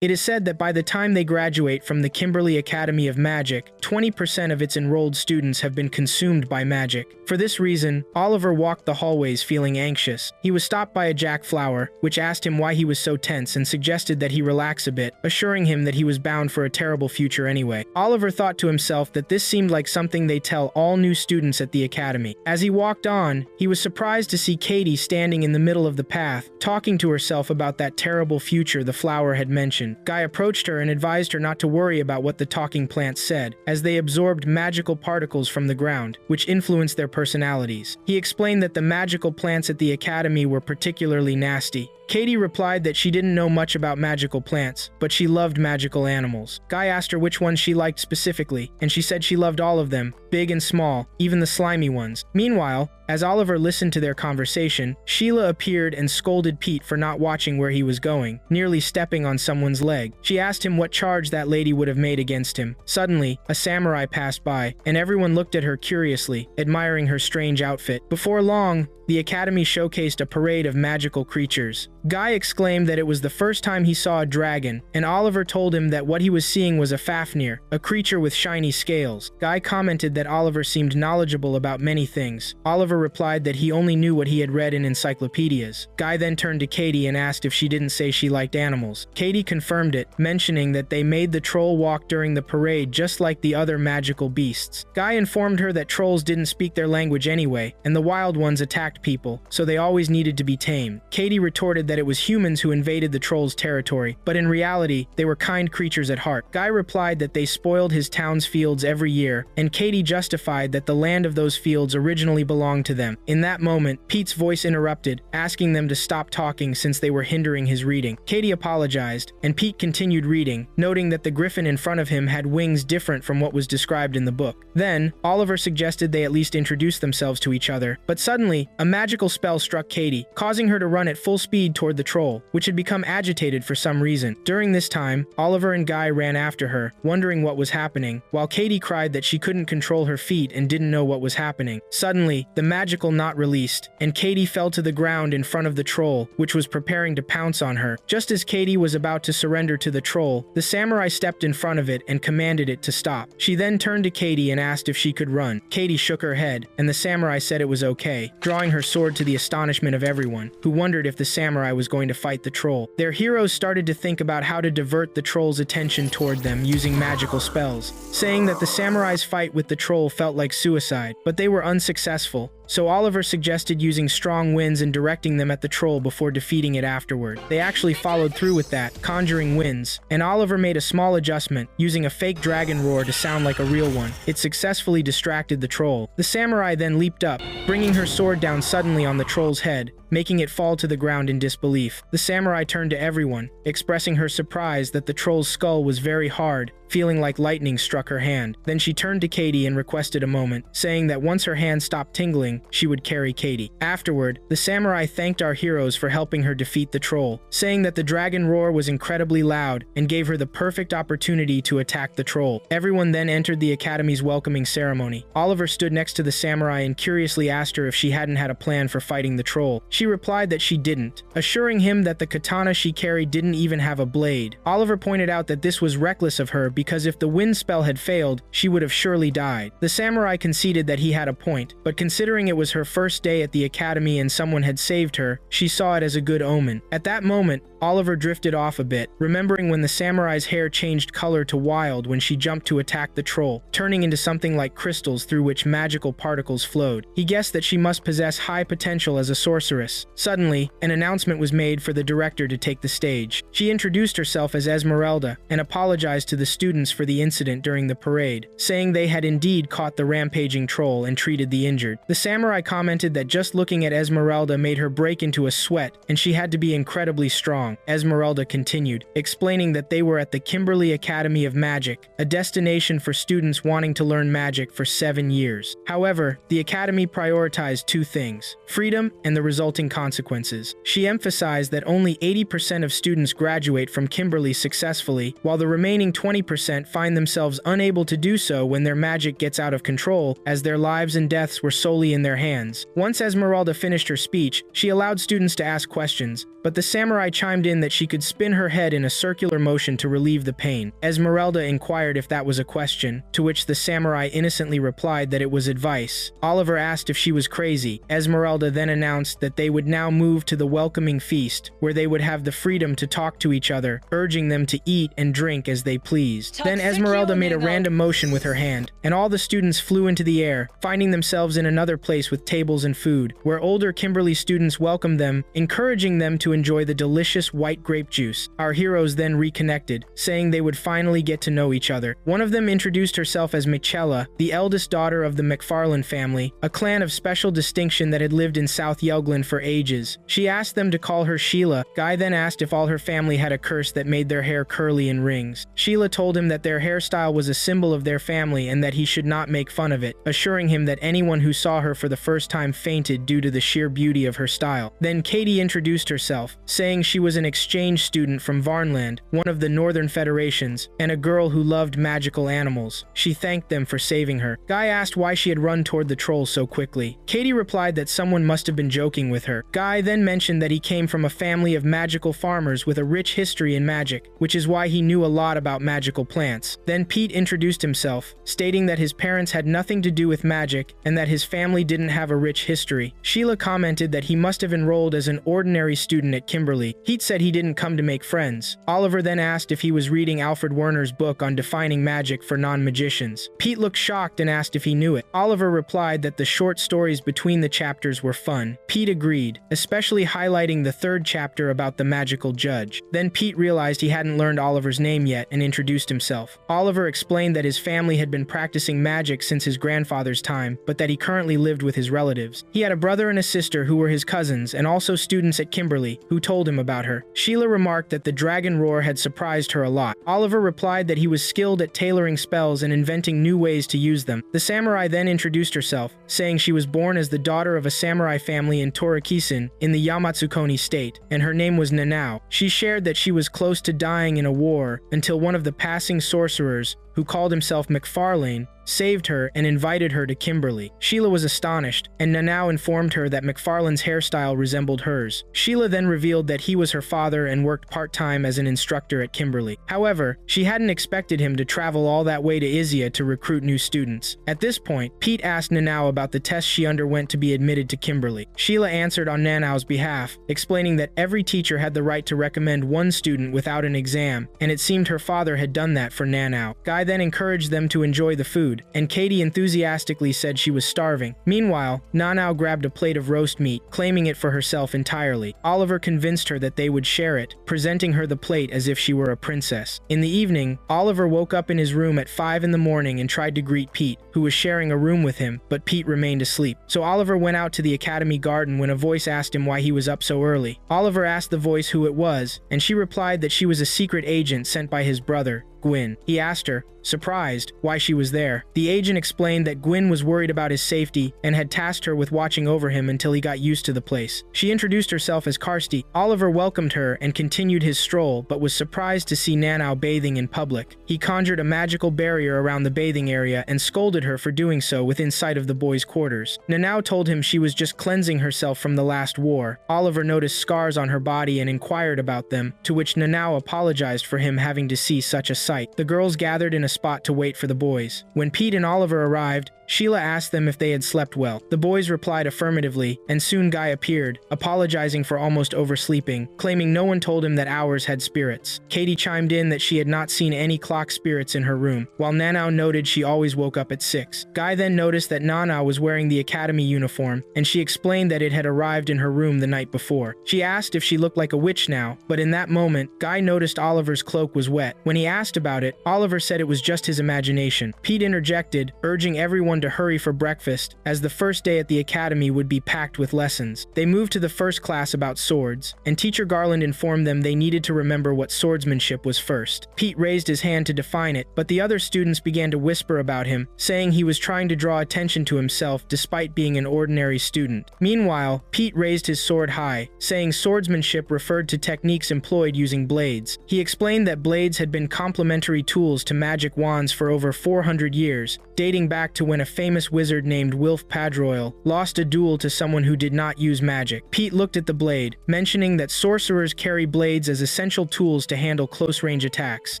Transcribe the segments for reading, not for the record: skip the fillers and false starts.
It is said that by the time they graduate from the Kimberly Academy of Magic, 20% of its enrolled students have been consumed by magic. For this reason, Oliver walked the hallways feeling anxious. He was stopped by a jackflower, which asked him why he was so tense and suggested that he relax a bit, assuring him that he was bound for a terrible future anyway. Oliver thought to himself that this seemed like something they tell all new students at the academy. As he walked on, he was surprised to see Katie standing in the middle of the path, talking to herself about that terrible future the flower had mentioned. Guy approached her and advised her not to worry about what the talking plants said, as they absorbed magical particles from the ground, which influenced their personalities. He explained that the magical plants at the academy were particularly nasty. Katie replied that she didn't know much about magical plants, but she loved magical animals. Guy asked her which ones she liked specifically, and she said she loved all of them, big and small, even the slimy ones. Meanwhile, as Oliver listened to their conversation, Sheila appeared and scolded Pete for not watching where he was going, nearly stepping on someone's leg. She asked him what charge that lady would have made against him. Suddenly, a samurai passed by, and everyone looked at her curiously, admiring her strange outfit. Before long, the academy showcased a parade of magical creatures. Guy exclaimed that it was the first time he saw a dragon, and Oliver told him that what he was seeing was a Fafnir, a creature with shiny scales. Guy commented that Oliver seemed knowledgeable about many things. Oliver replied that he only knew what he had read in encyclopedias. Guy then turned to Katie and asked if she didn't say she liked animals. Katie confirmed it, mentioning that they made the troll walk during the parade just like the other magical beasts. Guy informed her that trolls didn't speak their language anyway, and the wild ones attacked people, so they always needed to be tamed. Katie retorted that it was humans who invaded the trolls' territory, but in reality, they were kind creatures at heart. Guy replied that they spoiled his town's fields every year, and Katie justified that the land of those fields originally belonged to them. In that moment, Pete's voice interrupted, asking them to stop talking since they were hindering his reading. Katie apologized, and Pete continued reading, noting that the griffin in front of him had wings different from what was described in the book. Then, Oliver suggested they at least introduce themselves to each other, but suddenly, a magical spell struck Katie, causing her to run at full speed toward the troll, which had become agitated for some reason. During this time, Oliver and Guy ran after her, wondering what was happening, while Katie cried that she couldn't control her feet and didn't know what was happening. Suddenly, the magical knot released, and Katie fell to the ground in front of the troll, which was preparing to pounce on her. Just as Katie was about to surrender to the troll, the samurai stepped in front of it and commanded it to stop. She then turned to Katie and asked if she could run. Katie shook her head, and the samurai said it was okay, drawing her sword to the astonishment of everyone, who wondered if the samurai was going to fight the troll. Their heroes started to think about how to divert the troll's attention toward them using magical spells, saying that the samurai's fight with the troll felt like suicide, but they were unsuccessful. So Oliver suggested using strong winds and directing them at the troll before defeating it afterward. They actually followed through with that, conjuring winds, and Oliver made a small adjustment, using a fake dragon roar to sound like a real one. It successfully distracted the troll. The samurai then leaped up, bringing her sword down suddenly on the troll's head, making it fall to the ground in disbelief. The samurai turned to everyone, expressing her surprise that the troll's skull was very hard, feeling like lightning struck her hand. Then she turned to Katie and requested a moment, saying that once her hand stopped tingling, she would carry Katie. Afterward, the samurai thanked our heroes for helping her defeat the troll, saying that the dragon roar was incredibly loud and gave her the perfect opportunity to attack the troll. Everyone then entered the academy's welcoming ceremony. Oliver stood next to the samurai and curiously asked her if she hadn't had a plan for fighting the troll. She replied that she didn't, assuring him that the katana she carried didn't even have a blade. Oliver pointed out that this was reckless of her because if the wind spell had failed, she would have surely died. The samurai conceded that he had a point, but considering it was her first day at the academy and someone had saved her, she saw it as a good omen. At that moment, Oliver drifted off a bit, remembering when the samurai's hair changed color to wild when she jumped to attack the troll, turning into something like crystals through which magical particles flowed. He guessed that she must possess high potential as a sorceress. Suddenly, an announcement was made for the director to take the stage. She introduced herself as Esmeralda and apologized to the students for the incident during the parade, saying they had indeed caught the rampaging troll and treated the injured. The samurai commented that just looking at Esmeralda made her break into a sweat, and she had to be incredibly strong. Esmeralda continued, explaining that they were at the Kimberly Academy of Magic, a destination for students wanting to learn magic for 7 years. However, the academy prioritized two things: freedom and the resulting consequences. She emphasized that only 80% of students graduate from Kimberly successfully, while the remaining 20% find themselves unable to do so when their magic gets out of control, as their lives and deaths were solely in their hands. Once Esmeralda finished her speech, she allowed students to ask questions, but the samurai chimed chimed in that she could spin her head in a circular motion to relieve the pain. Esmeralda inquired if that was a question, to which the samurai innocently replied that it was advice. Oliver asked if she was crazy. Esmeralda then announced that they would now move to the welcoming feast, where they would have the freedom to talk to each other, urging them to eat and drink as they pleased. Then Esmeralda made a random motion with her hand, and all the students flew into the air, finding themselves in another place with tables and food, where older Kimberly students welcomed them, encouraging them to enjoy the delicious white grape juice. Our heroes then reconnected, saying they would finally get to know each other. One of them introduced herself as Michela, the eldest daughter of the McFarlane family, a clan of special distinction that had lived in South Yelgland for ages. She asked them to call her Sheila. Guy then asked if all her family had a curse that made their hair curly in rings. Sheila told him that their hairstyle was a symbol of their family and that he should not make fun of it, assuring him that anyone who saw her for the first time fainted due to the sheer beauty of her style. Then Katie introduced herself, saying she was an exchange student from Varnland, one of the Northern Federations, and a girl who loved magical animals. She thanked them for saving her. Guy asked why she had run toward the trolls so quickly. Katie replied that someone must have been joking with her. Guy then mentioned that he came from a family of magical farmers with a rich history in magic, which is why he knew a lot about magical plants. Then Pete introduced himself, stating that his parents had nothing to do with magic and that his family didn't have a rich history. Sheila commented that he must have enrolled as an ordinary student at Kimberly. Pete said he didn't come to make friends. Oliver then asked if he was reading Alfred Werner's book on defining magic for non-magicians. Pete looked shocked and asked if he knew it. Oliver replied that the short stories between the chapters were fun. Pete agreed, especially highlighting the third chapter about the magical judge. Then Pete realized he hadn't learned Oliver's name yet and introduced himself. Oliver explained that his family had been practicing magic since his grandfather's time, but that he currently lived with his relatives. He had a brother and a sister who were his cousins and also students at Kimberly, who told him about her. Sheila remarked that the dragon roar had surprised her a lot. Oliver replied that he was skilled at tailoring spells and inventing new ways to use them. The samurai then introduced herself, saying she was born as the daughter of a samurai family in Torikisen in the Yamatsukoni state, and her name was Nanao. She shared that she was close to dying in a war until one of the passing sorcerers, who called himself McFarlane, saved her and invited her to Kimberly. Sheila was astonished, and Nanao informed her that McFarlane's hairstyle resembled hers. Sheila then revealed that he was her father and worked part-time as an instructor at Kimberly. However, she hadn't expected him to travel all that way to Isia to recruit new students. At this point, Pete asked Nanao about the test she underwent to be admitted to Kimberly. Sheila answered on Nanao's behalf, explaining that every teacher had the right to recommend one student without an exam, and it seemed her father had done that for Nanao. Guy then encouraged them to enjoy the food, and Katie enthusiastically said she was starving. Meanwhile, Nanao grabbed a plate of roast meat, claiming it for herself entirely. Oliver convinced her that they would share it, presenting her the plate as if she were a princess. In the evening, Oliver woke up in his room at 5 in the morning and tried to greet Pete, who was sharing a room with him, but Pete remained asleep. So Oliver went out to the academy garden when a voice asked him why he was up so early. Oliver asked the voice who it was, and she replied that she was a secret agent sent by his brother, Gwyn. He asked her, surprised, why she was there. The agent explained that Gwyn was worried about his safety and had tasked her with watching over him until he got used to the place. She introduced herself as Karsti. Oliver welcomed her and continued his stroll, but was surprised to see Nanao bathing in public. He conjured a magical barrier around the bathing area and scolded her for doing so within sight of the boys' quarters. Nanao told him she was just cleansing herself from the last war. Oliver noticed scars on her body and inquired about them, to which Nanao apologized for him having to see such a sight. The girls gathered in a spot to wait for the boys. When Pete and Oliver arrived, Sheila asked them if they had slept well. The boys replied affirmatively, and soon Guy appeared, apologizing for almost oversleeping, claiming no one told him that ours had spirits. Katie chimed in that she had not seen any clock spirits in her room, while Nanao noted she always woke up at 6. Guy then noticed that Nanao was wearing the academy uniform, and she explained that it had arrived in her room the night before. She asked if she looked like a witch now, but in that moment, Guy noticed Oliver's cloak was wet. When he asked about it, Oliver said it was just his imagination. Pete interjected, urging everyone to hurry for breakfast, as the first day at the academy would be packed with lessons. They moved to the first class about swords, and Teacher Garland informed them they needed to remember what swordsmanship was first. Pete raised his hand to define it, but the other students began to whisper about him, saying saying he was trying to draw attention to himself despite being an ordinary student. Meanwhile, Pete raised his sword high, saying swordsmanship referred to techniques employed using blades. He explained that blades had been complementary tools to magic wands for over 400 years, dating back to when a famous wizard named Wilf Padroil lost a duel to someone who did not use magic. Pete looked at the blade, mentioning that sorcerers carry blades as essential tools to handle close-range attacks.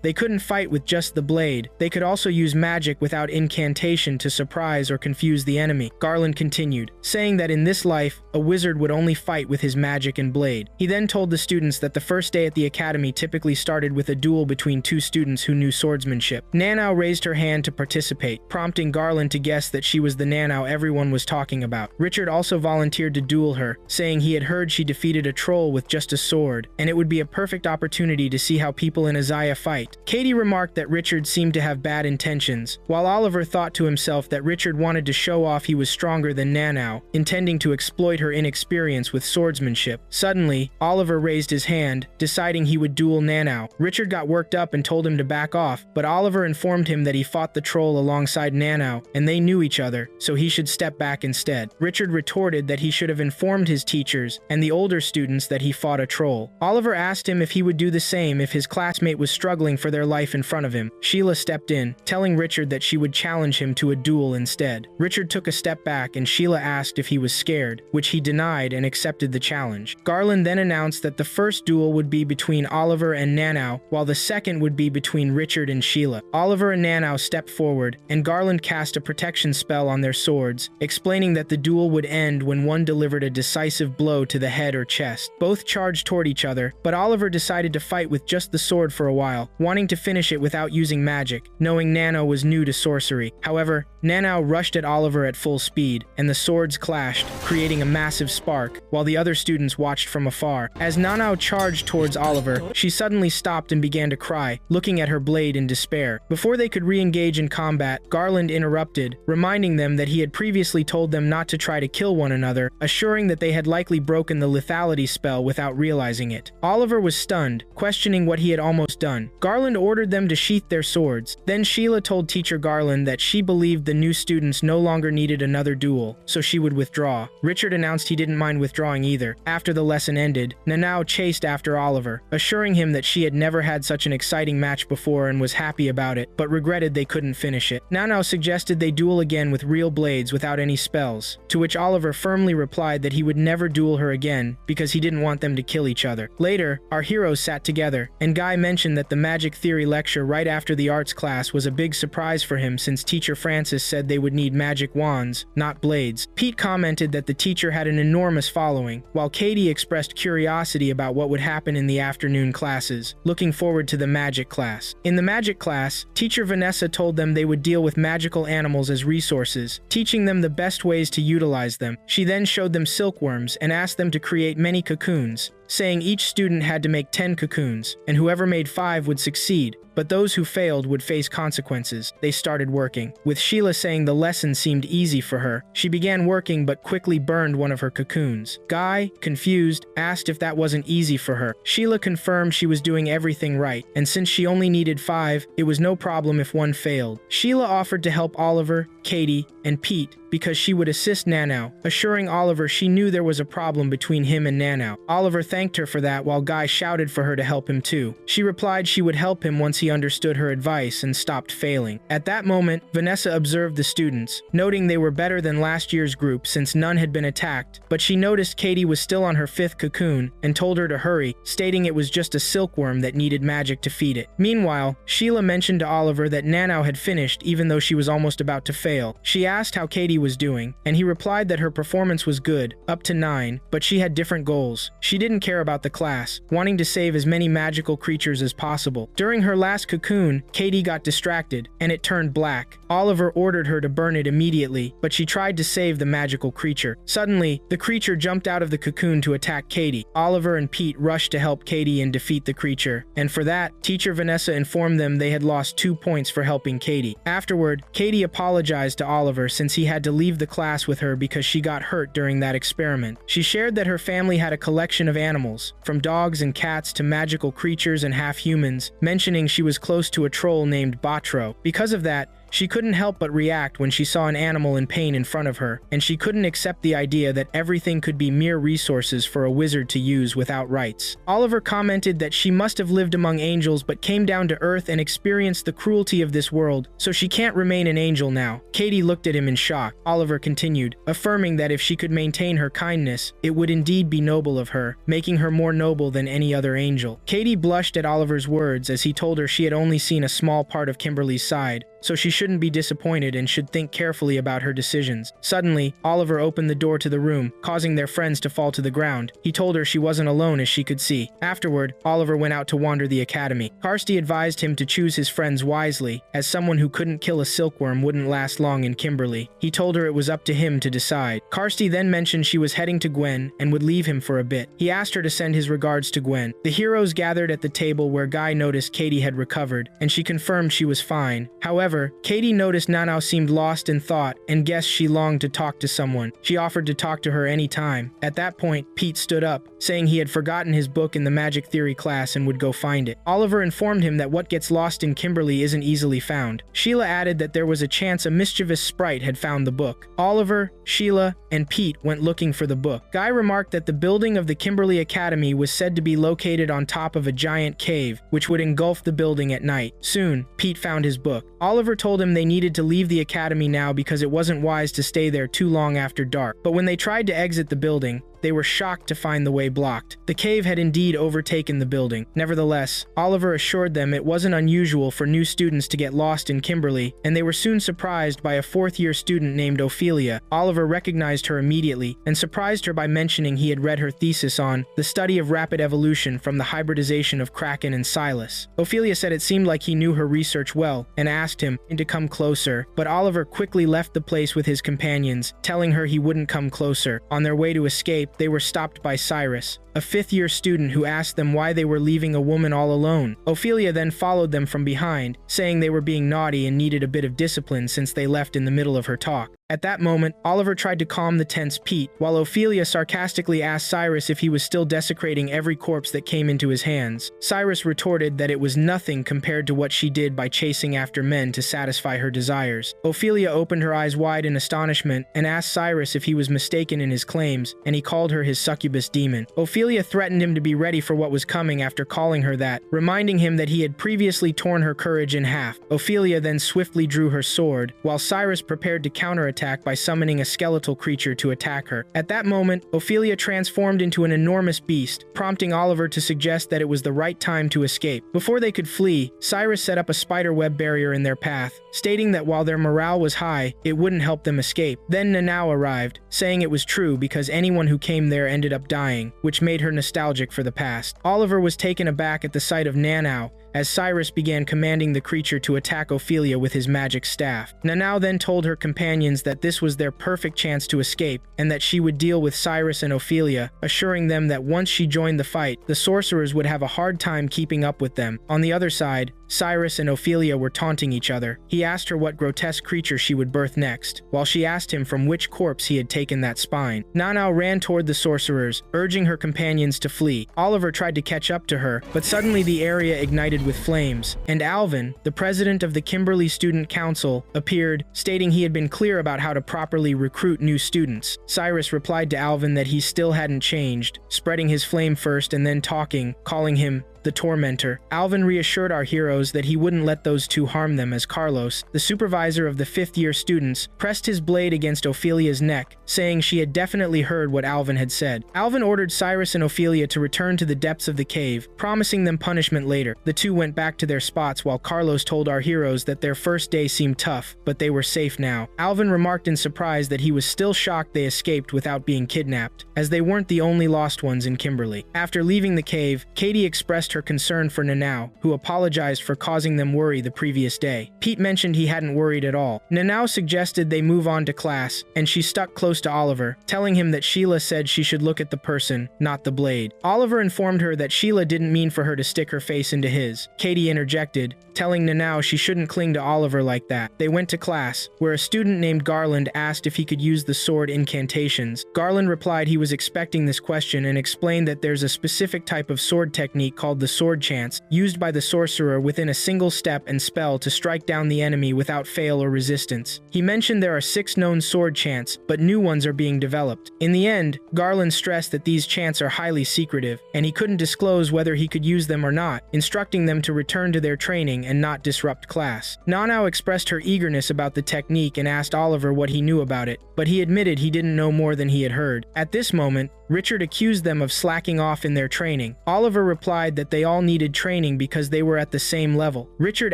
They couldn't fight with just the blade. They could also use magic without incantation to surprise or confuse the enemy. Garland continued, saying that in this life, a wizard would only fight with his magic and blade. He then told the students that the first day at the academy typically started with a duel between two students who knew swordsmanship. Nanao raised her hand to participate, prompting Garland to guess that she was the Nanao everyone was talking about. Richard also volunteered to duel her, saying he had heard she defeated a troll with just a sword, and it would be a perfect opportunity to see how people in Oilia fight. Katie remarked that Richard seemed to have bad intentions, while Oliver thought to himself that Richard wanted to show off he was stronger than Nanao, intending to exploit her inexperience with swordsmanship. Suddenly, Oliver raised his hand, deciding he would duel Nanao. Richard got worked up and told him to back off, but Oliver informed him that he fought the troll alongside Nanao, and they knew each other, so he should step back instead. Richard retorted that he should have informed his teachers and the older students that he fought a troll. Oliver asked him if he would do the same if his classmate was struggling for their life in front of him. Sheila stepped in, telling Richard that she would challenge him to a duel instead. Richard took a step back and Sheila asked if he was scared, which he denied and accepted the challenge. Garland then announced that the first duel would be between Oliver and Nanao, while the second would be between Richard and Sheila. Oliver and Nanao stepped forward, and Garland cast a protection spell on their swords, explaining that the duel would end when one delivered a decisive blow to the head or chest. Both charged toward each other, but Oliver decided to fight with just the sword for a while, wanting to finish it without using magic, knowing Nanao was new to sorcery. However, Nanao rushed at Oliver at full speed, and the swords clashed, creating a massive spark, while the other students watched from afar. As Nanao charged towards Oliver, she suddenly stopped and began to cry, looking at her blade in despair. Before they could re-engage in combat, Garland interrupted, reminding them that he had previously told them not to try to kill one another, assuring that they had likely broken the lethality spell without realizing it. Oliver was stunned, questioning what he had almost done. Garland ordered them to sheath their swords. Then Sheila told Teacher Garland that she believed the new students no longer needed another duel, so she would withdraw. Richard announced he didn't mind withdrawing either. After the lesson ended, Nanao chased after Oliver, assuring him that she had never had such an exciting match before and was happy about it, but regretted they couldn't finish it. Nanao suggested they duel again with real blades without any spells, to which Oliver firmly replied that he would never duel her again because he didn't want them to kill each other. Later, our heroes sat together, and Guy mentioned that the magic theory lecture right after the arts class was a big surprise for him since Teacher Francis said they would need magic wands, not blades. Pete commented that the teacher had an enormous following, while Katie expressed curiosity about what would happen in the afternoon classes, looking forward to the magic class. In the magic class, Teacher Vanessa told them they would deal with magical animals as resources, teaching them the best ways to utilize them. She then showed them silkworms and asked them to create many cocoons, saying each student had to make 10 cocoons, and whoever made 5 would succeed, but those who failed would face consequences. They started working, with Sheila saying the lesson seemed easy for her. She began working but quickly burned one of her cocoons. Guy, confused, asked if that wasn't easy for her. Sheila confirmed she was doing everything right, and since she only needed 5, it was no problem if one failed. Sheila offered to help Oliver, Katie, and Pete because she would assist Nanao, assuring Oliver she knew there was a problem between him and Nanao. Oliver thanked her for that while Guy shouted for her to help him too. She replied she would help him once he understood her advice and stopped failing. At that moment, Vanessa observed the students, noting they were better than last year's group since none had been attacked, but she noticed Katie was still on her 5th cocoon and told her to hurry, stating it was just a silkworm that needed magic to feed it. Meanwhile, Sheila mentioned to Oliver that Nanao had finished even though she was almost about to fail. She asked how Katie was doing, and he replied that her performance was good, up to 9, but she had different goals. She didn't care about the class, wanting to save as many magical creatures as possible. During her last cocoon, Katie got distracted, and it turned black. Oliver ordered her to burn it immediately, but she tried to save the magical creature. Suddenly, the creature jumped out of the cocoon to attack Katie. Oliver and Pete rushed to help Katie and defeat the creature, and for that, Teacher Vanessa informed them they had lost 2 points for helping Katie. Afterward, Katie apologized to Oliver since he had to leave the class with her because she got hurt during that experiment. She shared that her family had a collection of animals, from dogs and cats to magical creatures and half-humans, mentioning she was close to a troll named Batro. Because of that, She couldn't help but react when she saw an animal in pain in front of her, and she couldn't accept the idea that everything could be mere resources for a wizard to use without rights. Oliver commented that she must have lived among angels but came down to earth and experienced the cruelty of this world, so she can't remain an angel now. Katie looked at him in shock. Oliver continued, affirming that if she could maintain her kindness, it would indeed be noble of her, making her more noble than any other angel. Katie blushed at Oliver's words as he told her she had only seen a small part of Kimberly's side, so she shouldn't be disappointed and should think carefully about her decisions. Suddenly, Oliver opened the door to the room, causing their friends to fall to the ground. He told her she wasn't alone as she could see. Afterward, Oliver went out to wander the academy. Kirsty advised him to choose his friends wisely, as someone who couldn't kill a silkworm wouldn't last long in Kimberly. He told her it was up to him to decide. Kirsty then mentioned she was heading to Gwen and would leave him for a bit. He asked her to send his regards to Gwen. The heroes gathered at the table where Guy noticed Katie had recovered, and she confirmed she was fine. However, Katie noticed Nanao seemed lost in thought and guessed she longed to talk to someone. She offered to talk to her any time. At that point, Pete stood up, saying he had forgotten his book in the magic theory class and would go find it. Oliver informed him that what gets lost in Kimberly isn't easily found. Sheila added that there was a chance a mischievous sprite had found the book. Oliver, Sheila, and Pete went looking for the book. Guy remarked that the building of the Kimberly Academy was said to be located on top of a giant cave, which would engulf the building at night. Soon, Pete found his book. Oliver told him they needed to leave the academy now because it wasn't wise to stay there too long after dark. But when they tried to exit the building, they were shocked to find the way blocked. The cave had indeed overtaken the building. Nevertheless, Oliver assured them it wasn't unusual for new students to get lost in Kimberly, and they were soon surprised by a fourth-year student named Oilia. Oliver recognized her immediately, and surprised her by mentioning he had read her thesis on the study of rapid evolution from the hybridization of Kraken and Silas. Oilia said it seemed like he knew her research well, and asked him to come closer, but Oliver quickly left the place with his companions, telling her he wouldn't come closer. On their way to escape, they were stopped by Cyrus, a fifth-year student who asked them why they were leaving a woman all alone. Oilia then followed them from behind, saying they were being naughty and needed a bit of discipline since they left in the middle of her talk. At that moment, Oliver tried to calm the tense Pete, while Oilia sarcastically asked Cyrus if he was still desecrating every corpse that came into his hands. Cyrus retorted that it was nothing compared to what she did by chasing after men to satisfy her desires. Oilia opened her eyes wide in astonishment and asked Cyrus if he was mistaken in his claims, and he called her his succubus demon. Oilia threatened him to be ready for what was coming after calling her that, reminding him that he had previously torn her courage in half. Oilia then swiftly drew her sword, while Cyrus prepared to counterattack by summoning a skeletal creature to attack her. At that moment, Oilia transformed into an enormous beast, prompting Oliver to suggest that it was the right time to escape. Before they could flee, Cyrus set up a spiderweb barrier in their path, stating that while their morale was high, it wouldn't help them escape. Then Nanao arrived, saying it was true because anyone who came there ended up dying, which made her nostalgic for the past. Oliver was taken aback at the sight of Nanao, as Cyrus began commanding the creature to attack Oilia with his magic staff. Nanao then told her companions that this was their perfect chance to escape, and that she would deal with Cyrus and Oilia, assuring them that once she joined the fight, the sorcerers would have a hard time keeping up with them. On the other side, Cyrus and Oilia were taunting each other. He asked her what grotesque creature she would birth next, while she asked him from which corpse he had taken that spine. Nanao ran toward the sorcerers, urging her companions to flee. Oliver tried to catch up to her, but suddenly the area ignited with flames, and Alvin, the president of the Kimberly Student Council, appeared, stating he had been clear about how to properly recruit new students. Cyrus replied to Alvin that he still hadn't changed, spreading his flame first and then talking, calling him the Tormentor. Alvin reassured our heroes that he wouldn't let those two harm them as Carlos, the supervisor of the fifth-year students, pressed his blade against Ophelia's neck, saying she had definitely heard what Alvin had said. Alvin ordered Cyrus and Oilia to return to the depths of the cave, promising them punishment later. The two went back to their spots while Carlos told our heroes that their first day seemed tough, but they were safe now. Alvin remarked in surprise that he was still shocked they escaped without being kidnapped, as they weren't the only lost ones in Kimberly. After leaving the cave, Katie expressed her concern for Nanao, who apologized for causing them worry the previous day. Pete mentioned he hadn't worried at all. Nanao suggested they move on to class, and she stuck close to Oliver, telling him that Sheila said she should look at the person, not the blade. Oliver informed her that Sheila didn't mean for her to stick her face into his. Katie interjected, telling Nanao she shouldn't cling to Oliver like that. They went to class, where a student named Garland asked if he could use the sword incantations. Garland replied he was expecting this question and explained that there's a specific type of sword technique called the sword chance, used by the sorcerer within a single step and spell to strike down the enemy without fail or resistance. He mentioned there are 6 known sword chants, but new ones are being developed. In the end, Garland stressed that these chants are highly secretive, and he couldn't disclose whether he could use them or not, instructing them to return to their training and not disrupt class. Nanao expressed her eagerness about the technique and asked Oliver what he knew about it, but he admitted he didn't know more than he had heard. At this moment, Richard accused them of slacking off in their training. Oliver replied that they all needed training because they were at the same level. Richard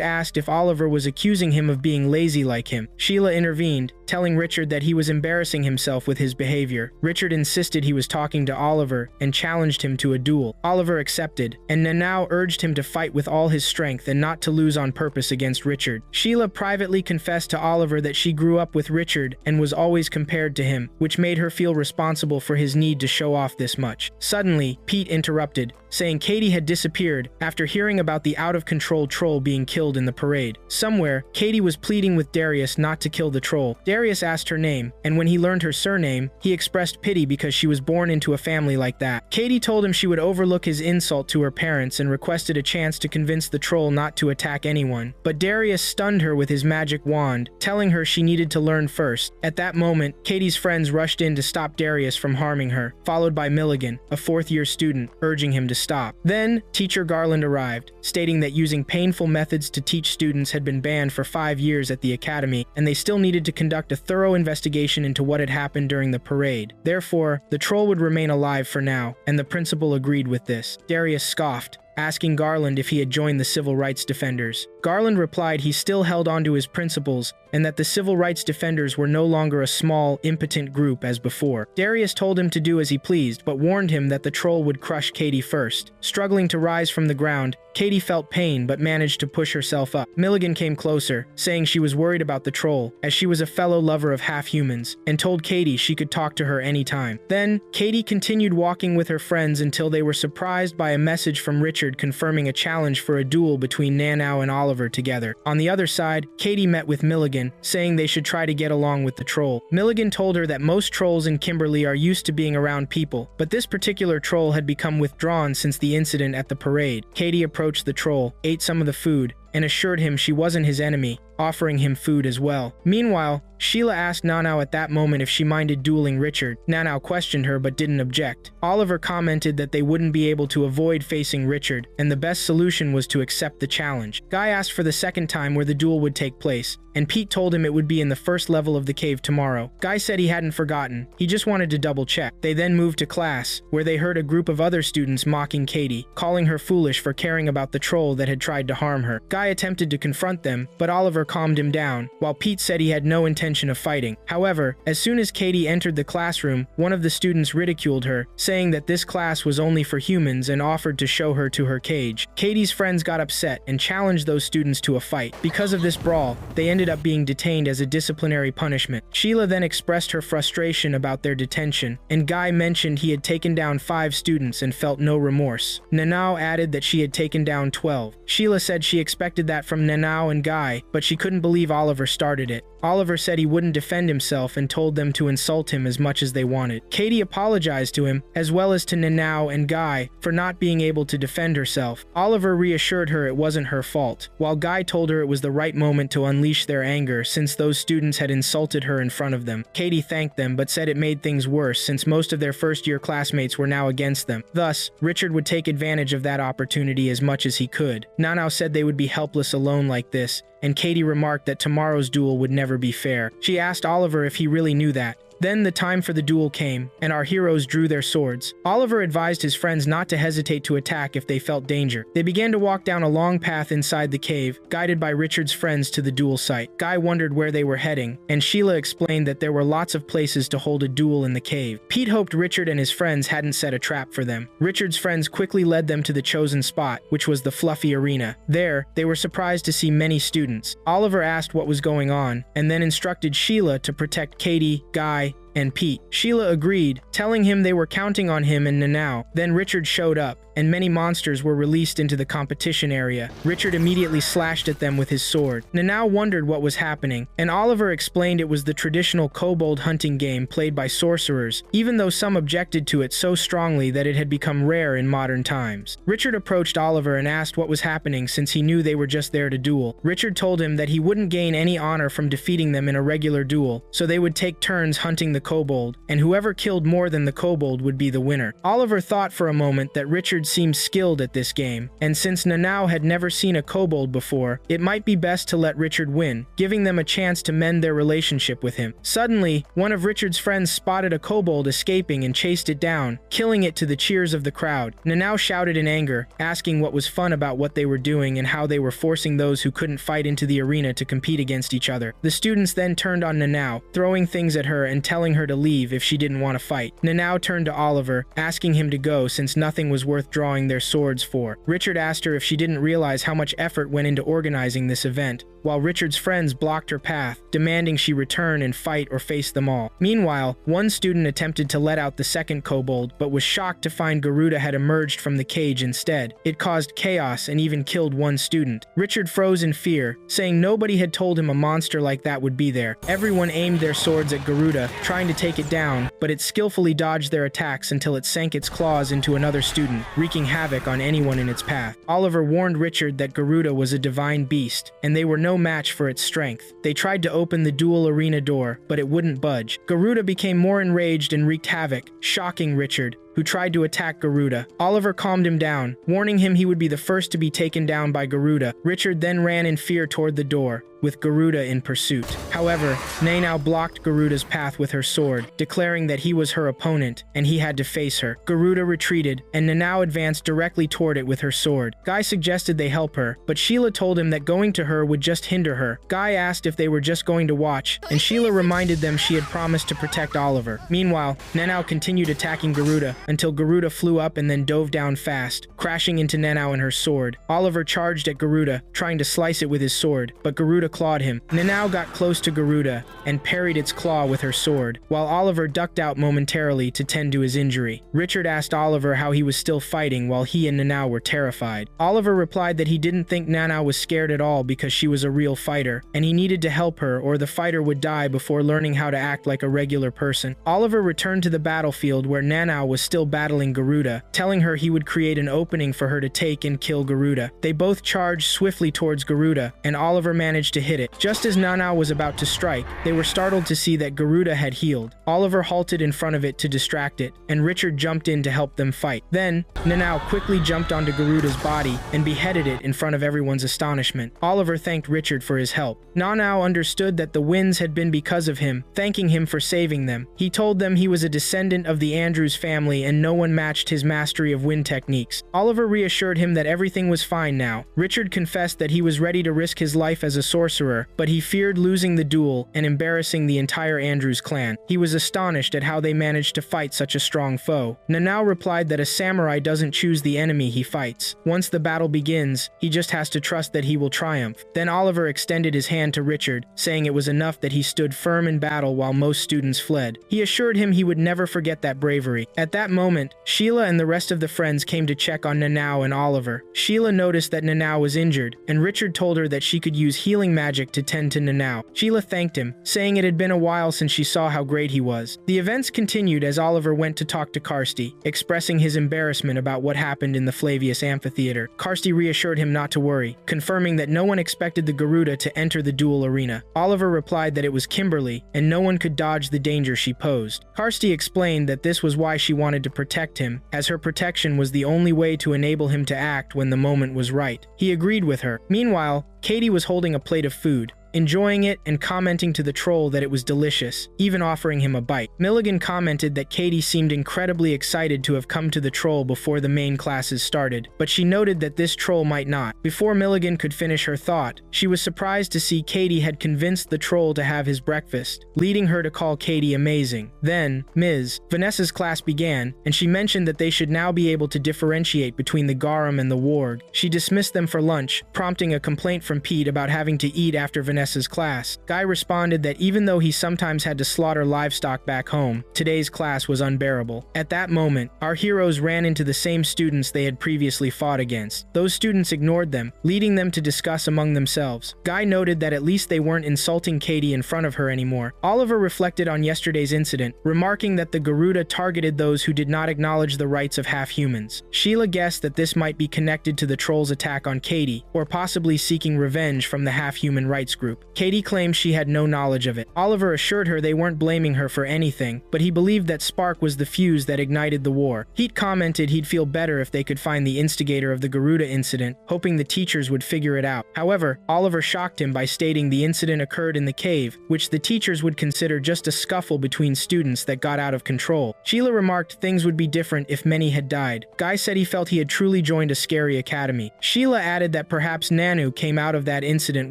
asked if Oliver was accusing him of being lazy like him. Sheila intervened, telling Richard that he was embarrassing himself with his behavior. Richard insisted he was talking to Oliver and challenged him to a duel. Oliver accepted, and Nanao urged him to fight with all his strength and not to lose on purpose against Richard. Sheila privately confessed to Oliver that she grew up with Richard and was always compared to him, which made her feel responsible for his need to show off this much. Suddenly, Pete interrupted, saying Katie had disappeared after hearing about the out-of-control troll being killed in the parade. Somewhere, Katie was pleading with Darius not to kill the troll. Darius asked her name, and when he learned her surname, he expressed pity because she was born into a family like that. Katie told him she would overlook his insult to her parents and requested a chance to convince the troll not to attack anyone. But Darius stunned her with his magic wand, telling her she needed to learn first. At that moment, Katie's friends rushed in to stop Darius from harming her, followed by Milligan, a 4th-year student, urging him to stop. Then, Teacher Garland arrived, stating that using painful methods to teach students had been banned for 5 years at the academy, and they still needed to conduct a thorough investigation into what had happened during the parade. Therefore, the troll would remain alive for now, and the principal agreed with this. Darius scoffed, asking Garland if he had joined the civil rights defenders. Garland replied he still held on to his principles and that the civil rights defenders were no longer a small, impotent group as before. Darius told him to do as he pleased, but warned him that the troll would crush Katie first. Struggling to rise from the ground, Katie felt pain but managed to push herself up. Milligan came closer, saying she was worried about the troll, as she was a fellow lover of half-humans, and told Katie she could talk to her anytime. Then, Katie continued walking with her friends until they were surprised by a message from Richard confirming a challenge for a duel between Nanao and Oliver together. On the other side, Katie met with Milligan, saying they should try to get along with the troll. Milligan told her that most trolls in Kimberly are used to being around people, but this particular troll had become withdrawn since the incident at the parade. Katie approached the troll, ate some of the food, and assured him she wasn't his enemy, offering him food as well. Meanwhile, Sheila asked Nanao at that moment if she minded dueling Richard. Nanao questioned her but didn't object. Oliver commented that they wouldn't be able to avoid facing Richard, and the best solution was to accept the challenge. Guy asked for the second time where the duel would take place, and Pete told him it would be in the first level of the cave tomorrow. Guy said he hadn't forgotten. He just wanted to double check. They then moved to class, where they heard a group of other students mocking Katie, calling her foolish for caring about the troll that had tried to harm her. Guy attempted to confront them, but Oliver calmed him down, while Pete said he had no intention of fighting. However, as soon as Katie entered the classroom, one of the students ridiculed her, saying that this class was only for humans and offered to show her to her cage. Katie's friends got upset and challenged those students to a fight. Because of this brawl, they ended up being detained as a disciplinary punishment. Sheila then expressed her frustration about their detention, and Guy mentioned he had taken down 5 students and felt no remorse. Nanao added that she had taken down 12. Sheila said she expected that from Nanao and Guy, but she couldn't believe Oliver started it. Oliver said he wouldn't defend himself and told them to insult him as much as they wanted. Katie apologized to him, as well as to Nanao and Guy, for not being able to defend herself. Oliver reassured her it wasn't her fault, while Guy told her it was the right moment to unleash their anger since those students had insulted her in front of them. Katie thanked them but said it made things worse since most of their first-year classmates were now against them. Thus, Richard would take advantage of that opportunity as much as he could. Nanao said they would be helpless alone like this, and Katie remarked that tomorrow's duel would never be fair. She asked Oliver if he really knew that. Then the time for the duel came, and our heroes drew their swords. Oliver advised his friends not to hesitate to attack if they felt danger. They began to walk down a long path inside the cave, guided by Richard's friends to the duel site. Guy wondered where they were heading, and Sheila explained that there were lots of places to hold a duel in the cave. Pete hoped Richard and his friends hadn't set a trap for them. Richard's friends quickly led them to the chosen spot, which was the fluffy arena. There, they were surprised to see many students. Oliver asked what was going on, and then instructed Sheila to protect Katie, Guy, and Pete. Sheila agreed, telling him they were counting on him and Nanao. Then Richard showed up, and many monsters were released into the competition area. Richard immediately slashed at them with his sword. Nanao wondered what was happening, and Oliver explained it was the traditional kobold hunting game played by sorcerers, even though some objected to it so strongly that it had become rare in modern times. Richard approached Oliver and asked what was happening since he knew they were just there to duel. Richard told him that he wouldn't gain any honor from defeating them in a regular duel, so they would take turns hunting the kobold, and whoever killed more than the kobold would be the winner. Oliver thought for a moment that Richard seemed skilled at this game, and since Nanao had never seen a kobold before, it might be best to let Richard win, giving them a chance to mend their relationship with him. Suddenly, one of Richard's friends spotted a kobold escaping and chased it down, killing it to the cheers of the crowd. Nanao shouted in anger, asking what was fun about what they were doing and how they were forcing those who couldn't fight into the arena to compete against each other. The students then turned on Nanao, throwing things at her and telling her to leave if she didn't want to fight. Nanao turned to Oliver, asking him to go since nothing was worth drawing their swords for. Richard asked her if she didn't realize how much effort went into organizing this event, while Richard's friends blocked her path, demanding she return and fight or face them all. Meanwhile, one student attempted to let out the second kobold, but was shocked to find Garuda had emerged from the cage instead. It caused chaos and even killed one student. Richard froze in fear, saying nobody had told him a monster like that would be there. Everyone aimed their swords at Garuda, trying to take it down, but it skillfully dodged their attacks until it sank its claws into another student, wreaking havoc on anyone in its path. Oliver warned Richard that Garuda was a divine beast, and they were no match for its strength. They tried to open the duel arena door, but it wouldn't budge. Garuda became more enraged and wreaked havoc, shocking Richard, who tried to attack Garuda. Oliver calmed him down, warning him he would be the first to be taken down by Garuda. Richard then ran in fear toward the door, with Garuda in pursuit. However, Nanao blocked Garuda's path with her sword, declaring that he was her opponent, and he had to face her. Garuda retreated, and Nanao advanced directly toward it with her sword. Guy suggested they help her, but Sheila told him that going to her would just hinder her. Guy asked if they were just going to watch, and Sheila reminded them she had promised to protect Oliver. Meanwhile, Nanao continued attacking Garuda, until Garuda flew up and then dove down fast, crashing into Nanao and her sword. Oliver charged at Garuda, trying to slice it with his sword, but Garuda clawed him. Nanao got close to Garuda and parried its claw with her sword, while Oliver ducked out momentarily to tend to his injury. Richard asked Oliver how he was still fighting while he and Nanao were terrified. Oliver replied that he didn't think Nanao was scared at all because she was a real fighter, and he needed to help her or the fighter would die before learning how to act like a regular person. Oliver returned to the battlefield where Nanao was still battling Garuda, telling her he would create an opening for her to take and kill Garuda. They both charged swiftly towards Garuda, and Oliver managed to hit it. Just as Nanao was about to strike, they were startled to see that Garuda had healed. Oliver halted in front of it to distract it, and Richard jumped in to help them fight. Then, Nanao quickly jumped onto Garuda's body and beheaded it in front of everyone's astonishment. Oliver thanked Richard for his help. Nanao understood that the wins had been because of him, thanking him for saving them. He told them he was a descendant of the Andrews family and no one matched his mastery of wind techniques. Oliver reassured him that everything was fine now. Richard confessed that he was ready to risk his life as a sorcerer, but he feared losing the duel and embarrassing the entire Andrews clan. He was astonished at how they managed to fight such a strong foe. Nanao replied that a samurai doesn't choose the enemy he fights. Once the battle begins, he just has to trust that he will triumph. Then Oliver extended his hand to Richard, saying it was enough that he stood firm in battle while most students fled. He assured him he would never forget that bravery. At that moment, Sheila and the rest of the friends came to check on Nanao and Oliver. Sheila noticed that Nanao was injured, and Richard told her that she could use healing magic to tend to Nanao. Sheila thanked him, saying it had been a while since she saw how great he was. The events continued as Oliver went to talk to Karsti, expressing his embarrassment about what happened in the Flavius Amphitheater. Karsti reassured him not to worry, confirming that no one expected the Garuda to enter the duel arena. Oliver replied that it was Kimberly, and no one could dodge the danger she posed. Karsti explained that this was why she wanted to protect him, as her protection was the only way to enable him to act when the moment was right. He agreed with her. Meanwhile, Katie was holding a plate of food, enjoying it and commenting to the troll that it was delicious, even offering him a bite. Milligan commented that Katie seemed incredibly excited to have come to the troll before the main classes started, but she noted that this troll might not. Before Milligan could finish her thought, she was surprised to see Katie had convinced the troll to have his breakfast, leading her to call Katie amazing. Then, Ms. Vanessa's class began, and she mentioned that they should now be able to differentiate between the garum and the warg. She dismissed them for lunch, prompting a complaint from Pete about having to eat after Vanessa Vanessa's class. Guy responded that even though he sometimes had to slaughter livestock back home, today's class was unbearable. At that moment, our heroes ran into the same students they had previously fought against. Those students ignored them, leading them to discuss among themselves. Guy noted that at least they weren't insulting Katie in front of her anymore. Oliver reflected on yesterday's incident, remarking that the Garuda targeted those who did not acknowledge the rights of half-humans. Sheila guessed that this might be connected to the troll's attack on Katie, or possibly seeking revenge from the half-human rights group. Katie claimed she had no knowledge of it. Oliver assured her they weren't blaming her for anything, but he believed that spark was the fuse that ignited the war. Heat commented he'd feel better if they could find the instigator of the Garuda incident, hoping the teachers would figure it out. However, Oliver shocked him by stating the incident occurred in the cave, which the teachers would consider just a scuffle between students that got out of control. Sheila remarked things would be different if many had died. Guy said he felt he had truly joined a scary academy. Sheila added that perhaps Nanu came out of that incident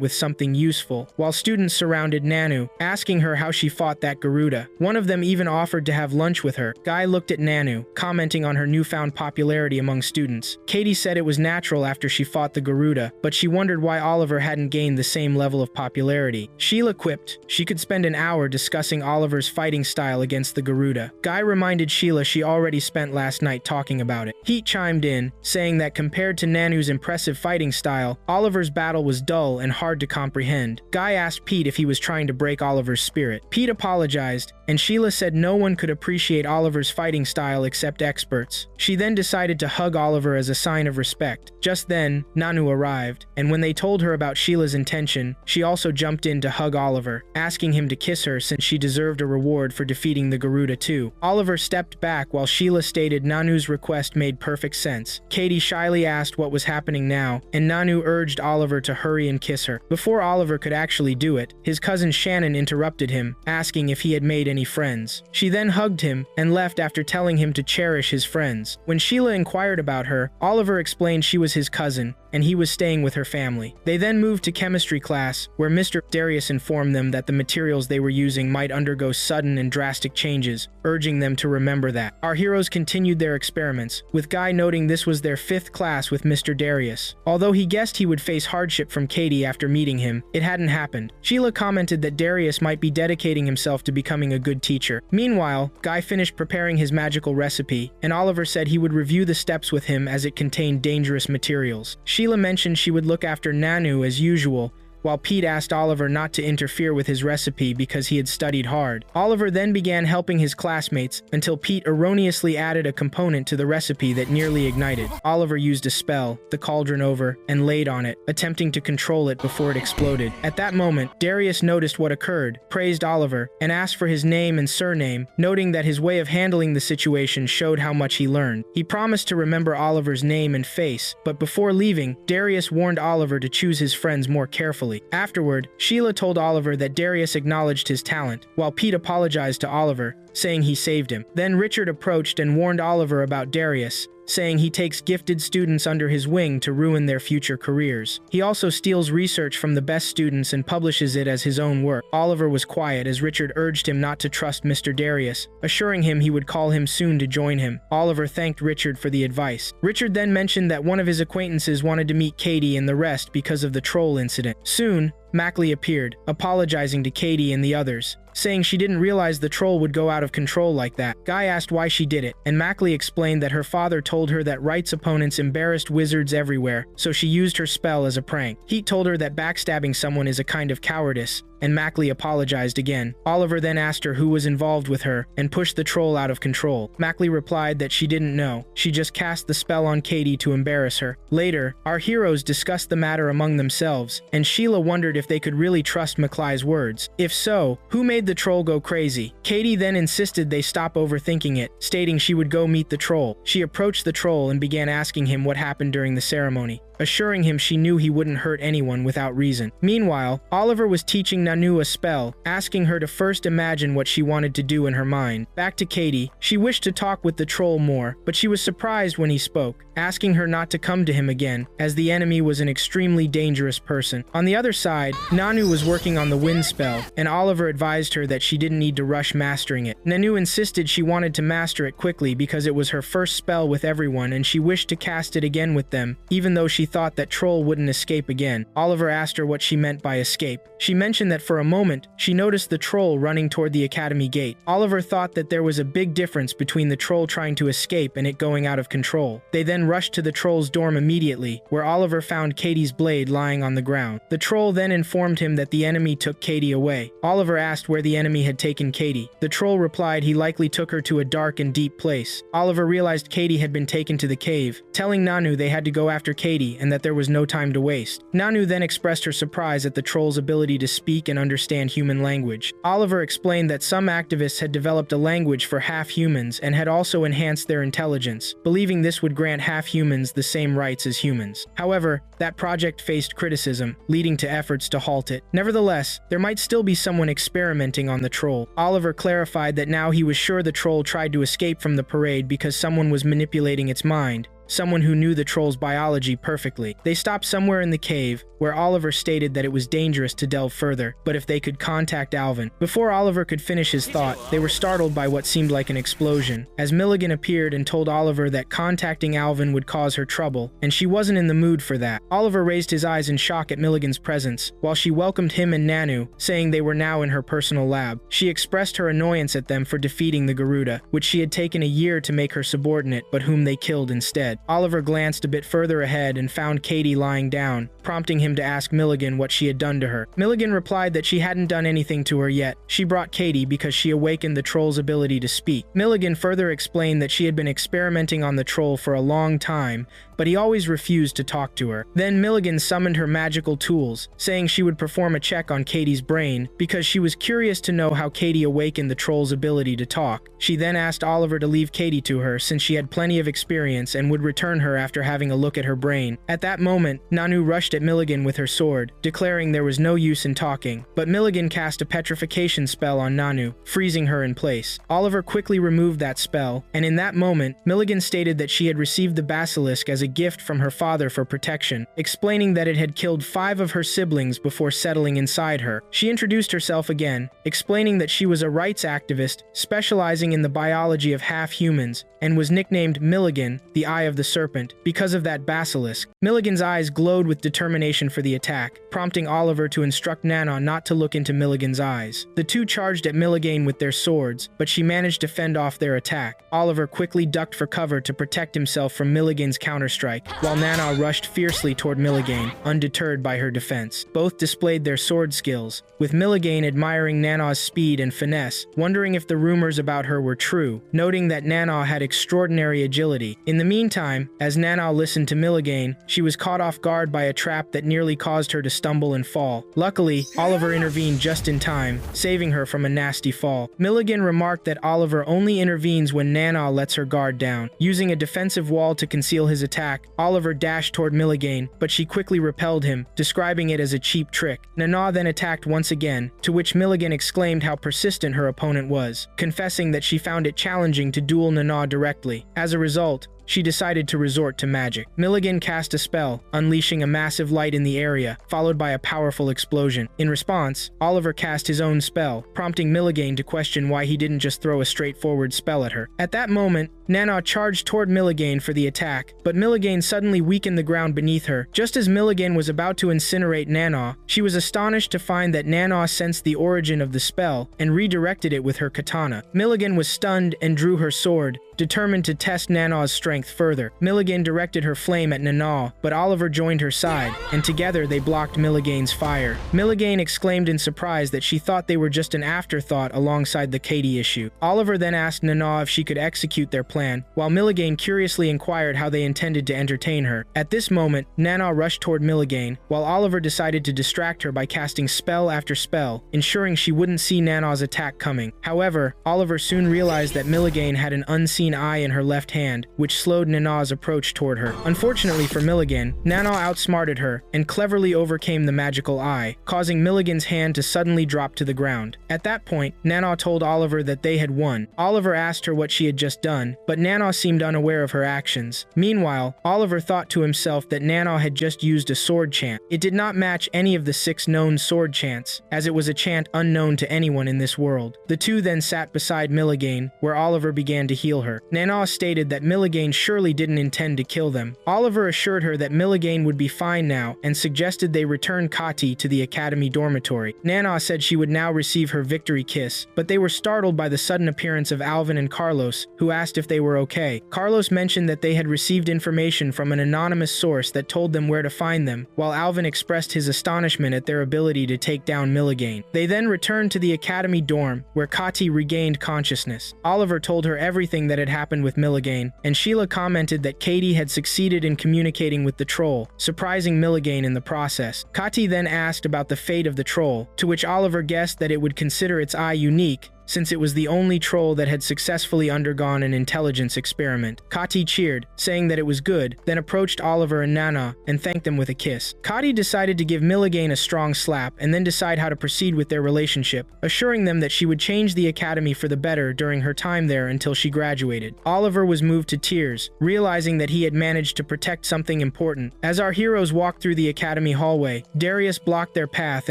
with something useful, while students surrounded Nanu, asking her how she fought that Garuda. One of them even offered to have lunch with her. Guy looked at Nanu, commenting on her newfound popularity among students. Katie said it was natural after she fought the Garuda, but she wondered why Oliver hadn't gained the same level of popularity. Sheila quipped she could spend an hour discussing Oliver's fighting style against the Garuda. Guy reminded Sheila she already spent last night talking about it. Heat chimed in, saying that compared to Nanu's impressive fighting style, Oliver's battle was dull and hard to comprehend. Guy asked Pete if he was trying to break Oliver's spirit. Pete apologized, and Sheila said no one could appreciate Oliver's fighting style except experts. She then decided to hug Oliver as a sign of respect. Just then, Nanu arrived, and when they told her about Sheila's intention, she also jumped in to hug Oliver, asking him to kiss her since she deserved a reward for defeating the Garuda too. Oliver stepped back while Sheila stated Nanu's request made perfect sense. Katie shyly asked what was happening now, and Nanu urged Oliver to hurry and kiss her. Before Oliver could actually do it, his cousin Shannon interrupted him, asking if he had made any friends. She then hugged him and left after telling him to cherish his friends. When Sheila inquired about her, Oliver explained she was his cousin, and he was staying with her family. They then moved to chemistry class, where Mr. Darius informed them that the materials they were using might undergo sudden and drastic changes, urging them to remember that. Our heroes continued their experiments, with Guy noting this was their 5th class with Mr. Darius. Although he guessed he would face hardship from Katie after meeting him, it hadn't happened. Sheila commented that Darius might be dedicating himself to becoming a good teacher. Meanwhile, Guy finished preparing his magical recipe, and Oliver said he would review the steps with him as it contained dangerous materials. Sheila mentioned she would look after Nanu as usual, while Pete asked Oliver not to interfere with his recipe because he had studied hard. Oliver then began helping his classmates until Pete erroneously added a component to the recipe that nearly ignited. Oliver used a spell, the cauldron over, and laid on it, attempting to control it before it exploded. At that moment, Darius noticed what occurred, praised Oliver, and asked for his name and surname, noting that his way of handling the situation showed how much he learned. He promised to remember Oliver's name and face, but before leaving, Darius warned Oliver to choose his friends more carefully. Afterward, Sheila told Oliver that Darius acknowledged his talent, while Pete apologized to Oliver, saying he saved him. Then Richard approached and warned Oliver about Darius, saying he takes gifted students under his wing to ruin their future careers. He also steals research from the best students and publishes it as his own work. Oliver was quiet as Richard urged him not to trust Mr. Darius, assuring him he would call him soon to join him. Oliver thanked Richard for the advice. Richard then mentioned that one of his acquaintances wanted to meet Katie and the rest because of the troll incident. Soon, Mackley appeared, apologizing to Katie and the others, saying she didn't realize the troll would go out of control like that. Guy asked why she did it, and Mackley explained that her father told her that Wright's opponents embarrassed wizards everywhere, so she used her spell as a prank. Heat told her that backstabbing someone is a kind of cowardice, and Mackley apologized again. Oliver then asked her who was involved with her and pushed the troll out of control. Mackley replied that she didn't know. She just cast the spell on Katie to embarrass her. Later, our heroes discussed the matter among themselves, and Sheila wondered if they could really trust Mackley's words. If so, who made the troll go crazy? Katie then insisted they stop overthinking it, stating she would go meet the troll. She approached the troll and began asking him what happened during the ceremony, assuring him she knew he wouldn't hurt anyone without reason. Meanwhile, Oliver was teaching Nanu a spell, asking her to first imagine what she wanted to do in her mind. Back to Katie, she wished to talk with the troll more, but she was surprised when he spoke, asking her not to come to him again, as the enemy was an extremely dangerous person. On the other side, Nanu was working on the wind spell, and Oliver advised her that she didn't need to rush mastering it. Nanu insisted she wanted to master it quickly because it was her first spell with everyone and she wished to cast it again with them, even though she thought that Troll wouldn't escape again. Oliver asked her what she meant by escape. She mentioned that for a moment, she noticed the Troll running toward the academy gate. Oliver thought that there was a big difference between the Troll trying to escape and it going out of control. They then rushed to the Troll's dorm immediately, where Oliver found Katie's blade lying on the ground. The Troll then informed him that the enemy took Katie away. Oliver asked where the enemy had taken Katie. The Troll replied he likely took her to a dark and deep place. Oliver realized Katie had been taken to the cave, telling Nanao they had to go after Katie and that there was no time to waste. Nanao then expressed her surprise at the Troll's ability to speak and understand human language. Oliver explained that some activists had developed a language for half-humans and had also enhanced their intelligence, believing this would grant half-humans the same rights as humans. However, that project faced criticism, leading to efforts to halt it. Nevertheless, there might still be someone experimenting on the Troll. Oliver clarified that now he was sure the Troll tried to escape from the parade because someone was manipulating its mind. Someone who knew the Troll's biology perfectly. They stopped somewhere in the cave, where Oliver stated that it was dangerous to delve further, but if they could contact Alvin. Before Oliver could finish his thought, they were startled by what seemed like an explosion, as Milligan appeared and told Oliver that contacting Alvin would cause her trouble, and she wasn't in the mood for that. Oliver raised his eyes in shock at Milligan's presence, while she welcomed him and Nanao, saying they were now in her personal lab. She expressed her annoyance at them for defeating the Garuda, which she had taken a year to make her subordinate, but whom they killed instead. Oliver glanced a bit further ahead and found Katie lying down, prompting him to ask Milligan what she had done to her. Milligan replied that she hadn't done anything to her yet. She brought Katie because she awakened the Troll's ability to speak. Milligan further explained that she had been experimenting on the Troll for a long time, but he always refused to talk to her. Then Milligan summoned her magical tools, saying she would perform a check on Katie's brain because she was curious to know how Katie awakened the Troll's ability to talk. She then asked Oliver to leave Katie to her since she had plenty of experience and would return her after having a look at her brain. At that moment, Nanao rushed at Milligan with her sword, declaring there was no use in talking, but Milligan cast a petrification spell on Nanao, freezing her in place. Oliver quickly removed that spell, and in that moment, Milligan stated that she had received the basilisk as a gift from her father for protection, explaining that it had killed 5 of her siblings before settling inside her. She introduced herself again, explaining that she was a rights activist specializing in the biology of half-humans, and was nicknamed Milligan, the Eye of the Serpent, because of that basilisk. Milligan's eyes glowed with determination for the attack, prompting Oliver to instruct Nanao not to look into Milligan's eyes. The two charged at Milligan with their swords, but she managed to fend off their attack. Oliver quickly ducked for cover to protect himself from Milligan's counterstrike, while Nanao rushed fiercely toward Milligan, undeterred by her defense. Both displayed their sword skills, with Milligan admiring Nanao's speed and finesse, wondering if the rumors about her were true, noting that Nanao had extraordinary agility. In the meantime, as Nanao listened to Milligan, she was caught off guard by a trap that nearly caused her to stumble and fall. Luckily, Oliver intervened just in time, saving her from a nasty fall. Milligan remarked that Oliver only intervenes when Nanao lets her guard down. Using a defensive wall to conceal his attack, Oliver dashed toward Milligan, but she quickly repelled him, describing it as a cheap trick. Nanao then attacked once again, to which Milligan exclaimed how persistent her opponent was, confessing that she found it challenging to duel Nanao directly. As a result, she decided to resort to magic. Milligan cast a spell, unleashing a massive light in the area, followed by a powerful explosion. In response, Oliver cast his own spell, prompting Milligan to question why he didn't just throw a straightforward spell at her. At that moment, Nanao charged toward Milligan for the attack, but Milligan suddenly weakened the ground beneath her. Just as Milligan was about to incinerate Nanao, she was astonished to find that Nanao sensed the origin of the spell and redirected it with her katana. Milligan was stunned and drew her sword, determined to test Nanao's strength further. Milligan directed her flame at Nanao, but Oliver joined her side, and together they blocked Milligan's fire. Milligan exclaimed in surprise that she thought they were just an afterthought alongside the Katie issue. Oliver then asked Nanao if she could execute their plan, while Milligan curiously inquired how they intended to entertain her. At this moment, Nanao rushed toward Milligan, while Oliver decided to distract her by casting spell after spell, ensuring she wouldn't see Nanao's attack coming. However, Oliver soon realized that Milligan had an unseen eye in her left hand, which slowed Nanao's approach toward her. Unfortunately for Milligan, Nanao outsmarted her and cleverly overcame the magical eye, causing Milligan's hand to suddenly drop to the ground. At that point, Nanao told Oliver that they had won. Oliver asked her what she had just done, but Nanao seemed unaware of her actions. Meanwhile, Oliver thought to himself that Nanao had just used a sword chant. It did not match any of the 6 known sword chants, as it was a chant unknown to anyone in this world. The two then sat beside Milligan, where Oliver began to heal her. Nanao stated that Milligan surely didn't intend to kill them. Oliver assured her that Milligan would be fine now and suggested they return Kati to the academy dormitory. Nanao said she would now receive her victory kiss, but they were startled by the sudden appearance of Alvin and Carlos, who asked if they were okay. Carlos mentioned that they had received information from an anonymous source that told them where to find them, while Alvin expressed his astonishment at their ability to take down Milligan. They then returned to the academy dorm, where Kati regained consciousness. Oliver told her everything that had happened with Milligan, and Sheila commented that Katie had succeeded in communicating with the troll, surprising Milligan in the process. Kati then asked about the fate of the troll, to which Oliver guessed that it would consider its eye unique, since it was the only troll that had successfully undergone an intelligence experiment. Kati cheered, saying that it was good, then approached Oliver and Nanao and thanked them with a kiss. Kati decided to give Milligan a strong slap and then decide how to proceed with their relationship, assuring them that she would change the academy for the better during her time there until she graduated. Oliver was moved to tears, realizing that he had managed to protect something important. As our heroes walked through the academy hallway, Darius blocked their path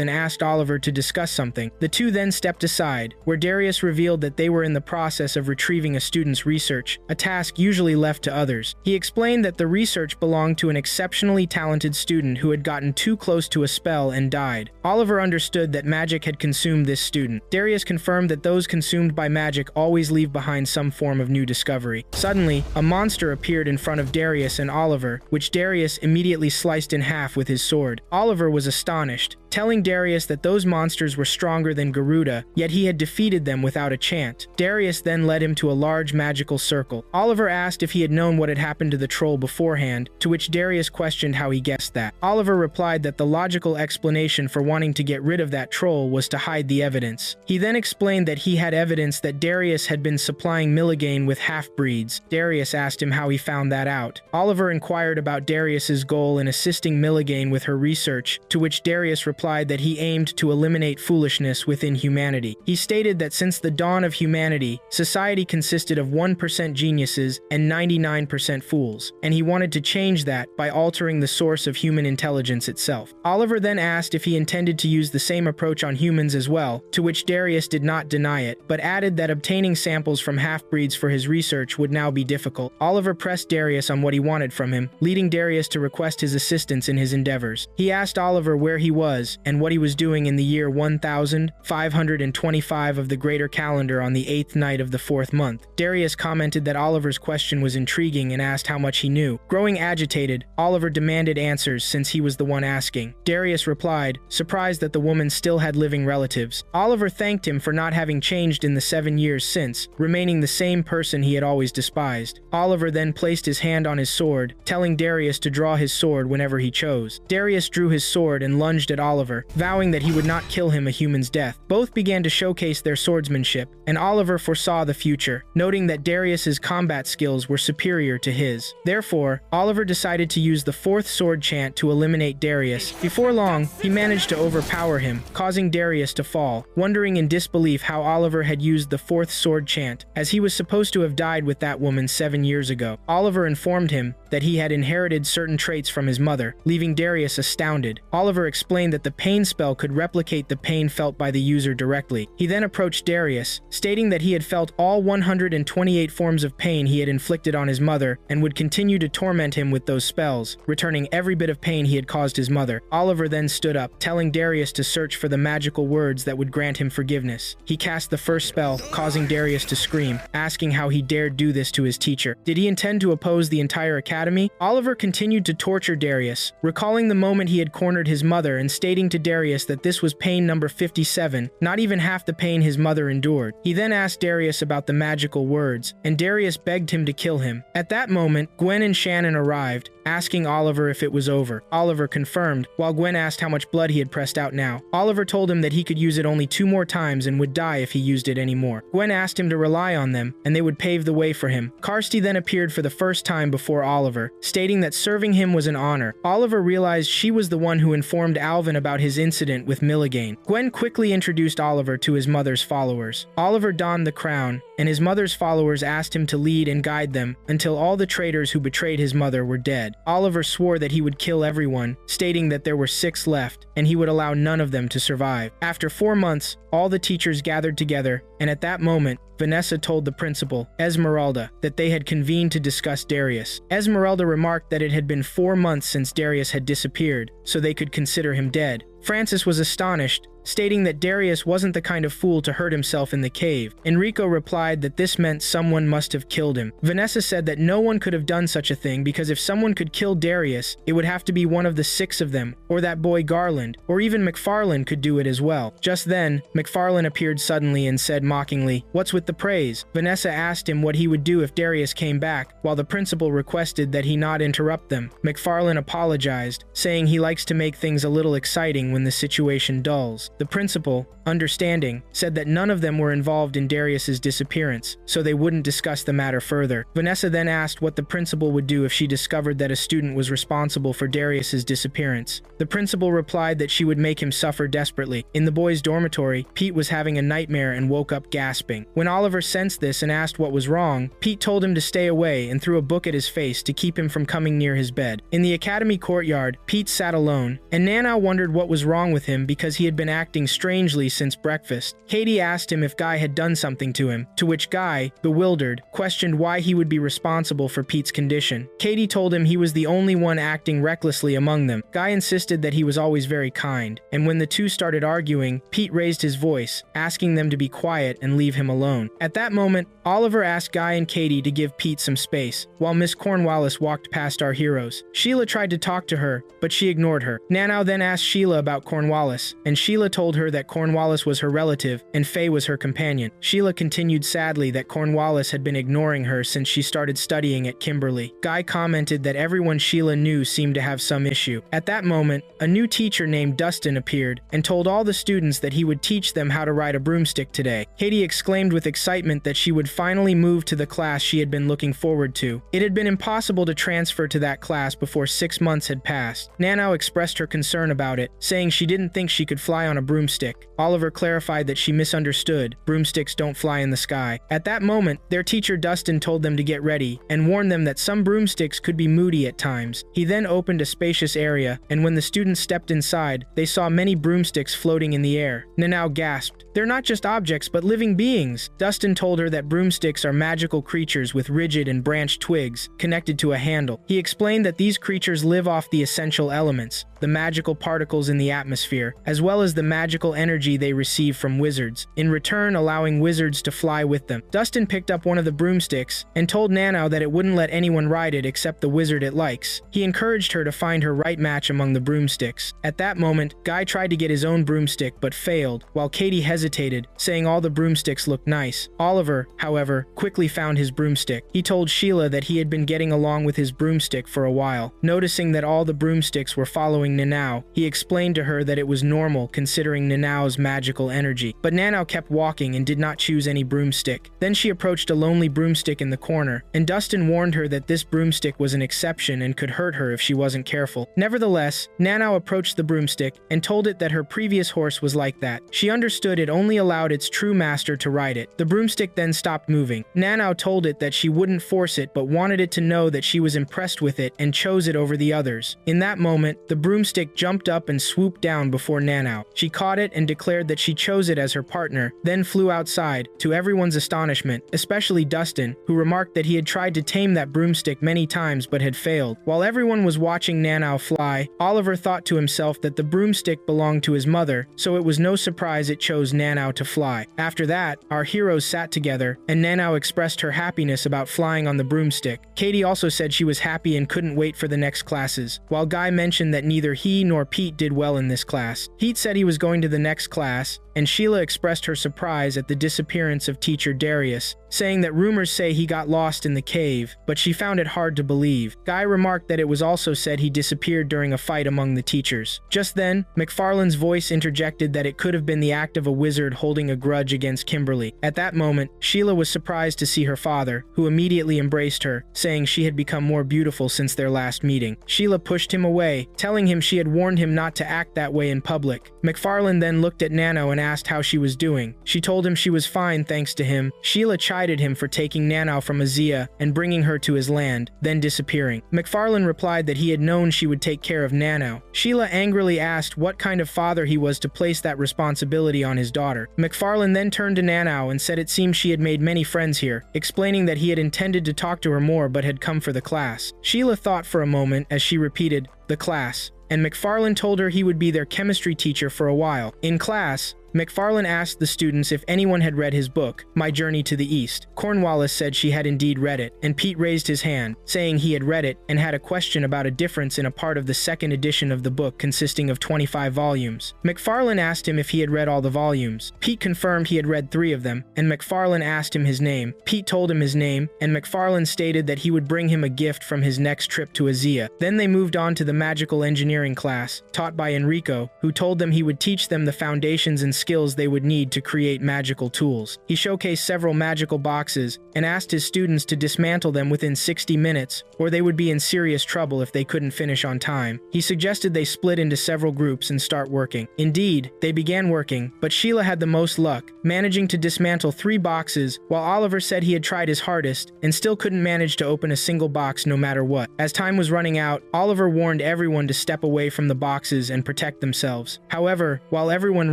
and asked Oliver to discuss something. The two then stepped aside, where Darius revealed that they were in the process of retrieving a student's research, a task usually left to others. He explained that the research belonged to an exceptionally talented student who had gotten too close to a spell and died. Oliver understood that magic had consumed this student. Darius confirmed that those consumed by magic always leave behind some form of new discovery. Suddenly, a monster appeared in front of Darius and Oliver, which Darius immediately sliced in half with his sword. Oliver was astonished, telling Darius that those monsters were stronger than Garuda, yet he had defeated them without a chant. Darius then led him to a large magical circle. Oliver asked if he had known what had happened to the troll beforehand, to which Darius questioned how he guessed that. Oliver replied that the logical explanation for wanting to get rid of that troll was to hide the evidence. He then explained that he had evidence that Darius had been supplying Milligan with half-breeds. Darius asked him how he found that out. Oliver inquired about Darius's goal in assisting Milligan with her research, to which Darius replied that he aimed to eliminate foolishness within humanity. He stated that since the dawn of humanity, society consisted of 1% geniuses and 99% fools, and he wanted to change that by altering the source of human intelligence itself. Oliver then asked if he intended to use the same approach on humans as well, to which Darius did not deny it, but added that obtaining samples from half-breeds for his research would now be difficult. Oliver pressed Darius on what he wanted from him, leading Darius to request his assistance in his endeavors. He asked Oliver where he was and what he was doing in the year 1525 of the Greater Calendar on the 8th night of the 4th month. Darius commented that Oliver's question was intriguing and asked how much he knew. Growing agitated, Oliver demanded answers since he was the one asking. Darius replied, surprised that the woman still had living relatives. Oliver thanked him for not having changed in the 7 years since, remaining the same person he had always despised. Oliver then placed his hand on his sword, telling Darius to draw his sword whenever he chose. Darius drew his sword and lunged at Oliver, vowing that he would not kill him a human's death. Both began to showcase their swordsmanship, and Oliver foresaw the future, noting that Darius's combat skills were superior to his. Therefore, Oliver decided to use the 4th sword chant to eliminate Darius. Before long, he managed to overpower him, causing Darius to fall, wondering in disbelief how Oliver had used the 4th sword chant, as he was supposed to have died with that woman 7 years ago. Oliver informed him that he had inherited certain traits from his mother, leaving Darius astounded. Oliver explained that the pain spell could replicate the pain felt by the user directly. He then approached Darius, stating that he had felt all 128 forms of pain he had inflicted on his mother and would continue to torment him with those spells, returning every bit of pain he had caused his mother. Oliver then stood up, telling Darius to search for the magical words that would grant him forgiveness. He cast the first spell, causing Darius to scream, asking how he dared do this to his teacher. Did he intend to oppose the entire academy? Oliver continued to torture Darius, recalling the moment he had cornered his mother and stating to Darius that this was pain number 57, not even half the pain his mother endured. He then asked Darius about the magical words, and Darius begged him to kill him. At that moment, Gwen and Shannon arrived, asking Oliver if it was over. Oliver confirmed, while Gwen asked how much blood he had pressed out now. Oliver told him that he could use it only 2 more times and would die if he used it anymore. Gwen asked him to rely on them, and they would pave the way for him. Kirsty then appeared for the first time before Oliver, stating that serving him was an honor. Oliver realized she was the one who informed Alvin about his incident with Milligan. Gwen quickly introduced Oliver to his mother's followers. Oliver donned the crown, and his mother's followers asked him to lead and guide them until all the traitors who betrayed his mother were dead. Oliver swore that he would kill everyone, stating that there were 6 left, and he would allow none of them to survive. After 4 months, all the teachers gathered together, and at that moment, Vanessa told the principal, Esmeralda, that they had convened to discuss Darius. Esmeralda remarked that it had been 4 months since Darius had disappeared, so they could consider him dead. Francis was astonished, stating that Darius wasn't the kind of fool to hurt himself in the cave. Enrico replied that this meant someone must have killed him. Vanessa said that no one could have done such a thing because if someone could kill Darius, it would have to be one of the 6 of them, or that boy Garland, or even McFarlane could do it as well. Just then, McFarlane appeared suddenly and said mockingly, "What's with the praise?" Vanessa asked him what he would do if Darius came back, while the principal requested that he not interrupt them. McFarlane apologized, saying he likes to make things a little exciting when the situation dulls. The principal, understanding, said that none of them were involved in Darius's disappearance, so they wouldn't discuss the matter further. Vanessa then asked what the principal would do if she discovered that a student was responsible for Darius's disappearance. The principal replied that she would make him suffer desperately. In the boys' dormitory, Pete was having a nightmare and woke up gasping. When Oliver sensed this and asked what was wrong, Pete told him to stay away and threw a book at his face to keep him from coming near his bed. In the academy courtyard, Pete sat alone, and Nanao wondered what was wrong with him because he had been acting strangely since breakfast. Katie asked him if Guy had done something to him, to which Guy, bewildered, questioned why he would be responsible for Pete's condition. Katie told him he was the only one acting recklessly among them. Guy insisted that he was always very kind, and when the two started arguing, Pete raised his voice, asking them to be quiet and leave him alone. At that moment, Oliver asked Guy and Katie to give Pete some space, while Miss Cornwallis walked past our heroes. Sheila tried to talk to her, but she ignored her. Nanao then asked Sheila about Cornwallis, and Sheila told her that Cornwallis was her relative and Faye was her companion. Sheila continued sadly that Cornwallis had been ignoring her since she started studying at Kimberly. Guy commented that everyone Sheila knew seemed to have some issue. At that moment, a new teacher named Dustin appeared and told all the students that he would teach them how to ride a broomstick today. Katie exclaimed with excitement that she would finally move to the class she had been looking forward to. It had been impossible to transfer to that class before 6 months had passed. Nanao expressed her concern about it, saying she didn't think she could fly on a broomstick. Oliver clarified that she misunderstood. Broomsticks don't fly in the sky. At that moment, their teacher Dustin told them to get ready and warned them that some broomsticks could be moody at times. He then opened a spacious area, and when the students stepped inside, they saw many broomsticks floating in the air. Nanao gasped, "They're not just objects but living beings." Dustin told her that broomsticks are magical creatures with rigid and branched twigs connected to a handle. He explained that these creatures live off the essential elements, the magical particles in the atmosphere, as well as the magical energy they receive from wizards, in return allowing wizards to fly with them. Dustin picked up one of the broomsticks and told Nanao that it wouldn't let anyone ride it except the wizard it likes. He encouraged her to find her right match among the broomsticks. At that moment, Guy tried to get his own broomstick but failed, while Katie hesitated, saying all the broomsticks looked nice. Oliver, however, quickly found his broomstick. He told Sheila that he had been getting along with his broomstick for a while. Noticing that all the broomsticks were following Nanao, he explained to her that it was normal considering Nanao's magical energy. But Nanao kept walking and did not choose any broomstick. Then she approached a lonely broomstick in the corner, and Dustin warned her that this broomstick was an exception and could hurt her if she wasn't careful. Nevertheless, Nanao approached the broomstick and told it that her previous horse was like that. She understood it only allowed its true master to ride it. The broomstick then stopped moving. Nanao told it that she wouldn't force it but wanted it to know that she was impressed with it and chose it over the others. In that moment, the broomstick jumped up and swooped down before Nanao. She caught it and declared that she chose it as her partner, then flew outside, to everyone's astonishment, especially Dustin, who remarked that he had tried to tame that broomstick many times but had failed. While everyone was watching Nanao fly, Oliver thought to himself that the broomstick belonged to his mother, so it was no surprise it chose Nanao to fly. After that, our heroes sat together, and Nanao expressed her happiness about flying on the broomstick. Katie also said she was happy and couldn't wait for the next classes, while Guy mentioned that neither he nor Pete did well in this class. Pete said he was was going to the next class, and Sheila expressed her surprise at the disappearance of teacher Darius, saying that rumors say he got lost in the cave, but she found it hard to believe. Guy remarked that it was also said he disappeared during a fight among the teachers. Just then, McFarlane's voice interjected that it could have been the act of a wizard holding a grudge against Kimberly. At that moment, Sheila was surprised to see her father, who immediately embraced her, saying she had become more beautiful since their last meeting. Sheila pushed him away, telling him she had warned him not to act that way in public. McFarlane then looked at Nanao and asked how she was doing. She told him she was fine thanks to him. Sheila chided him for taking Nanao from Azia and bringing her to his land, then disappearing. McFarlane replied that he had known she would take care of Nanao. Sheila angrily asked what kind of father he was to place that responsibility on his daughter. McFarlane then turned to Nanao and said it seemed she had made many friends here, explaining that he had intended to talk to her more but had come for the class. Sheila thought for a moment as she repeated, "the class," and McFarlane told her he would be their chemistry teacher for a while. In class, McFarlane asked the students if anyone had read his book, My Journey to the East. Cornwallis said she had indeed read it, and Pete raised his hand, saying he had read it and had a question about a difference in a part of the second edition of the book consisting of 25 volumes. McFarlane asked him if he had read all the volumes. Pete confirmed he had read 3 of them, and McFarlane asked him his name. Pete told him his name, and McFarlane stated that he would bring him a gift from his next trip to Azia. Then they moved on to the magical engineering class, taught by Enrico, who told them he would teach them the foundations and skills they would need to create magical tools. He showcased several magical boxes and asked his students to dismantle them within 60 minutes, or they would be in serious trouble if they couldn't finish on time. He suggested they split into several groups and start working. Indeed, they began working, but Sheila had the most luck, managing to dismantle 3 boxes, while Oliver said he had tried his hardest and still couldn't manage to open a single box no matter what. As time was running out, Oliver warned everyone to step away from the boxes and protect themselves. However, while everyone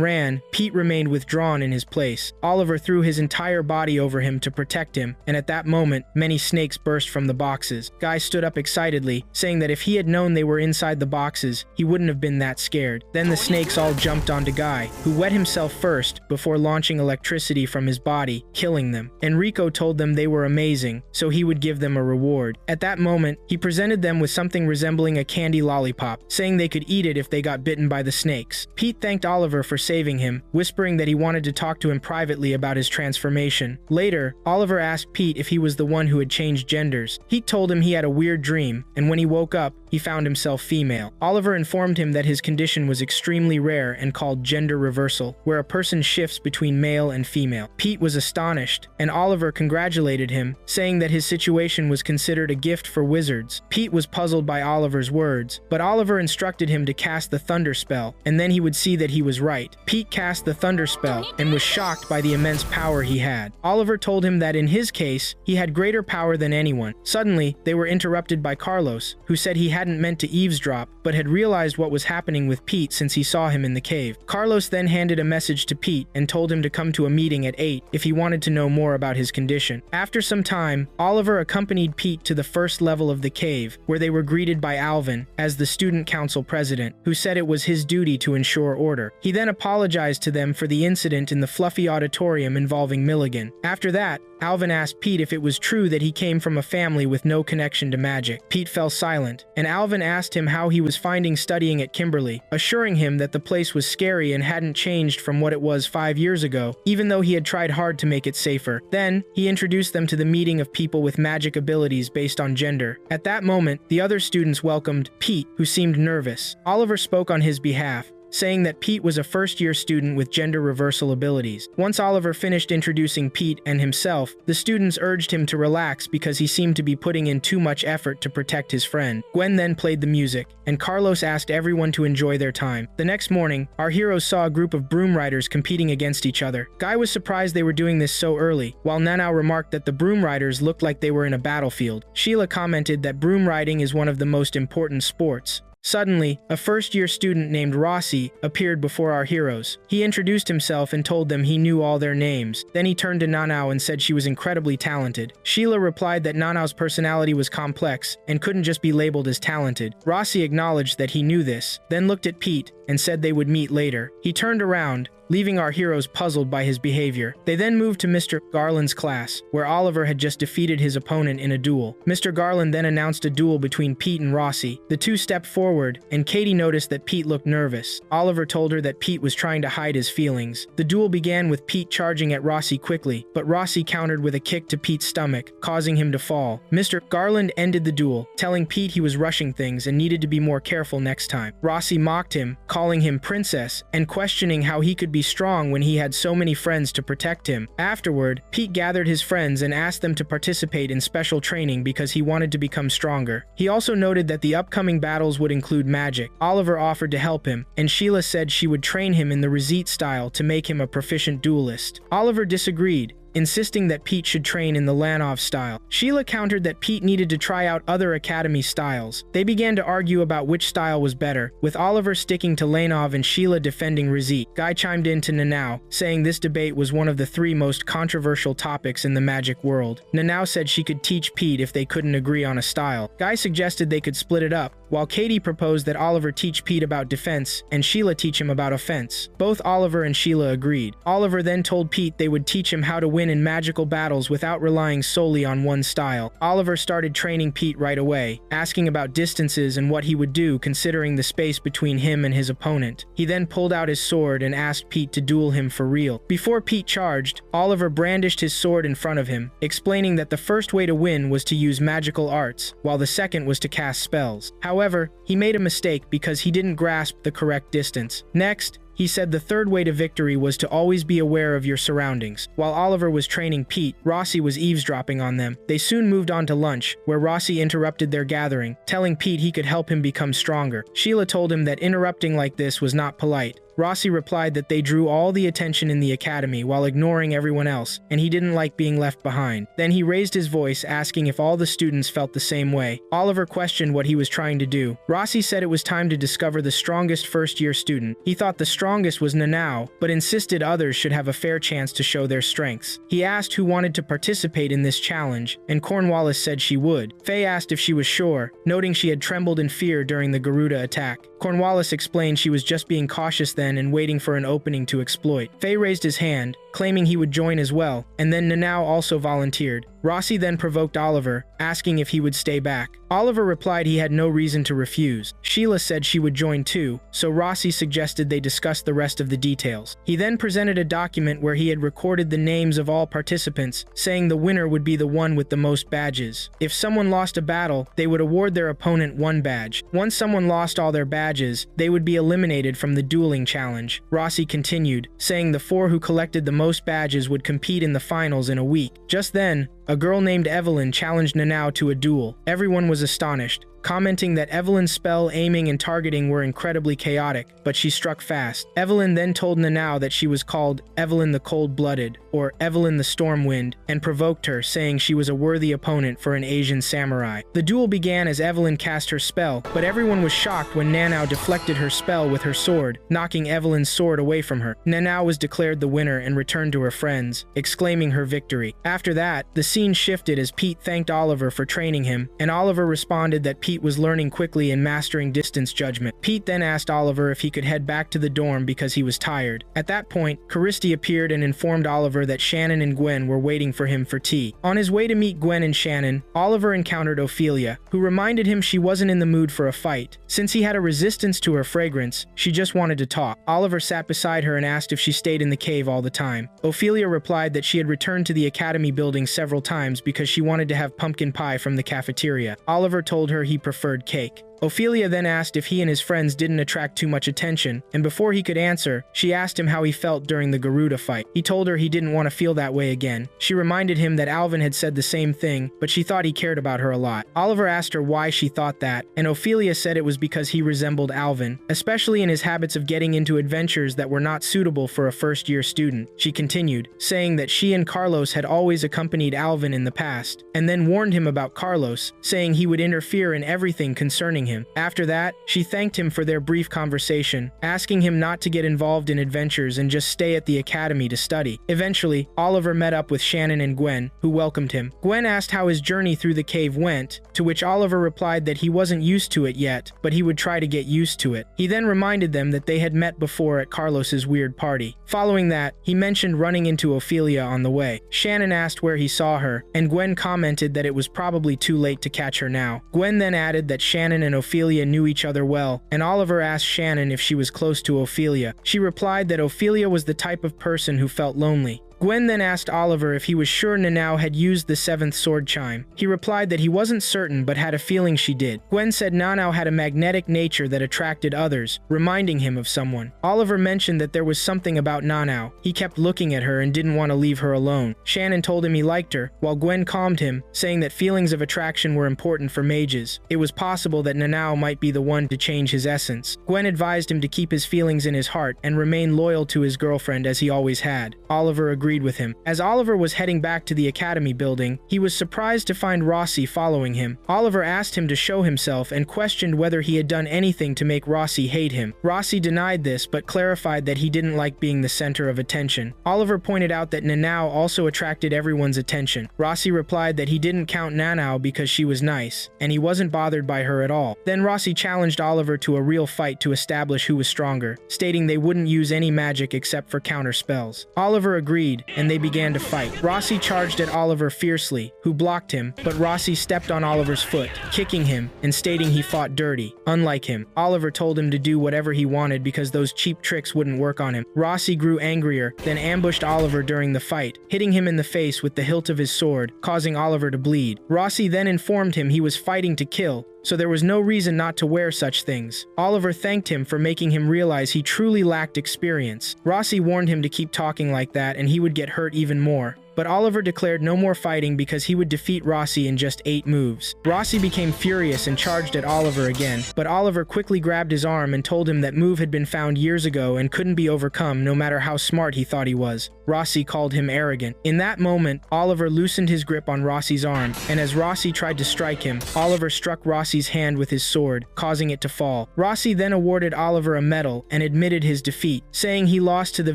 ran, Pete remained withdrawn in his place. Oliver threw his entire body over him to protect him, and at that moment, many snakes burst from the boxes. Guy stood up excitedly, saying that if he had known they were inside the boxes, he wouldn't have been that scared. Then the snakes all jumped onto Guy, who wet himself first before launching electricity from his body, killing them. Enrico told them they were amazing, so he would give them a reward. At that moment, he presented them with something resembling a candy lollipop, saying they could eat it if they got bitten by the snakes. Pete thanked Oliver for saving him, whispering that he wanted to talk to him privately about his transformation. Later, Oliver asked Pete if he was the one who had changed genders. Pete told him he had a weird dream, and when he woke up, he found himself female. Oliver informed him that his condition was extremely rare and called gender reversal, where a person shifts between male and female. Pete was astonished, and Oliver congratulated him, saying that his situation was considered a gift for wizards. Pete was puzzled by Oliver's words, but Oliver instructed him to cast the thunder spell, and then he would see that he was right. Pete cast the thunder spell and was shocked by the immense power he had. Oliver told him that in his case, he had greater power than anyone. Suddenly, they were interrupted by Carlos, who said he hadn't meant to eavesdrop, but had realized what was happening with Pete since he saw him in the cave. Carlos then handed a message to Pete and told him to come to a meeting at 8 if he wanted to know more about his condition. After some time, Oliver accompanied Pete to the first level of the cave, where they were greeted by Alvin as the student council president, who said it was his duty to ensure order. He then apologized to them for the incident in the fluffy auditorium involving Milligan. After that, Alvin asked Pete if it was true that he came from a family with no connection to magic. Pete fell silent, and Alvin asked him how he was finding studying at Kimberly, assuring him that the place was scary and hadn't changed from what it was 5 years ago, even though he had tried hard to make it safer. Then, he introduced them to the meeting of people with magic abilities based on gender. At that moment, the other students welcomed Pete, who seemed nervous. Oliver spoke on his behalf, saying that Pete was a first-year student with gender reversal abilities. Once Oliver finished introducing Pete and himself, the students urged him to relax because he seemed to be putting in too much effort to protect his friend. Gwen then played the music, and Carlos asked everyone to enjoy their time. The next morning, our heroes saw a group of broom riders competing against each other. Guy was surprised they were doing this so early, while Nanao remarked that the broom riders looked like they were in a battlefield. Sheila commented that broom riding is one of the most important sports. Suddenly, a first-year student named Rossi appeared before our heroes. He introduced himself and told them he knew all their names. Then he turned to Nanao and said she was incredibly talented. Sheila replied that Nanao's personality was complex and couldn't just be labeled as talented. Rossi acknowledged that he knew this, then looked at Pete and said they would meet later. He turned around, leaving our heroes puzzled by his behavior. They then moved to Mr. Garland's class, where Oliver had just defeated his opponent in a duel. Mr. Garland then announced a duel between Pete and Rossi. The two stepped forward, and Katie noticed that Pete looked nervous. Oliver told her that Pete was trying to hide his feelings. The duel began with Pete charging at Rossi quickly, but Rossi countered with a kick to Pete's stomach, causing him to fall. Mr. Garland ended the duel, telling Pete he was rushing things and needed to be more careful next time. Rossi mocked him, calling him princess, and questioning how he could be strong when he had so many friends to protect him. Afterward, Pete gathered his friends and asked them to participate in special training because he wanted to become stronger. He also noted that the upcoming battles would include magic. Oliver offered to help him, and Sheila said she would train him in the Rossi style to make him a proficient duelist. Oliver disagreed, insisting that Pete should train in the Nanao style. Sheila countered that Pete needed to try out other academy styles. They began to argue about which style was better, with Oliver sticking to Nanao and Sheila defending Rossi. Guy chimed in to Nanao, saying this debate was one of the 3 most controversial topics in the magic world. Nanao said she could teach Pete if they couldn't agree on a style. Guy suggested they could split it up, while Katie proposed that Oliver teach Pete about defense and Sheila teach him about offense. Both Oliver and Sheila agreed. Oliver then told Pete they would teach him how to win in magical battles without relying solely on one style. Oliver started training Pete right away, asking about distances and what he would do considering the space between him and his opponent. He then pulled out his sword and asked Pete to duel him for real. Before Pete charged, Oliver brandished his sword in front of him, explaining that the first way to win was to use magical arts, while the second was to cast spells. However, he made a mistake because he didn't grasp the correct distance. Next, he said the third way to victory was to always be aware of your surroundings. While Oliver was training Pete, Rossi was eavesdropping on them. They soon moved on to lunch, where Rossi interrupted their gathering, telling Pete he could help him become stronger. Sheila told him that interrupting like this was not polite. Rossi replied that they drew all the attention in the academy while ignoring everyone else, and he didn't like being left behind. Then he raised his voice, asking if all the students felt the same way. Oliver questioned what he was trying to do. Rossi said it was time to discover the strongest first-year student. He thought the strongest was Nanao, but insisted others should have a fair chance to show their strengths. He asked who wanted to participate in this challenge, and Cornwallis said she would. Faye asked if she was sure, noting she had trembled in fear during the Garuda attack. Cornwallis explained she was just being cautious then and waiting for an opening to exploit. Faye raised his hand, claiming he would join as well, and then Nanao also volunteered. Rossi then provoked Oliver, asking if he would stay back. Oliver replied he had no reason to refuse. Sheila said she would join too, so Rossi suggested they discuss the rest of the details. He then presented a document where he had recorded the names of all participants, saying the winner would be the one with the most badges. If someone lost a battle, they would award their opponent 1 badge. Once someone lost all their badges, they would be eliminated from the dueling challenge. Rossi continued, saying the 4 who collected the most badges would compete in the finals in a week. Just then, a girl named Evelyn challenged Nanao to a duel. Everyone was astonished, commenting that Evelyn's spell, aiming, and targeting were incredibly chaotic, but she struck fast. Evelyn then told Nanao that she was called Evelyn the Cold-Blooded, or Evelyn the Stormwind, and provoked her, saying she was a worthy opponent for an Asian samurai. The duel began as Evelyn cast her spell, but everyone was shocked when Nanao deflected her spell with her sword, knocking Evelyn's sword away from her. Nanao was declared the winner and returned to her friends, exclaiming her victory. After that, the scene shifted as Pete thanked Oliver for training him, and Oliver responded that Pete was learning quickly and mastering distance judgment. Pete then asked Oliver if he could head back to the dorm because he was tired. At that point, Caristy appeared and informed Oliver that Shannon and Gwen were waiting for him for tea. On his way to meet Gwen and Shannon, Oliver encountered Oilia, who reminded him she wasn't in the mood for a fight. Since he had a resistance to her fragrance, she just wanted to talk. Oliver sat beside her and asked if she stayed in the cave all the time. Oilia replied that she had returned to the academy building several times because she wanted to have pumpkin pie from the cafeteria. Oliver told her he preferred cake. Oilia then asked if he and his friends didn't attract too much attention, and before he could answer, she asked him how he felt during the Garuda fight. He told her he didn't want to feel that way again. She reminded him that Alvin had said the same thing, but she thought he cared about her a lot. Oliver asked her why she thought that, and Oilia said it was because he resembled Alvin, especially in his habits of getting into adventures that were not suitable for a first-year student. She continued, saying that she and Carlos had always accompanied Alvin in the past, and then warned him about Carlos, saying he would interfere in everything concerning helping him. After that, she thanked him for their brief conversation, asking him not to get involved in adventures and just stay at the academy to study. Eventually, Oliver met up with Shannon and Gwen, who welcomed him. Gwen asked how his journey through the cave went, to which Oliver replied that he wasn't used to it yet, but he would try to get used to it. He then reminded them that they had met before at Carlos's weird party. Following that, he mentioned running into Oilia on the way. Shannon asked where he saw her, and Gwen commented that it was probably too late to catch her now. Gwen then added that Shannon and Oilia knew each other well, and Oliver asked Shannon if she was close to Oilia. She replied that Oilia was the type of person who felt lonely. Gwen then asked Oliver if he was sure Nanao had used the 7th sword chime. He replied that he wasn't certain but had a feeling she did. Gwen said Nanao had a magnetic nature that attracted others, reminding him of someone. Oliver mentioned that there was something about Nanao. He kept looking at her and didn't want to leave her alone. Shannon told him he liked her, while Gwen calmed him, saying that feelings of attraction were important for mages. It was possible that Nanao might be the one to change his essence. Gwen advised him to keep his feelings in his heart and remain loyal to his girlfriend as he always had. Oliver agreed with him. As Oliver was heading back to the academy building, he was surprised to find Rossi following him. Oliver asked him to show himself and questioned whether he had done anything to make Rossi hate him. Rossi denied this but clarified that he didn't like being the center of attention. Oliver pointed out that Nanao also attracted everyone's attention. Rossi replied that he didn't count Nanao because she was nice, and he wasn't bothered by her at all. Then Rossi challenged Oliver to a real fight to establish who was stronger, stating they wouldn't use any magic except for counter spells. Oliver agreed, and they began to fight. Rossi charged at Oliver fiercely, who blocked him, but Rossi stepped on Oliver's foot, kicking him and stating he fought dirty. Unlike him, Oliver told him to do whatever he wanted because those cheap tricks wouldn't work on him. Rossi grew angrier, then ambushed Oliver during the fight, hitting him in the face with the hilt of his sword, causing Oliver to bleed. Rossi then informed him he was fighting to kill, so there was no reason not to wear such things. Oliver thanked him for making him realize he truly lacked experience. Rossi warned him to keep talking like that and he would get hurt even more. But Oliver declared no more fighting because he would defeat Rossi in just 8 moves. Rossi became furious and charged at Oliver again, but Oliver quickly grabbed his arm and told him that move had been found years ago and couldn't be overcome no matter how smart he thought he was. Rossi called him arrogant. In that moment, Oliver loosened his grip on Rossi's arm, and as Rossi tried to strike him, Oliver struck Rossi's hand with his sword, causing it to fall. Rossi then awarded Oliver a medal and admitted his defeat, saying he lost to the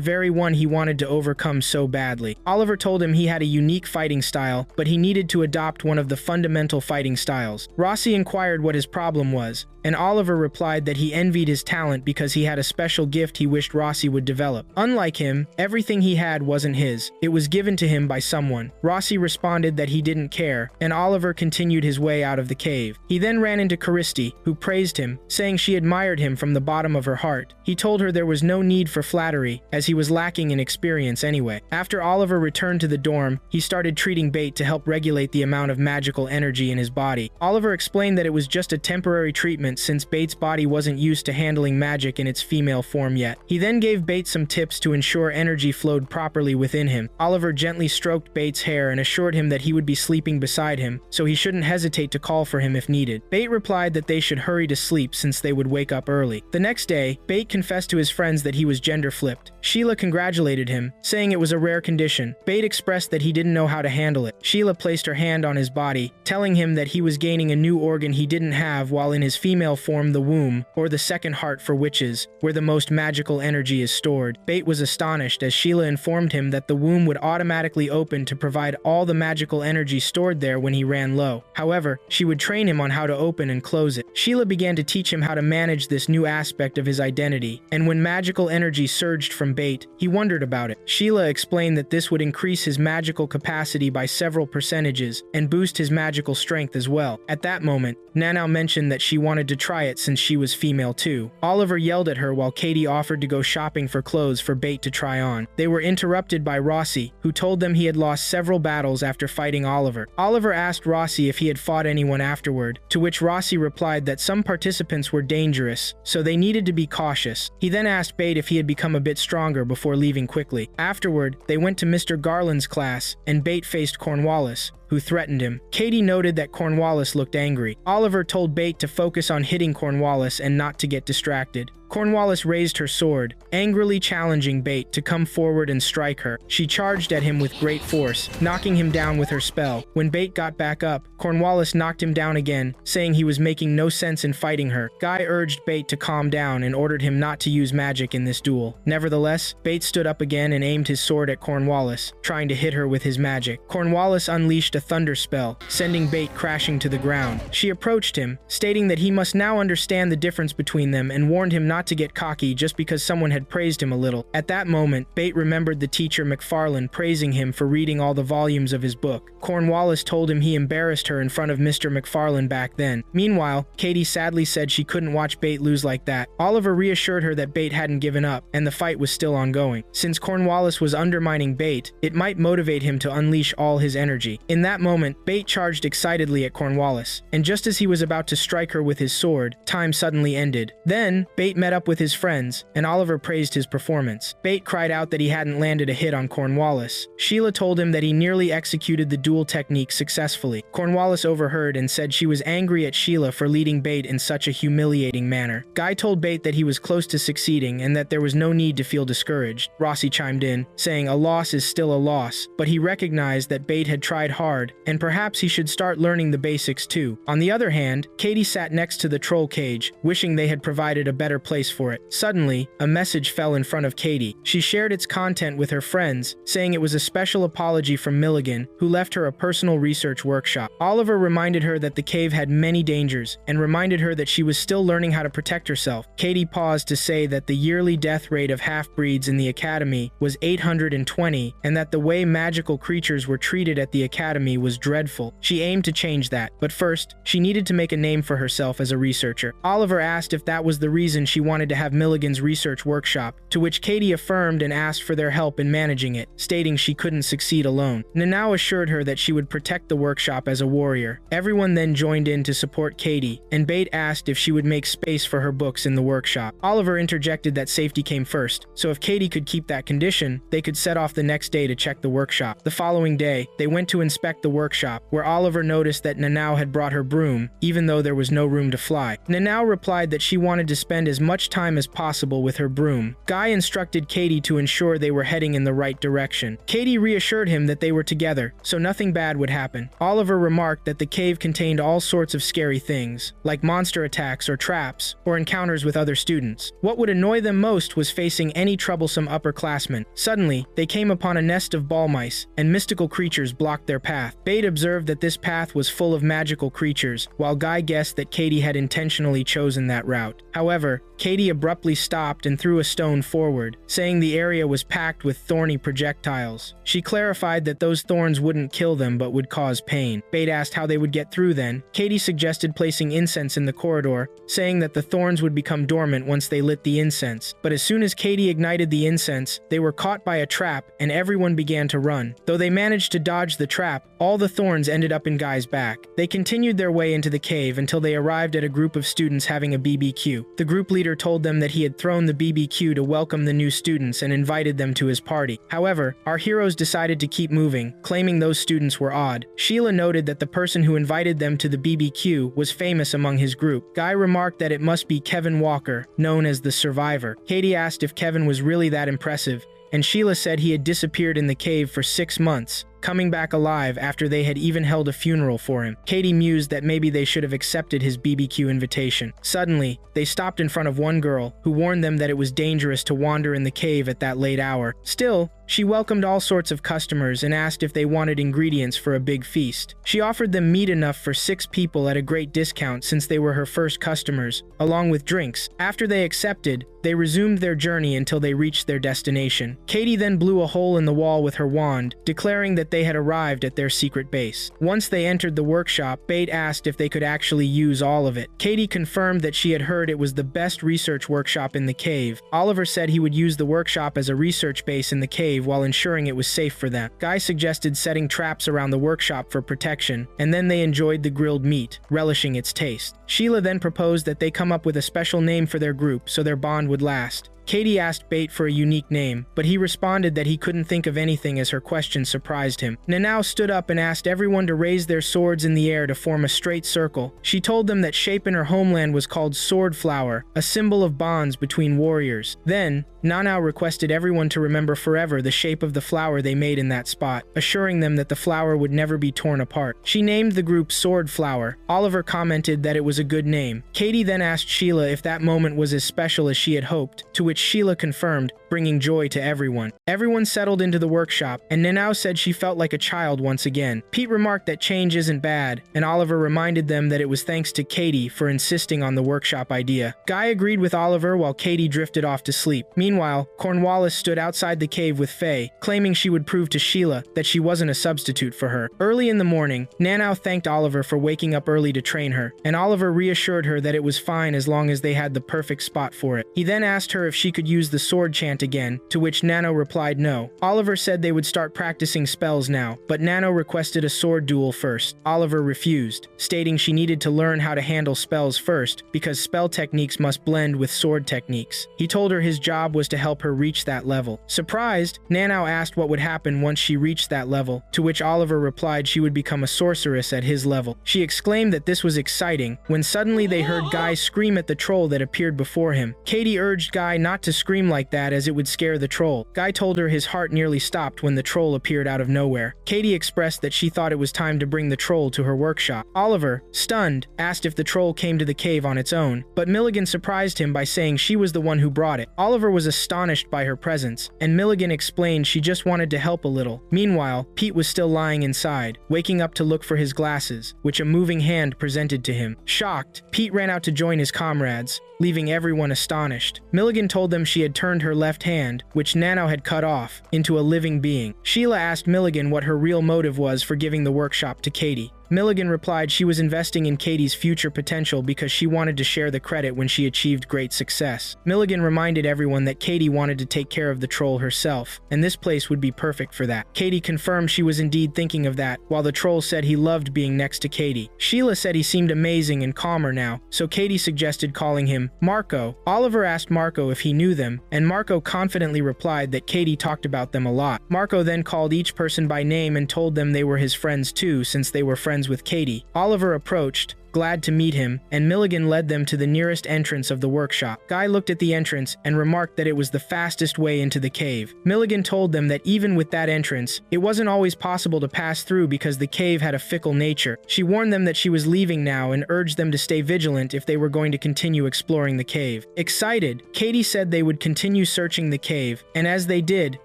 very one he wanted to overcome so badly. Oliver told him he had a unique fighting style, but he needed to adopt one of the fundamental fighting styles. Rossi inquired what his problem was, and Oliver replied that he envied his talent because he had a special gift he wished Rossi would develop. Unlike him, everything he had wasn't his. It was given to him by someone. Rossi responded that he didn't care, and Oliver continued his way out of the cave. He then ran into Christy, who praised him, saying she admired him from the bottom of her heart. He told her there was no need for flattery, as he was lacking in experience anyway. After Oliver returned to the dorm, he started treating Bait to help regulate the amount of magical energy in his body. Oliver explained that it was just a temporary treatment since Bait's body wasn't used to handling magic in its female form yet. He then gave Bait some tips to ensure energy flowed properly within him. Oliver gently stroked Bait's hair and assured him that he would be sleeping beside him, so he shouldn't hesitate to call for him if needed. Bait replied that they should hurry to sleep since they would wake up early. The next day, Bait confessed to his friends that he was gender flipped. Sheila congratulated him, saying it was a rare condition. Bait expressed that he didn't know how to handle it. Sheila placed her hand on his body, telling him that he was gaining a new organ he didn't have while in his female form, the womb, or the second heart for witches, where the most magical energy is stored. Bait was astonished as Sheila informed him that the womb would automatically open to provide all the magical energy stored there when he ran low. However, she would train him on how to open and close it. Sheila began to teach him how to manage this new aspect of his identity, and when magical energy surged from Bait, he wondered about it. Sheila explained that this would increase his magical capacity by several percentages and boost his magical strength as well. At that moment, Nanao mentioned that she wanted to try it since she was female too. Oliver yelled at her while Katie offered to go shopping for clothes for Bait to try on. They were interrupted by Rossi, who told them he had lost several battles after fighting Oliver. Oliver asked Rossi if he had fought anyone afterward, to which Rossi replied that some participants were dangerous, so they needed to be cautious. He then asked Bait if he had become a bit stronger before leaving quickly. Afterward, they went to Mr. Garland's class, and Bait faced Cornwallis, who threatened him. Katie noted that Cornwallis looked angry. Oliver told Bait to focus on hitting Cornwallis and not to get distracted. Cornwallis raised her sword, angrily challenging Bait to come forward and strike her. She charged at him with great force, knocking him down with her spell. When Bait got back up, Cornwallis knocked him down again, saying he was making no sense in fighting her. Guy urged Bait to calm down and ordered him not to use magic in this duel. Nevertheless, Bait stood up again and aimed his sword at Cornwallis, trying to hit her with his magic. Cornwallis unleashed a thunder spell, sending Bait crashing to the ground. She approached him, stating that he must now understand the difference between them and warned him not to get cocky just because someone had praised him a little. At that moment, Bait remembered the teacher McFarlane praising him for reading all the volumes of his book. Cornwallis told him he embarrassed her in front of Mr. McFarlane back then. Meanwhile, Katie sadly said she couldn't watch Bait lose like that. Oliver reassured her that Bait hadn't given up, and the fight was still ongoing. Since Cornwallis was undermining Bait, it might motivate him to unleash all his energy. In that moment, Bait charged excitedly at Cornwallis, and just as he was about to strike her with his sword, time suddenly ended. Then, Bait met up with his friends, and Oliver praised his performance. Bait cried out that he hadn't landed a hit on Cornwallis. Sheila told him that he nearly executed the duel technique successfully. Cornwallis overheard and said she was angry at Sheila for leading Bait in such a humiliating manner. Guy told Bait that he was close to succeeding and that there was no need to feel discouraged. Rossi chimed in, saying a loss is still a loss, but he recognized that Bait had tried hard, and perhaps he should start learning the basics too. On the other hand, Katie sat next to the troll cage, wishing they had provided a better place for it. Suddenly, a message fell in front of Katie. She shared its content with her friends, saying it was a special apology from Milligan, who left her a personal research workshop. Oliver reminded her that the cave had many dangers, and reminded her that she was still learning how to protect herself. Katie paused to say that the yearly death rate of half-breeds in the academy was 820, and that the way magical creatures were treated at the academy was dreadful. She aimed to change that, but first, she needed to make a name for herself as a researcher. Oliver asked if that was the reason she wanted to have Milligan's research workshop, to which Katie affirmed and asked for their help in managing it, stating she couldn't succeed alone. Nanao assured her that she would protect the workshop as a warrior. Everyone then joined in to support Katie, and Bait asked if she would make space for her books in the workshop. Oliver interjected that safety came first, so if Katie could keep that condition, they could set off the next day to check the workshop. The following day, they went to inspect the workshop, where Oliver noticed that Nanao had brought her broom, even though there was no room to fly. Nanao replied that she wanted to spend as much time as possible with her broom. Guy instructed Katie to ensure they were heading in the right direction. Katie reassured him that they were together, so nothing bad would happen. Oliver remarked that the cave contained all sorts of scary things, like monster attacks or traps, or encounters with other students. What would annoy them most was facing any troublesome upperclassmen. Suddenly, they came upon a nest of ball mice, and mystical creatures blocked their path. Bait observed that this path was full of magical creatures, while Guy guessed that Katie had intentionally chosen that route. However, Katie abruptly stopped and threw a stone forward, saying the area was packed with thorny projectiles. She clarified that those thorns wouldn't kill them but would cause pain. Bait asked how they would get through then. Katie suggested placing incense in the corridor, saying that the thorns would become dormant once they lit the incense. But as soon as Katie ignited the incense, they were caught by a trap and everyone began to run. Though they managed to dodge the trap, all the thorns ended up in Guy's back. They continued their way into the cave until they arrived at a group of students having a BBQ. The group leader told them that he had thrown the BBQ to welcome the new students and invited them to his party. However, our heroes decided to keep moving, claiming those students were odd. Sheila noted that the person who invited them to the BBQ was famous among his group. Guy remarked that it must be Kevin Walker, known as the Survivor. Katie asked if Kevin was really that impressive, and Sheila said he had disappeared in the cave for 6 months, coming back alive after they had even held a funeral for him. Katie mused that maybe they should have accepted his BBQ invitation. Suddenly, they stopped in front of one girl, who warned them that it was dangerous to wander in the cave at that late hour. Still, she welcomed all sorts of customers and asked if they wanted ingredients for a big feast. She offered them meat enough for 6 people at a great discount since they were her first customers, along with drinks. After they accepted, they resumed their journey until they reached their destination. Katie then blew a hole in the wall with her wand, declaring that they had arrived at their secret base. Once they entered the workshop, Bait asked if they could actually use all of it. Katie confirmed that she had heard it was the best research workshop in the cave. Oliver said he would use the workshop as a research base in the cave while ensuring it was safe for them. Guy suggested setting traps around the workshop for protection, and then they enjoyed the grilled meat, relishing its taste. Sheila then proposed that they come up with a special name for their group so their bond would last. Katie asked Bait for a unique name, but he responded that he couldn't think of anything as her question surprised him. Nanao stood up and asked everyone to raise their swords in the air to form a straight circle. She told them that shape in her homeland was called sword flower, a symbol of bonds between warriors. Then, Nanao requested everyone to remember forever the shape of the flower they made in that spot, assuring them that the flower would never be torn apart. She named the group Sword Flower. Oliver commented that it was a good name. Katie then asked Sheila if that moment was as special as she had hoped, to which Sheila confirmed, bringing joy to everyone. Everyone settled into the workshop, and Nanao said she felt like a child once again. Pete remarked that change isn't bad, and Oliver reminded them that it was thanks to Katie for insisting on the workshop idea. Guy agreed with Oliver while Katie drifted off to sleep. Meanwhile, Cornwallis stood outside the cave with Faye, claiming she would prove to Sheila that she wasn't a substitute for her. Early in the morning, Nanao thanked Oliver for waking up early to train her, and Oliver reassured her that it was fine as long as they had the perfect spot for it. He then asked her if she could use the sword chant again, to which Nanao replied no. Oliver said they would start practicing spells now, but Nanao requested a sword duel first. Oliver refused, stating she needed to learn how to handle spells first, because spell techniques must blend with sword techniques. He told her his job was to help her reach that level. Surprised, Nanao asked what would happen once she reached that level, to which Oliver replied she would become a sorceress at his level. She exclaimed that this was exciting, when suddenly they heard Guy scream at the troll that appeared before him. Katie urged Guy not to scream like that as it would scare the troll. Guy told her his heart nearly stopped when the troll appeared out of nowhere. Katie expressed that she thought it was time to bring the troll to her workshop. Oliver, stunned, asked if the troll came to the cave on its own, but Milligan surprised him by saying she was the one who brought it. Oliver was astonished by her presence, and Milligan explained she just wanted to help a little. Meanwhile, Pete was still lying inside, waking up to look for his glasses, which a moving hand presented to him. Shocked, Pete ran out to join his comrades, leaving everyone astonished. Milligan told them she had turned her left hand, which Nanao had cut off, into a living being. Sheila asked Milligan what her real motive was for giving the workshop to Katie. Milligan replied she was investing in Katie's future potential because she wanted to share the credit when she achieved great success. Milligan reminded everyone that Katie wanted to take care of the troll herself, and this place would be perfect for that. Katie confirmed she was indeed thinking of that, while the troll said he loved being next to Katie. Sheila said he seemed amazing and calmer now, so Katie suggested calling him Marco. Oliver asked Marco if he knew them, and Marco confidently replied that Katie talked about them a lot. Marco then called each person by name and told them they were his friends too, since they were friends with Katie. Oliver approached, glad to meet him, and Milligan led them to the nearest entrance of the workshop. Guy looked at the entrance and remarked that it was the fastest way into the cave. Milligan told them that even with that entrance, it wasn't always possible to pass through because the cave had a fickle nature. She warned them that she was leaving now and urged them to stay vigilant if they were going to continue exploring the cave. Excited, Katie said they would continue searching the cave, and as they did,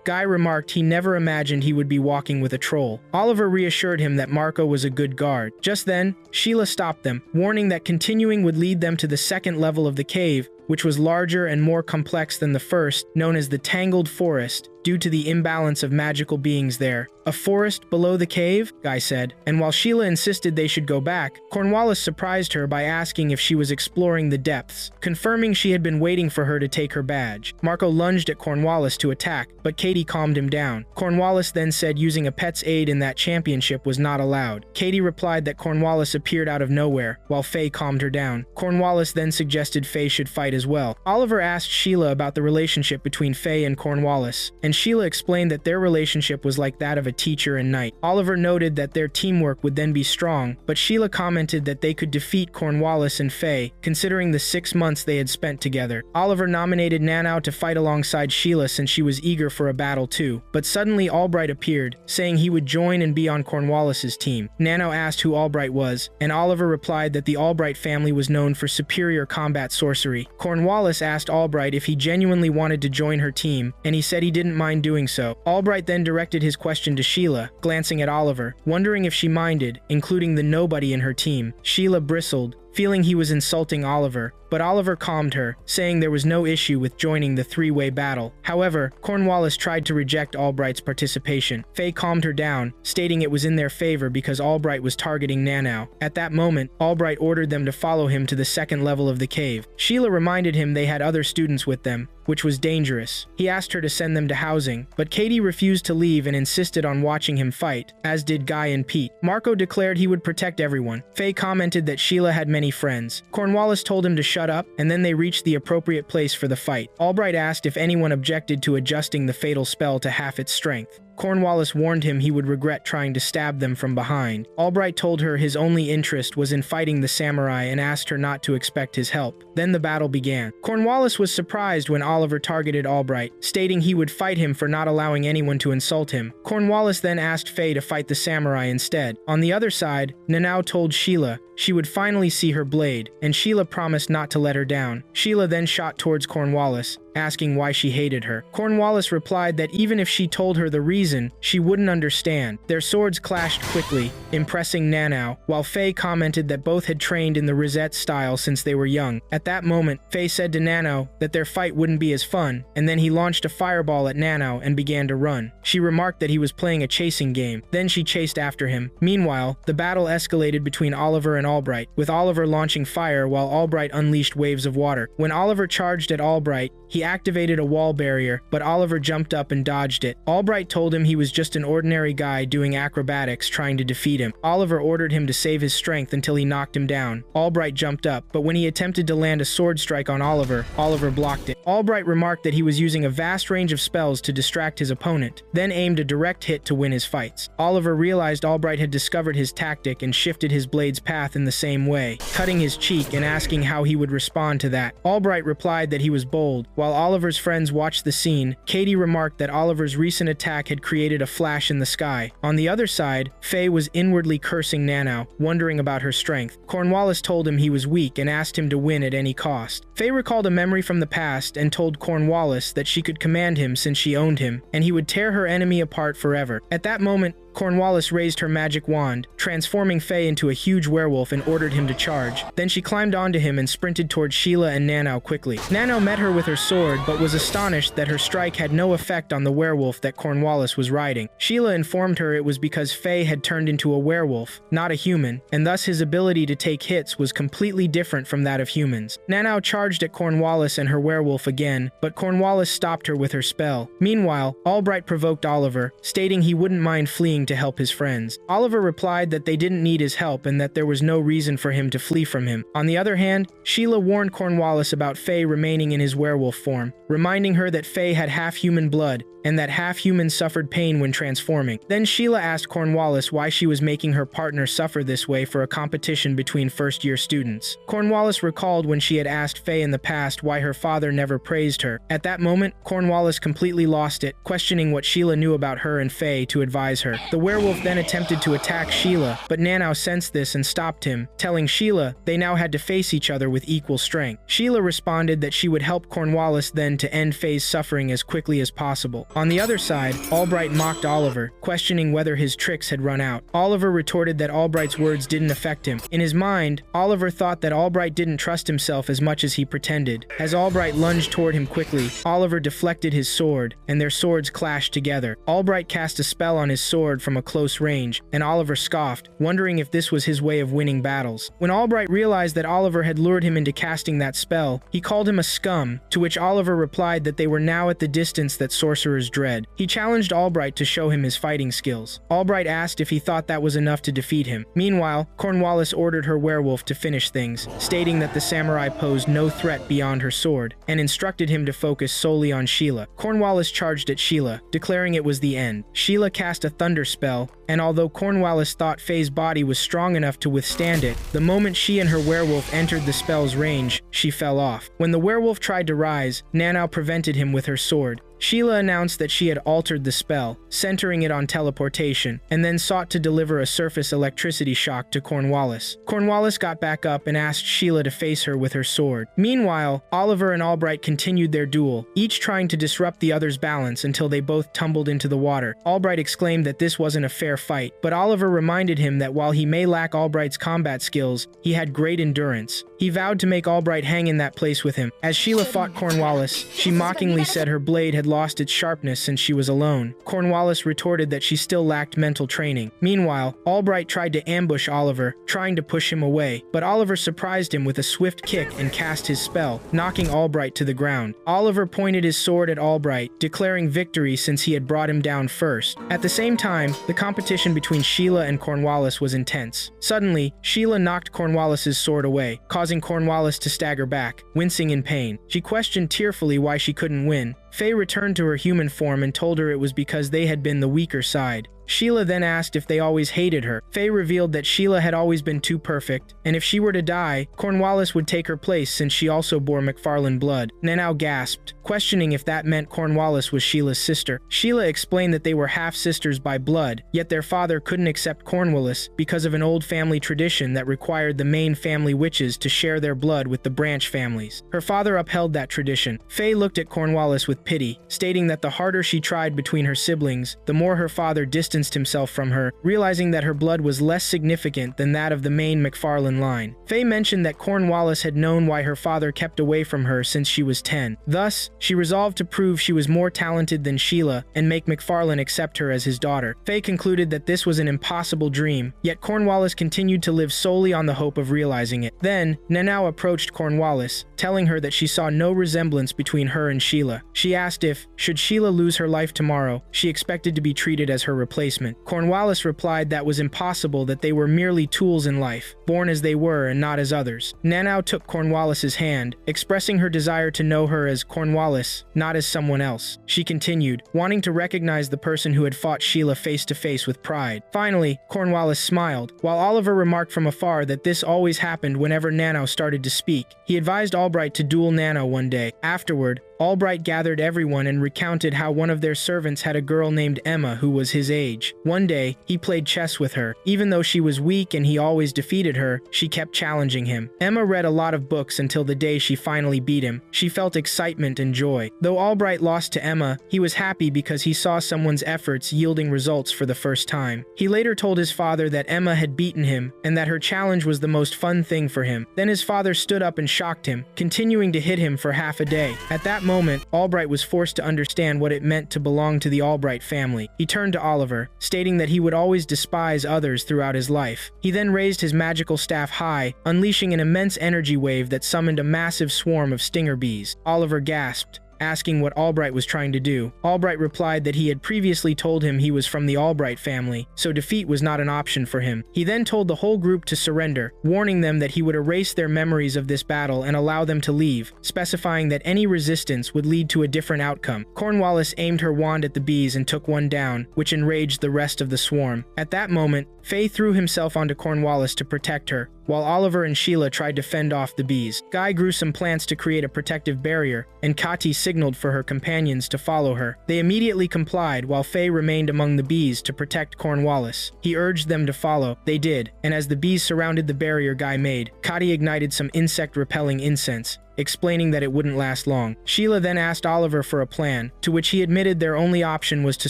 Guy remarked he never imagined he would be walking with a troll. Oliver reassured him that Marco was a good guard. Just then, Sheila stopped them, warning that continuing would lead them to the second level of the cave, which was larger and more complex than the first, known as the Tangled Forest, due to the imbalance of magical beings there. A forest below the cave? Guy said, and while Sheila insisted they should go back, Cornwallis surprised her by asking if she was exploring the depths, confirming she had been waiting for her to take her badge. Marco lunged at Cornwallis to attack, but Katie calmed him down. Cornwallis then said using a pet's aid in that championship was not allowed. Katie replied that Cornwallis appeared out of nowhere, while Faye calmed her down. Cornwallis then suggested Faye should fight as well. Oliver asked Sheila about the relationship between Faye and Cornwallis, and Sheila explained that their relationship was like that of a teacher and knight. Oliver noted that their teamwork would then be strong, but Sheila commented that they could defeat Cornwallis and Faye, considering the 6 months they had spent together. Oliver nominated Nanao to fight alongside Sheila since she was eager for a battle too, but suddenly Albright appeared, saying he would join and be on Cornwallis's team. Nanao asked who Albright was, and Oliver replied that the Albright family was known for superior combat sorcery. Cornwallis asked Albright if he genuinely wanted to join her team, and he said he didn't mind doing so. Albright then directed his question to Sheila, glancing at Oliver, wondering if she minded, including the nobody in her team. Sheila bristled, feeling he was insulting Oliver, but Oliver calmed her, saying there was no issue with joining the three-way battle. However, Cornwallis tried to reject Albright's participation. Faye calmed her down, stating it was in their favor because Albright was targeting Nanao. At that moment, Albright ordered them to follow him to the second level of the cave. Sheila reminded him they had other students with them, which was dangerous. He asked her to send them to housing, but Katie refused to leave and insisted on watching him fight, as did Guy and Pete. Marco declared he would protect everyone. Faye commented that Sheila had many friends. Cornwallis told him to shut up, and then they reached the appropriate place for the fight. Albright asked if anyone objected to adjusting the fatal spell to half its strength. Cornwallis warned him he would regret trying to stab them from behind. Albright told her his only interest was in fighting the samurai and asked her not to expect his help. Then the battle began. Cornwallis was surprised when Oliver targeted Albright, stating he would fight him for not allowing anyone to insult him. Cornwallis then asked Faye to fight the samurai instead. On the other side, Nanao told Sheila she would finally see her blade, and Sheila promised not to let her down. Sheila then shot towards Cornwallis, asking why she hated her. Cornwallis replied that even if she told her the reason, she wouldn't understand. Their swords clashed quickly, impressing Nanao, while Faye commented that both had trained in the Rosette style since they were young. At that moment, Faye said to Nanao that their fight wouldn't be as fun, and then he launched a fireball at Nanao and began to run. She remarked that he was playing a chasing game. Then she chased after him. Meanwhile, the battle escalated between Oliver and Albright, with Oliver launching fire while Albright unleashed waves of water. When Oliver charged at Albright, he activated a wall barrier, but Oliver jumped up and dodged it. Albright told him he was just an ordinary guy doing acrobatics trying to defeat him. Oliver ordered him to save his strength until he knocked him down. Albright jumped up, but when he attempted to land a sword strike on Oliver, Oliver blocked it. Albright remarked that he was using a vast range of spells to distract his opponent, then aimed a direct hit to win his fights. Oliver realized Albright had discovered his tactic and shifted his blade's path in the same way, cutting his cheek and asking how he would respond to that. Albright replied that he was bold. While Oliver's friends watched the scene, Katie remarked that Oliver's recent attack had created a flash in the sky. On the other side, Faye was inwardly cursing Nanao, wondering about her strength. Cornwallis told him he was weak and asked him to win at any cost. Faye recalled a memory from the past and told Cornwallis that she could command him since she owned him, and he would tear her enemy apart forever. At that moment, Cornwallis raised her magic wand, transforming Faye into a huge werewolf and ordered him to charge. Then she climbed onto him and sprinted towards Sheila and Nanao quickly. Nanao met her with her sword, but was astonished that her strike had no effect on the werewolf that Cornwallis was riding. Sheila informed her it was because Faye had turned into a werewolf, not a human, and thus his ability to take hits was completely different from that of humans. Nanao charged at Cornwallis and her werewolf again, but Cornwallis stopped her with her spell. Meanwhile, Albright provoked Oliver, stating he wouldn't mind fleeing to help his friends. Oliver replied that they didn't need his help and that there was no reason for him to flee from him. On the other hand, Sheila warned Cornwallis about Faye remaining in his werewolf form, reminding her that Faye had half-human blood and that half-humans suffered pain when transforming. Then Sheila asked Cornwallis why she was making her partner suffer this way for a competition between first-year students. Cornwallis recalled when she had asked Faye in the past why her father never praised her. At that moment, Cornwallis completely lost it, questioning what Sheila knew about her and Faye to advise her. The werewolf then attempted to attack Sheila, but Nanao sensed this and stopped him, telling Sheila they now had to face each other with equal strength. Sheila responded that she would help Cornwallis then to end Faye's suffering as quickly as possible. On the other side, Albright mocked Oliver, questioning whether his tricks had run out. Oliver retorted that Albright's words didn't affect him. In his mind, Oliver thought that Albright didn't trust himself as much as he pretended. As Albright lunged toward him quickly, Oliver deflected his sword, and their swords clashed together. Albright cast a spell on his sword from a close range, and Oliver scoffed, wondering if this was his way of winning battles. When Albright realized that Oliver had lured him into casting that spell, he called him a scum, to which Oliver replied that they were now at the distance that sorcerers dread. He challenged Albright to show him his fighting skills. Albright asked if he thought that was enough to defeat him. Meanwhile, Cornwallis ordered her werewolf to finish things, stating that the samurai posed no threat beyond her sword, and instructed him to focus solely on Sheila. Cornwallis charged at Sheila, declaring it was the end. Sheila cast a thunder spell, and although Cornwallis thought Faye's body was strong enough to withstand it, the moment she and her werewolf entered the spell's range, she fell off. When the werewolf tried to rise, Nanao prevented him with her sword. Sheila announced that she had altered the spell, centering it on teleportation, and then sought to deliver a surface electricity shock to Cornwallis. Cornwallis got back up and asked Sheila to face her with her sword. Meanwhile, Oliver and Albright continued their duel, each trying to disrupt the other's balance until they both tumbled into the water. Albright exclaimed that this wasn't a fair fight, but Oliver reminded him that while he may lack Albright's combat skills, he had great endurance. He vowed to make Albright hang in that place with him. As Sheila fought Cornwallis, she mockingly said her blade had had lost its sharpness since she was alone. Cornwallis retorted that she still lacked mental training. Meanwhile, Albright tried to ambush Oliver, trying to push him away, but Oliver surprised him with a swift kick and cast his spell, knocking Albright to the ground. Oliver pointed his sword at Albright, declaring victory since he had brought him down first. At the same time, the competition between Sheila and Cornwallis was intense. Suddenly, Sheila knocked Cornwallis's sword away, causing Cornwallis to stagger back, wincing in pain. She questioned tearfully why she couldn't win. Faye returned to her human form and told her it was because they had been the weaker side. Sheila then asked if they always hated her. Faye revealed that Sheila had always been too perfect, and if she were to die, Cornwallis would take her place since she also bore McFarlane blood. Nanao gasped, questioning if that meant Cornwallis was Sheila's sister. Sheila explained that they were half-sisters by blood, yet their father couldn't accept Cornwallis because of an old family tradition that required the main family witches to share their blood with the branch families. Her father upheld that tradition. Faye looked at Cornwallis with pity, stating that the harder she tried between her siblings, the more her father distanced himself from her, realizing that her blood was less significant than that of the main McFarlane line. Faye mentioned that Cornwallis had known why her father kept away from her since she was 10. Thus, she resolved to prove she was more talented than Sheila and make McFarlane accept her as his daughter. Faye concluded that this was an impossible dream, yet Cornwallis continued to live solely on the hope of realizing it. Then, Nanao approached Cornwallis, telling her that she saw no resemblance between her and Sheila. She asked if, should Sheila lose her life tomorrow, she expected to be treated as her replacement. Cornwallis replied that was impossible, that they were merely tools in life, born as they were and not as others. Nanao took Cornwallis's hand, expressing her desire to know her as Cornwallis, not as someone else. She continued, wanting to recognize the person who had fought Sheila face to face with pride. Finally, Cornwallis smiled, while Oliver remarked from afar that this always happened whenever Nanao started to speak. He advised Albright to duel Nanao one day. Afterward, Albright gathered everyone and recounted how one of their servants had a girl named Emma who was his age. One day, he played chess with her. Even though she was weak and he always defeated her, she kept challenging him. Emma read a lot of books until the day she finally beat him. She felt excitement and joy. Though Albright lost to Emma, he was happy because he saw someone's efforts yielding results for the first time. He later told his father that Emma had beaten him and that her challenge was the most fun thing for him. Then his father stood up and shocked him, continuing to hit him for half a day. At that moment, Albright was forced to understand what it meant to belong to the Albright family. He turned to Oliver, stating that he would always despise others throughout his life. He then raised his magical staff high, unleashing an immense energy wave that summoned a massive swarm of stinger bees. Oliver gasped, asking what Albright was trying to do. Albright replied that he had previously told him he was from the Albright family, so defeat was not an option for him. He then told the whole group to surrender, warning them that he would erase their memories of this battle and allow them to leave, specifying that any resistance would lead to a different outcome. Cornwallis aimed her wand at the bees and took one down, which enraged the rest of the swarm. At that moment, Faye threw himself onto Cornwallis to protect her, while Oliver and Sheila tried to fend off the bees. Guy grew some plants to create a protective barrier, and Kati signaled for her companions to follow her. They immediately complied, while Faye remained among the bees to protect Cornwallis. He urged them to follow. They did, and as the bees surrounded the barrier Guy made, Kati ignited some insect-repelling incense, explaining that it wouldn't last long. Sheila then asked Oliver for a plan, to which he admitted their only option was to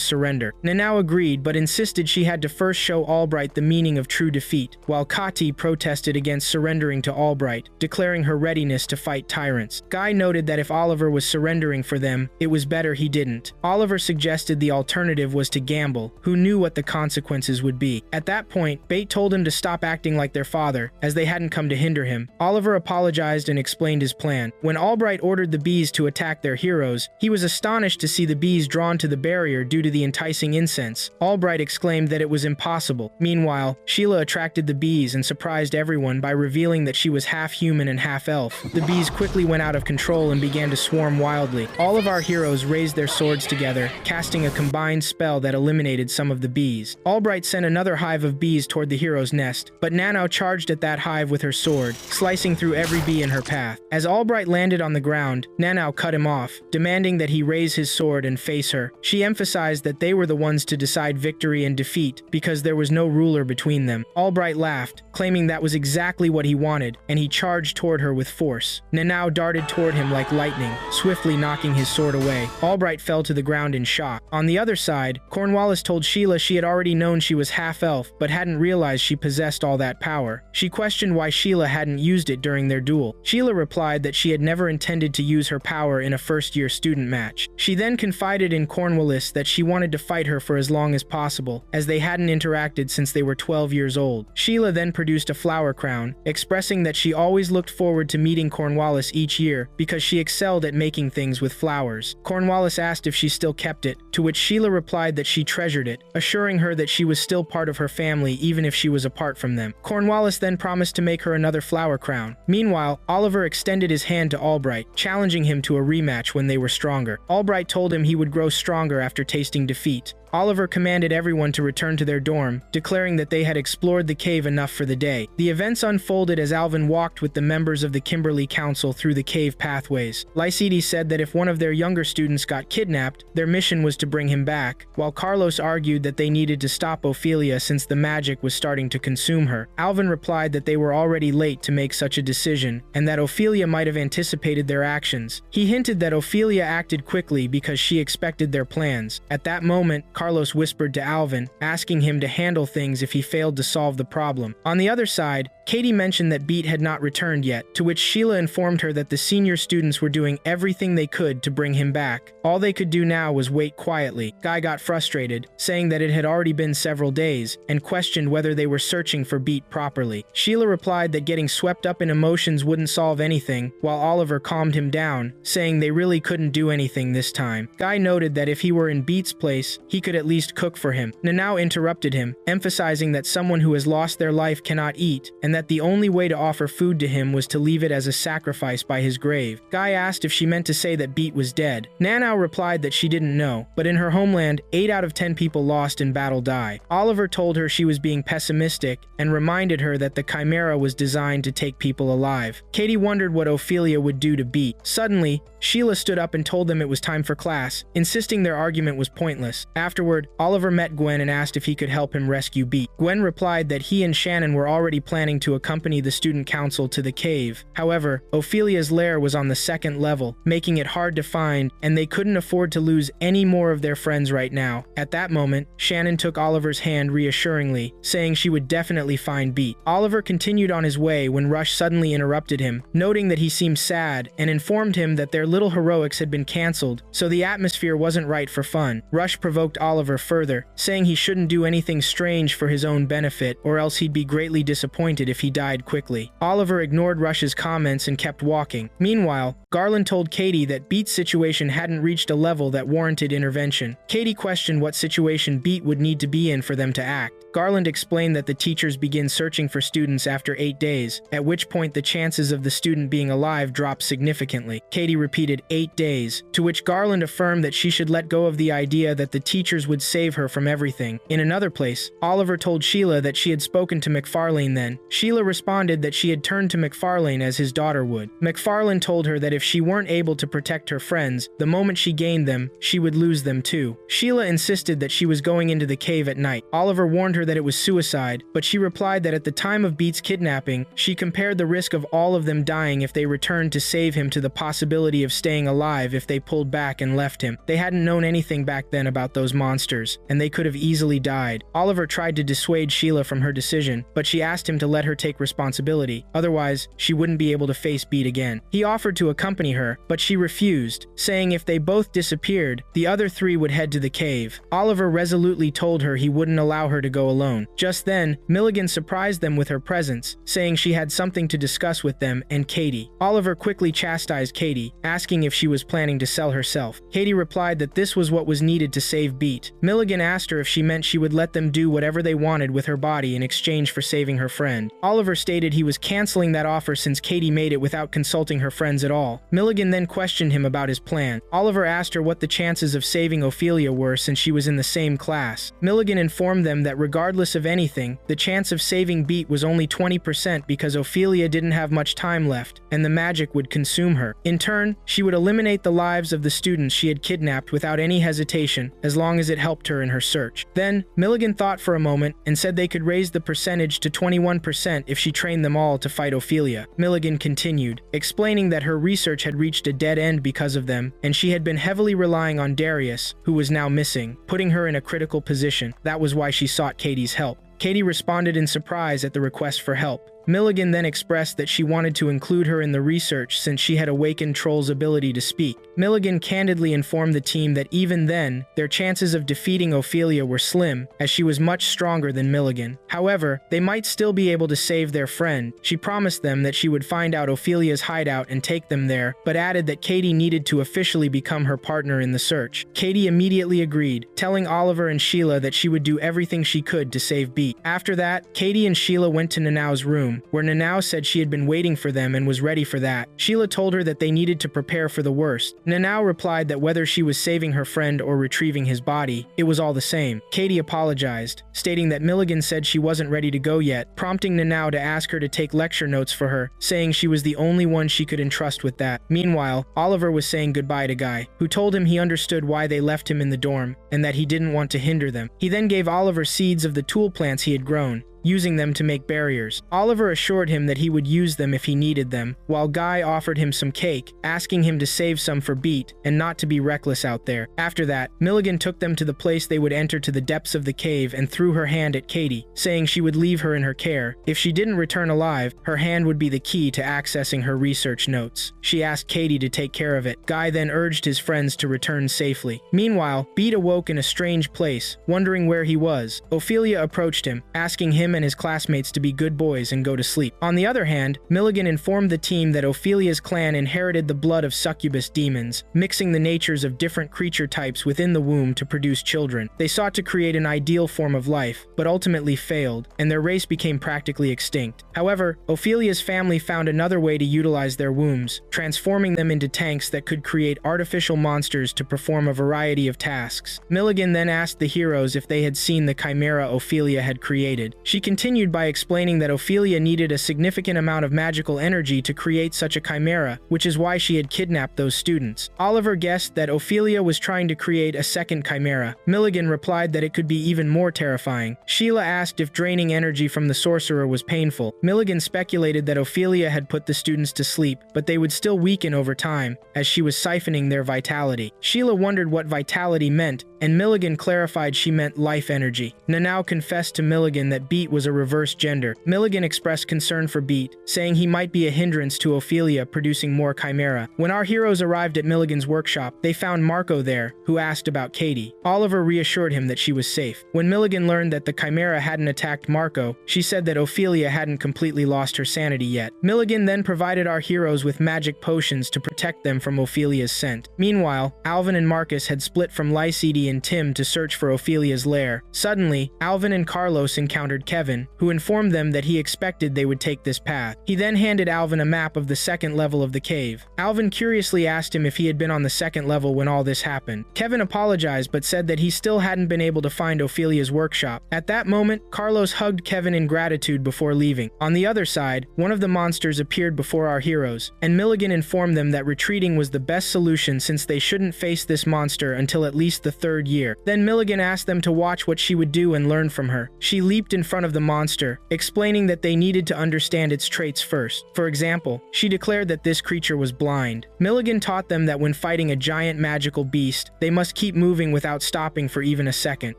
surrender. Nanao agreed, but insisted she had to first show Albright the meaning of true defeat, while Kati protested against surrendering to Albright, declaring her readiness to fight tyrants. Guy noted that if Oliver was surrendering for them, it was better he didn't. Oliver suggested the alternative was to gamble, who knew what the consequences would be. At that point, Bate told him to stop acting like their father, as they hadn't come to hinder him. Oliver apologized and explained his plan. When Albright ordered the bees to attack their heroes, he was astonished to see the bees drawn to the barrier due to the enticing incense. Albright exclaimed that it was impossible. Meanwhile, Sheila attracted the bees and surprised everyone by revealing that she was half human and half elf. The bees quickly went out of control and began to swarm wildly. All of our heroes raised their swords together, casting a combined spell that eliminated some of the bees. Albright sent another hive of bees toward the hero's nest, but Nanao charged at that hive with her sword, slicing through every bee in her path. As Albright landed on the ground, Nanao cut him off, demanding that he raise his sword and face her. She emphasized that they were the ones to decide victory and defeat because there was no ruler between them. Albright laughed, claiming that was exactly what he wanted, and he charged toward her with force. Nanao darted toward him like lightning, swiftly knocking his sword away. Albright fell to the ground in shock. On the other side, Cornwallis told Sheila she had already known she was half-elf, but hadn't realized she possessed all that power. She questioned why Sheila hadn't used it during their duel. Sheila replied that she had never intended to use her power in a first-year student match. She then confided in Cornwallis that she wanted to fight her for as long as possible, as they hadn't interacted since they were 12 years old. Sheila then produced a flower crown, expressing that she always looked forward to meeting Cornwallis each year because she excelled at making things with flowers. Cornwallis asked if she still kept it, to which Sheila replied that she treasured it, assuring her that she was still part of her family even if she was apart from them. Cornwallis then promised to make her another flower crown. Meanwhile, Oliver extended his hand to Albright, challenging him to a rematch when they were stronger. Albright told him he would grow stronger after tasting defeat. Oliver commanded everyone to return to their dorm, declaring that they had explored the cave enough for the day. The events unfolded as Alvin walked with the members of the Kimberly Council through the cave pathways. Lycides said that if one of their younger students got kidnapped, their mission was to bring him back, while Carlos argued that they needed to stop Oilia since the magic was starting to consume her. Alvin replied that they were already late to make such a decision, and that Oilia might have anticipated their actions. He hinted that Oilia acted quickly because she expected their plans. At that moment, Carlos whispered to Alvin, asking him to handle things if he failed to solve the problem. On the other side, Katie mentioned that Beat had not returned yet, to which Sheila informed her that the senior students were doing everything they could to bring him back. All they could do now was wait quietly. Guy got frustrated, saying that it had already been several days, and questioned whether they were searching for Beat properly. Sheila replied that getting swept up in emotions wouldn't solve anything, while Oliver calmed him down, saying they really couldn't do anything this time. Guy noted that if he were in Beat's place, he could at least cook for him. Nanao interrupted him, emphasizing that someone who has lost their life cannot eat, and that the only way to offer food to him was to leave it as a sacrifice by his grave. Guy asked if she meant to say that Beat was dead. Nanao replied that she didn't know, but in her homeland, 8 out of 10 people lost in battle die. Oliver told her she was being pessimistic, and reminded her that the Chimera was designed to take people alive. Katie wondered what Oilia would do to Beat. Suddenly, Sheila stood up and told them it was time for class, insisting their argument was pointless. Afterward, Oliver met Gwen and asked if he could help him rescue Beat. Gwen replied that he and Shannon were already planning to accompany the student council to the cave. However, Ophelia's lair was on the 2nd level, making it hard to find, and they couldn't afford to lose any more of their friends right now. At that moment, Shannon took Oliver's hand reassuringly, saying she would definitely find Beat. Oliver continued on his way when Rush suddenly interrupted him, noting that he seemed sad, and informed him that their little heroics had been cancelled, so the atmosphere wasn't right for fun. Rush provoked Oliver further, saying he shouldn't do anything strange for his own benefit, or else he'd be greatly disappointed if he died quickly. Oliver ignored Rush's comments and kept walking. Meanwhile, Garland told Katie that Beat's situation hadn't reached a level that warranted intervention. Katie questioned what situation Beat would need to be in for them to act. Garland explained that the teachers begin searching for students after 8 days, at which point the chances of the student being alive drop significantly. Katie repeated 8 days, to which Garland affirmed that she should let go of the idea that the teachers would save her from everything. In another place, Oliver told Sheila that she had spoken to McFarlane then. Sheila responded that she had turned to McFarlane as his daughter would. McFarlane told her that if she weren't able to protect her friends, the moment she gained them, she would lose them too. Sheila insisted that she was going into the cave at night. Oliver warned her that it was suicide, but she replied that at the time of Beat's kidnapping, she compared the risk of all of them dying if they returned to save him to the possibility of staying alive if they pulled back and left him. They hadn't known anything back then about those monsters, and they could have easily died. Oliver tried to dissuade Sheila from her decision, but she asked him to let her take responsibility, otherwise she wouldn't be able to face Beat again. He offered to accompany her, but she refused, saying if they both disappeared, the other 3 would head to the cave. Oliver resolutely told her he wouldn't allow her to go alone. Just then, Milligan surprised them with her presence, saying she had something to discuss with them and Katie. Oliver quickly chastised Katie, asking if she was planning to sell herself. Katie replied that this was what was needed to save Beat. Milligan asked her if she meant she would let them do whatever they wanted with her body in exchange for saving her friend. Oliver stated he was canceling that offer since Katie made it without consulting her friends at all. Milligan then questioned him about his plan. Oliver asked her what the chances of saving Oilia were since she was in the same class. Milligan informed them that regardless of anything, the chance of saving Beat was only 20% because Oilia didn't have much time left, and the magic would consume her. In turn, she would eliminate the lives of the students she had kidnapped without any hesitation, as long as it helped her in her search. Then, Milligan thought for a moment and said they could raise the percentage to 21% if she trained them all to fight Oilia. Milligan continued, explaining that her research had reached a dead end because of them, and she had been heavily relying on Darius, who was now missing, putting her in a critical position. That was why she sought Katie's help. Katie responded in surprise at the request for help. Milligan then expressed that she wanted to include her in the research since she had awakened Troll's ability to speak. Milligan candidly informed the team that even then, their chances of defeating Oilia were slim, as she was much stronger than Milligan. However, they might still be able to save their friend. She promised them that she would find out Oilia's hideout and take them there, but added that Katie needed to officially become her partner in the search. Katie immediately agreed, telling Oliver and Sheila that she would do everything she could to save Beat. After that, Katie and Sheila went to Nanao's room, where Nanao said she had been waiting for them and was ready for that. Sheila told her that they needed to prepare for the worst. Nanao replied that whether she was saving her friend or retrieving his body, it was all the same. Katie apologized, stating that Milligan said she wasn't ready to go yet, prompting Nanao to ask her to take lecture notes for her, saying she was the only one she could entrust with that. Meanwhile, Oliver was saying goodbye to Guy, who told him he understood why they left him in the dorm, and that he didn't want to hinder them. He then gave Oliver seeds of the tool plants he had grown, using them to make barriers. Oliver assured him that he would use them if he needed them, while Guy offered him some cake, asking him to save some for Beat and not to be reckless out there. After that, Milligan took them to the place they would enter to the depths of the cave and threw her hand at Katie, saying she would leave her in her care. If she didn't return alive, her hand would be the key to accessing her research notes. She asked Katie to take care of it. Guy then urged his friends to return safely. Meanwhile, Beat awoke in a strange place, wondering where he was. Oilia approached him, asking him and his classmates to be good boys and go to sleep. On the other hand, Milligan informed the team that Oilia's clan inherited the blood of succubus demons, mixing the natures of different creature types within the womb to produce children. They sought to create an ideal form of life, but ultimately failed, and their race became practically extinct. However, Oilia's family found another way to utilize their wombs, transforming them into tanks that could create artificial monsters to perform a variety of tasks. Milligan then asked the heroes if they had seen the chimera Oilia had created. She continued by explaining that Oilia needed a significant amount of magical energy to create such a chimera, which is why she had kidnapped those students. Oliver guessed that Oilia was trying to create a second chimera. Milligan replied that it could be even more terrifying. Sheila asked if draining energy from the sorcerer was painful. Milligan speculated that Oilia had put the students to sleep, but they would still weaken over time, as she was siphoning their vitality. Sheila wondered what vitality meant, and Milligan clarified she meant life energy. Nanao confessed to Milligan that Beat was a reverse gender. Milligan expressed concern for Beat, saying he might be a hindrance to Oilia producing more chimera. When our heroes arrived at Milligan's workshop, they found Marco there, who asked about Katie. Oliver reassured him that she was safe. When Milligan learned that the chimera hadn't attacked Marco, she said that Oilia hadn't completely lost her sanity yet. Milligan then provided our heroes with magic potions to protect them from Oilia's scent. Meanwhile, Alvin and Marcus had split from Lycede and Tim to search for Oilia's lair. Suddenly, Alvin and Carlos encountered Kevin, who informed them that he expected they would take this path. He then handed Alvin a map of the second level of the cave. Alvin curiously asked him if he had been on the second level when all this happened. Kevin apologized but said that he still hadn't been able to find Oilia's workshop. At that moment, Carlos hugged Kevin in gratitude before leaving. On the other side, one of the monsters appeared before our heroes, and Milligan informed them that retreating was the best solution since they shouldn't face this monster until at least the third year. Then Milligan asked them to watch what she would do and learn from her. She leaped in front of the monster, explaining that they needed to understand its traits first. For example, she declared that this creature was blind. Milligan taught them that when fighting a giant magical beast, they must keep moving without stopping for even a second.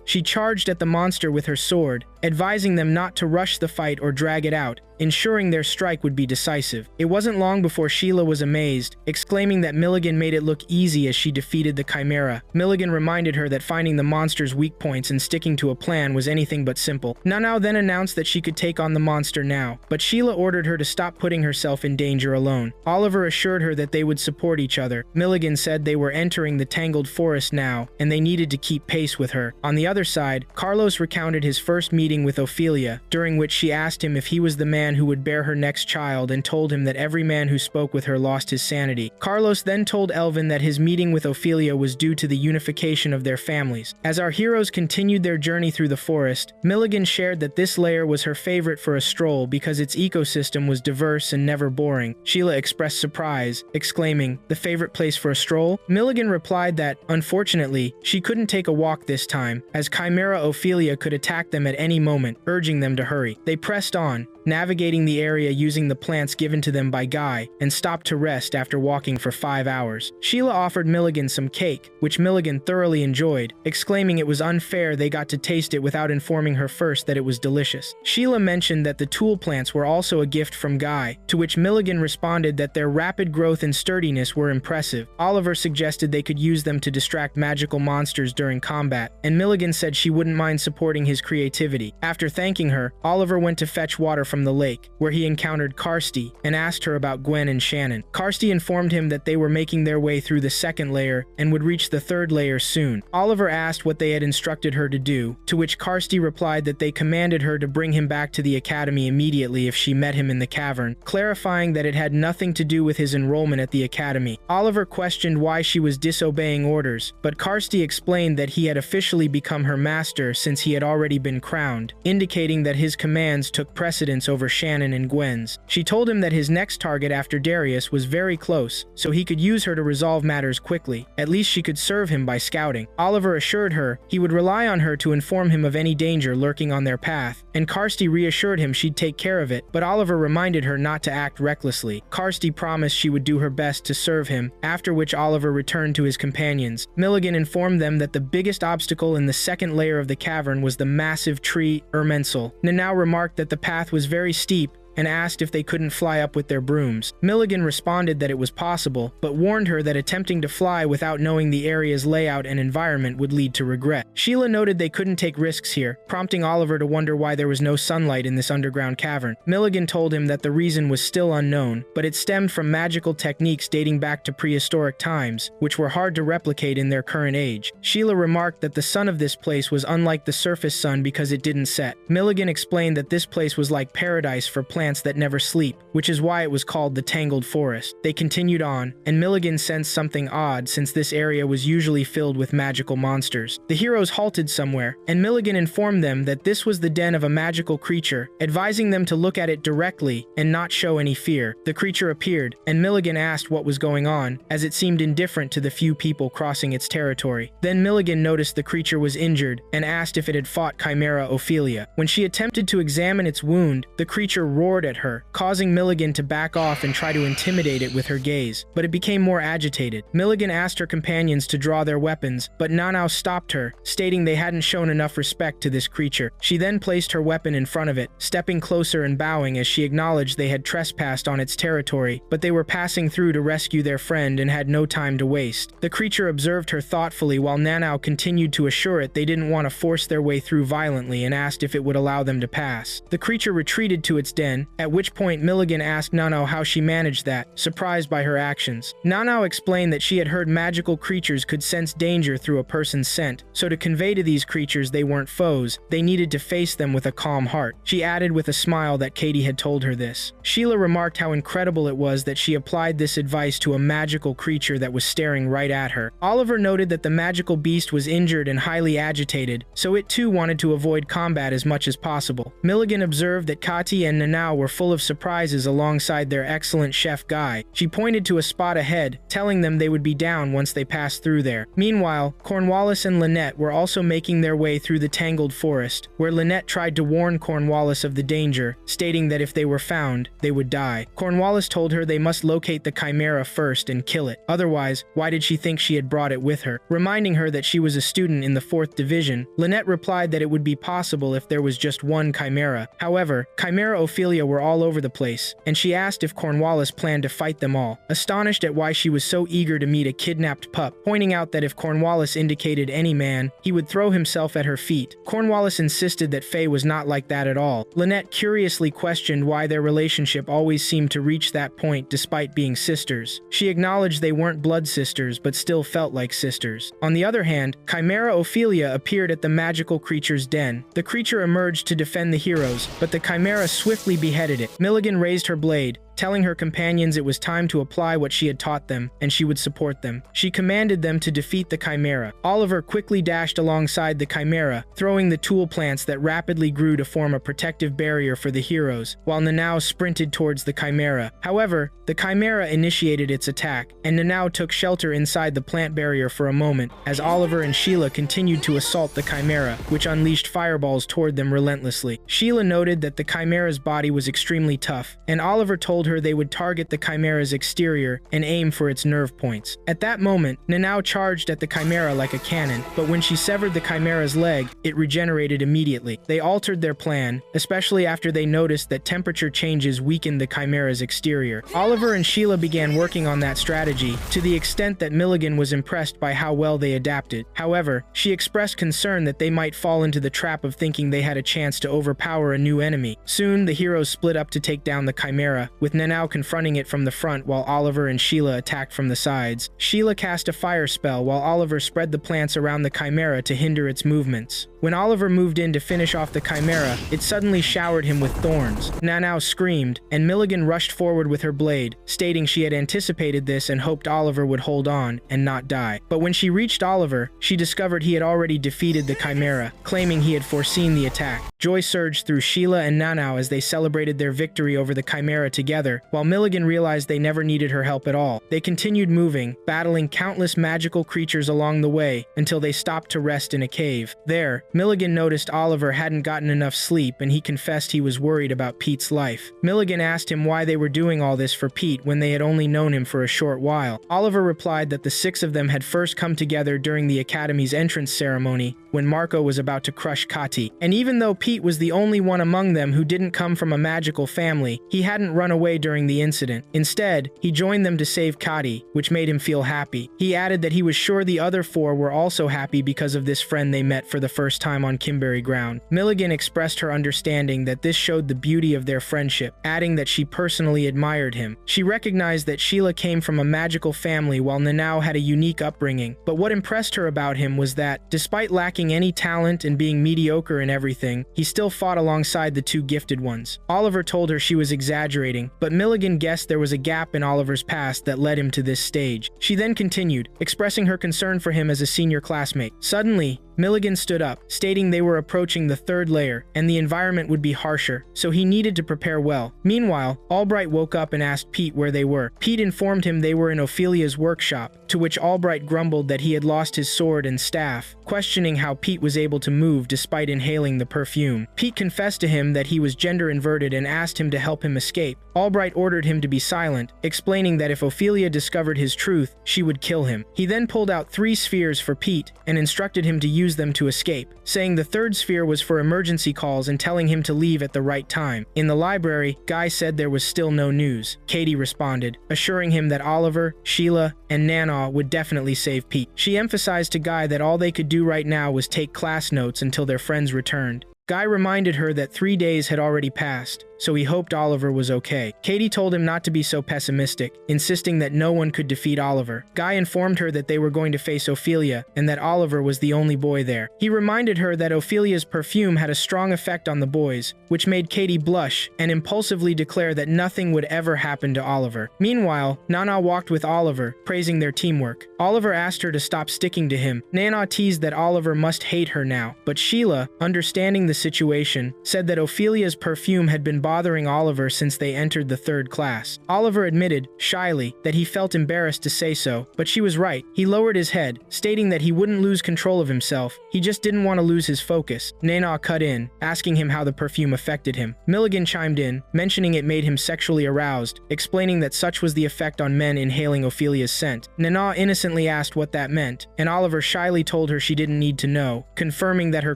She charged at the monster with her sword, advising them not to rush the fight or drag it out, ensuring their strike would be decisive. It wasn't long before Sheila was amazed, exclaiming that Milligan made it look easy as she defeated the chimera. Milligan reminded her that finding the monster's weak points and sticking to a plan was anything but simple. Nanao then announced that she could take on the monster now, but Sheila ordered her to stop putting herself in danger alone. Oliver assured her that they would support each other. Milligan said they were entering the Tangled forest now, and they needed to keep pace with her. On the other side, Carlos recounted his first meeting with Oilia, during which she asked him if he was the man who would bear her next child and told him that every man who spoke with her lost his sanity. Carlos then told Elvin that his meeting with Oilia was due to the unification of their families. As our heroes continued their journey through the forest, Milligan shared that this lair was her favorite for a stroll because its ecosystem was diverse and never boring. Sheila expressed surprise, exclaiming, "The favorite place for a stroll?" Milligan replied that, unfortunately, she couldn't take a walk this time, as Chimera Oilia could attack them at any moment, urging them to hurry. They pressed on, navigating the area using the plants given to them by Guy, and stopped to rest after walking for 5 hours. Sheila offered Milligan some cake, which Milligan thoroughly enjoyed, exclaiming it was unfair they got to taste it without informing her first that it was delicious. Sheila mentioned that the tool plants were also a gift from Guy, to which Milligan responded that their rapid growth and sturdiness were impressive. Oliver suggested they could use them to distract magical monsters during combat, and Milligan said she wouldn't mind supporting his creativity. After thanking her, Oliver went to fetch water from the lake, where he encountered Kirsty and asked her about Gwen and Shannon. Kirsty informed him that they were making their way through the second layer and would reach the third layer soon. Oliver asked what they had instructed her to do, to which Kirsty replied that they commanded her to bring him back to the academy immediately if she met him in the cavern, clarifying that it had nothing to do with his enrollment at the academy. Oliver questioned why she was disobeying orders, but Kirsty explained that he had officially become her master since he had already been crowned, indicating that his commands took precedence over Shannon and Gwen's. She told him that his next target after Darius was very close, so he could use her to resolve matters quickly. At least she could serve him by scouting. Oliver assured her he would rely on her to inform him of any danger lurking on their path, and Kirsty reassured him she'd take care of it, but Oliver reminded her not to act recklessly. Kirsty promised she would do her best to serve him, after which Oliver returned to his companions. Milligan informed them that the biggest obstacle in the second layer of the cavern was the massive tree Ermensel. Nanao remarked that the path was very steep and asked if they couldn't fly up with their brooms. Milligan responded that it was possible, but warned her that attempting to fly without knowing the area's layout and environment would lead to regret. Sheila noted they couldn't take risks here, prompting Oliver to wonder why there was no sunlight in this underground cavern. Milligan told him that the reason was still unknown, but it stemmed from magical techniques dating back to prehistoric times, which were hard to replicate in their current age. Sheila remarked that the sun of this place was unlike the surface sun because it didn't set. Milligan explained that this place was like paradise for plants that never sleep, which is why it was called the Tangled Forest. They continued on, and Milligan sensed something odd since this area was usually filled with magical monsters. The heroes halted somewhere, and Milligan informed them that this was the den of a magical creature, advising them to look at it directly and not show any fear. The creature appeared, and Milligan asked what was going on, as it seemed indifferent to the few people crossing its territory. Then Milligan noticed the creature was injured and asked if it had fought Chimera Oilia. When she attempted to examine its wound, the creature roared at her, causing Milligan to back off and try to intimidate it with her gaze, but it became more agitated. Milligan asked her companions to draw their weapons, but Nanao stopped her, stating they hadn't shown enough respect to this creature. She then placed her weapon in front of it, stepping closer and bowing as she acknowledged they had trespassed on its territory, but they were passing through to rescue their friend and had no time to waste. The creature observed her thoughtfully while Nanao continued to assure it they didn't want to force their way through violently and asked if it would allow them to pass. The creature retreated to its den, at which point Milligan asked Nanao how she managed that, surprised by her actions. Nanao explained that she had heard magical creatures could sense danger through a person's scent, so to convey to these creatures they weren't foes, they needed to face them with a calm heart. She added with a smile that Katie had told her this. Sheila remarked how incredible it was that she applied this advice to a magical creature that was staring right at her. Oliver noted that the magical beast was injured and highly agitated, so it too wanted to avoid combat as much as possible. Milligan observed that Kati and Nanao were full of surprises alongside their excellent chef Guy. She pointed to a spot ahead, telling them they would be down once they passed through there. Meanwhile, Cornwallis and Lynette were also making their way through the Tangled Forest, where Lynette tried to warn Cornwallis of the danger, stating that if they were found, they would die. Cornwallis told her they must locate the Chimera first and kill it. Otherwise, why did she think she had brought it with her? Reminding her that she was a student in the 4th Division, Lynette replied that it would be possible if there was just one Chimera. However, Chimera Oilia were all over the place, and she asked if Cornwallis planned to fight them all, astonished at why she was so eager to meet a kidnapped pup, pointing out that if Cornwallis indicated any man, he would throw himself at her feet. Cornwallis insisted that Faye was not like that at all. Lynette curiously questioned why their relationship always seemed to reach that point despite being sisters. She acknowledged they weren't blood sisters but still felt like sisters. On the other hand, Chimera Oilia appeared at the magical creature's den. The creature emerged to defend the heroes, but the Chimera swiftly beheaded it. Milligan raised her blade, telling her companions it was time to apply what she had taught them, and she would support them. She commanded them to defeat the Chimera. Oliver quickly dashed alongside the Chimera, throwing the tool plants that rapidly grew to form a protective barrier for the heroes, while Nanao sprinted towards the Chimera. However, the Chimera initiated its attack, and Nanao took shelter inside the plant barrier for a moment, as Oliver and Sheila continued to assault the Chimera, which unleashed fireballs toward them relentlessly. Sheila noted that the Chimera's body was extremely tough, and Oliver told her they would target the Chimera's exterior and aim for its nerve points. At that moment, Nanao charged at the Chimera like a cannon, but when she severed the Chimera's leg, it regenerated immediately. They altered their plan, especially after they noticed that temperature changes weakened the Chimera's exterior. Oliver and Sheila began working on that strategy, to the extent that Milligan was impressed by how well they adapted. However, she expressed concern that they might fall into the trap of thinking they had a chance to overpower a new enemy. Soon, the heroes split up to take down the Chimera, with Nanao confronting it from the front while Oliver and Sheila attacked from the sides. Sheila cast a fire spell while Oliver spread the plants around the Chimera to hinder its movements. When Oliver moved in to finish off the Chimera, it suddenly showered him with thorns. Nanao screamed, and Milligan rushed forward with her blade, stating she had anticipated this and hoped Oliver would hold on and not die. But when she reached Oliver, she discovered he had already defeated the Chimera, claiming he had foreseen the attack. Joy surged through Sheila and Nanao as they celebrated their victory over the Chimera together, while Milligan realized they never needed her help at all. They continued moving, battling countless magical creatures along the way, until they stopped to rest in a cave. There, Milligan noticed Oliver hadn't gotten enough sleep, and he confessed he was worried about Pete's life. Milligan asked him why they were doing all this for Pete when they had only known him for a short while. Oliver replied that the six of them had first come together during the Academy's entrance ceremony, when Marco was about to crush Kati. And even though Pete was the only one among them who didn't come from a magical family, he hadn't run away during the incident. Instead, he joined them to save Kati, which made him feel happy. He added that he was sure the other four were also happy because of this friend they met for the first time on Kimberly ground. Milligan expressed her understanding that this showed the beauty of their friendship, adding that she personally admired him. She recognized that Sheila came from a magical family while Nanao had a unique upbringing, but what impressed her about him was that, despite lacking any talent and being mediocre in everything, he still fought alongside the two gifted ones. Oliver told her she was exaggerating, but Milligan guessed there was a gap in Oliver's past that led him to this stage. She then continued, expressing her concern for him as a senior classmate. Suddenly, Milligan stood up, stating they were approaching the third layer, and the environment would be harsher, so he needed to prepare well. Meanwhile, Albright woke up and asked Pete where they were. Pete informed him they were in Ophelia's workshop, to which Albright grumbled that he had lost his sword and staff, questioning how Pete was able to move despite inhaling the perfume. Pete confessed to him that he was gender-inverted and asked him to help him escape. Albright ordered him to be silent, explaining that if Ophelia discovered his truth, she would kill him. He then pulled out 3 spheres for Pete and instructed him to use them to escape, saying the third sphere was for emergency calls and telling him to leave at the right time. In the library, Guy said there was still no news. Katie responded, assuring him that Oliver, Sheila, and Nanao would definitely save Pete. She emphasized to Guy that all they could do right now was take class notes until their friends returned. Guy reminded her that 3 days had already passed, so he hoped Oliver was okay. Katie told him not to be so pessimistic, insisting that no one could defeat Oliver. Guy informed her that they were going to face Ophelia, and that Oliver was the only boy there. He reminded her that Ophelia's perfume had a strong effect on the boys, which made Katie blush and impulsively declare that nothing would ever happen to Oliver. Meanwhile, Nanao walked with Oliver, praising their teamwork. Oliver asked her to stop sticking to him. Nanao teased that Oliver must hate her now, but Sheila, understanding the situation, said that Ophelia's perfume had been bothering Oliver since they entered the 3rd class. Oliver admitted, shyly, that he felt embarrassed to say so, but she was right. He lowered his head, stating that he wouldn't lose control of himself, he just didn't want to lose his focus. Nanao cut in, asking him how the perfume affected him. Milligan chimed in, mentioning it made him sexually aroused, explaining that such was the effect on men inhaling Ophelia's scent. Nanao innocently asked what that meant, and Oliver shyly told her she didn't need to know, confirming that her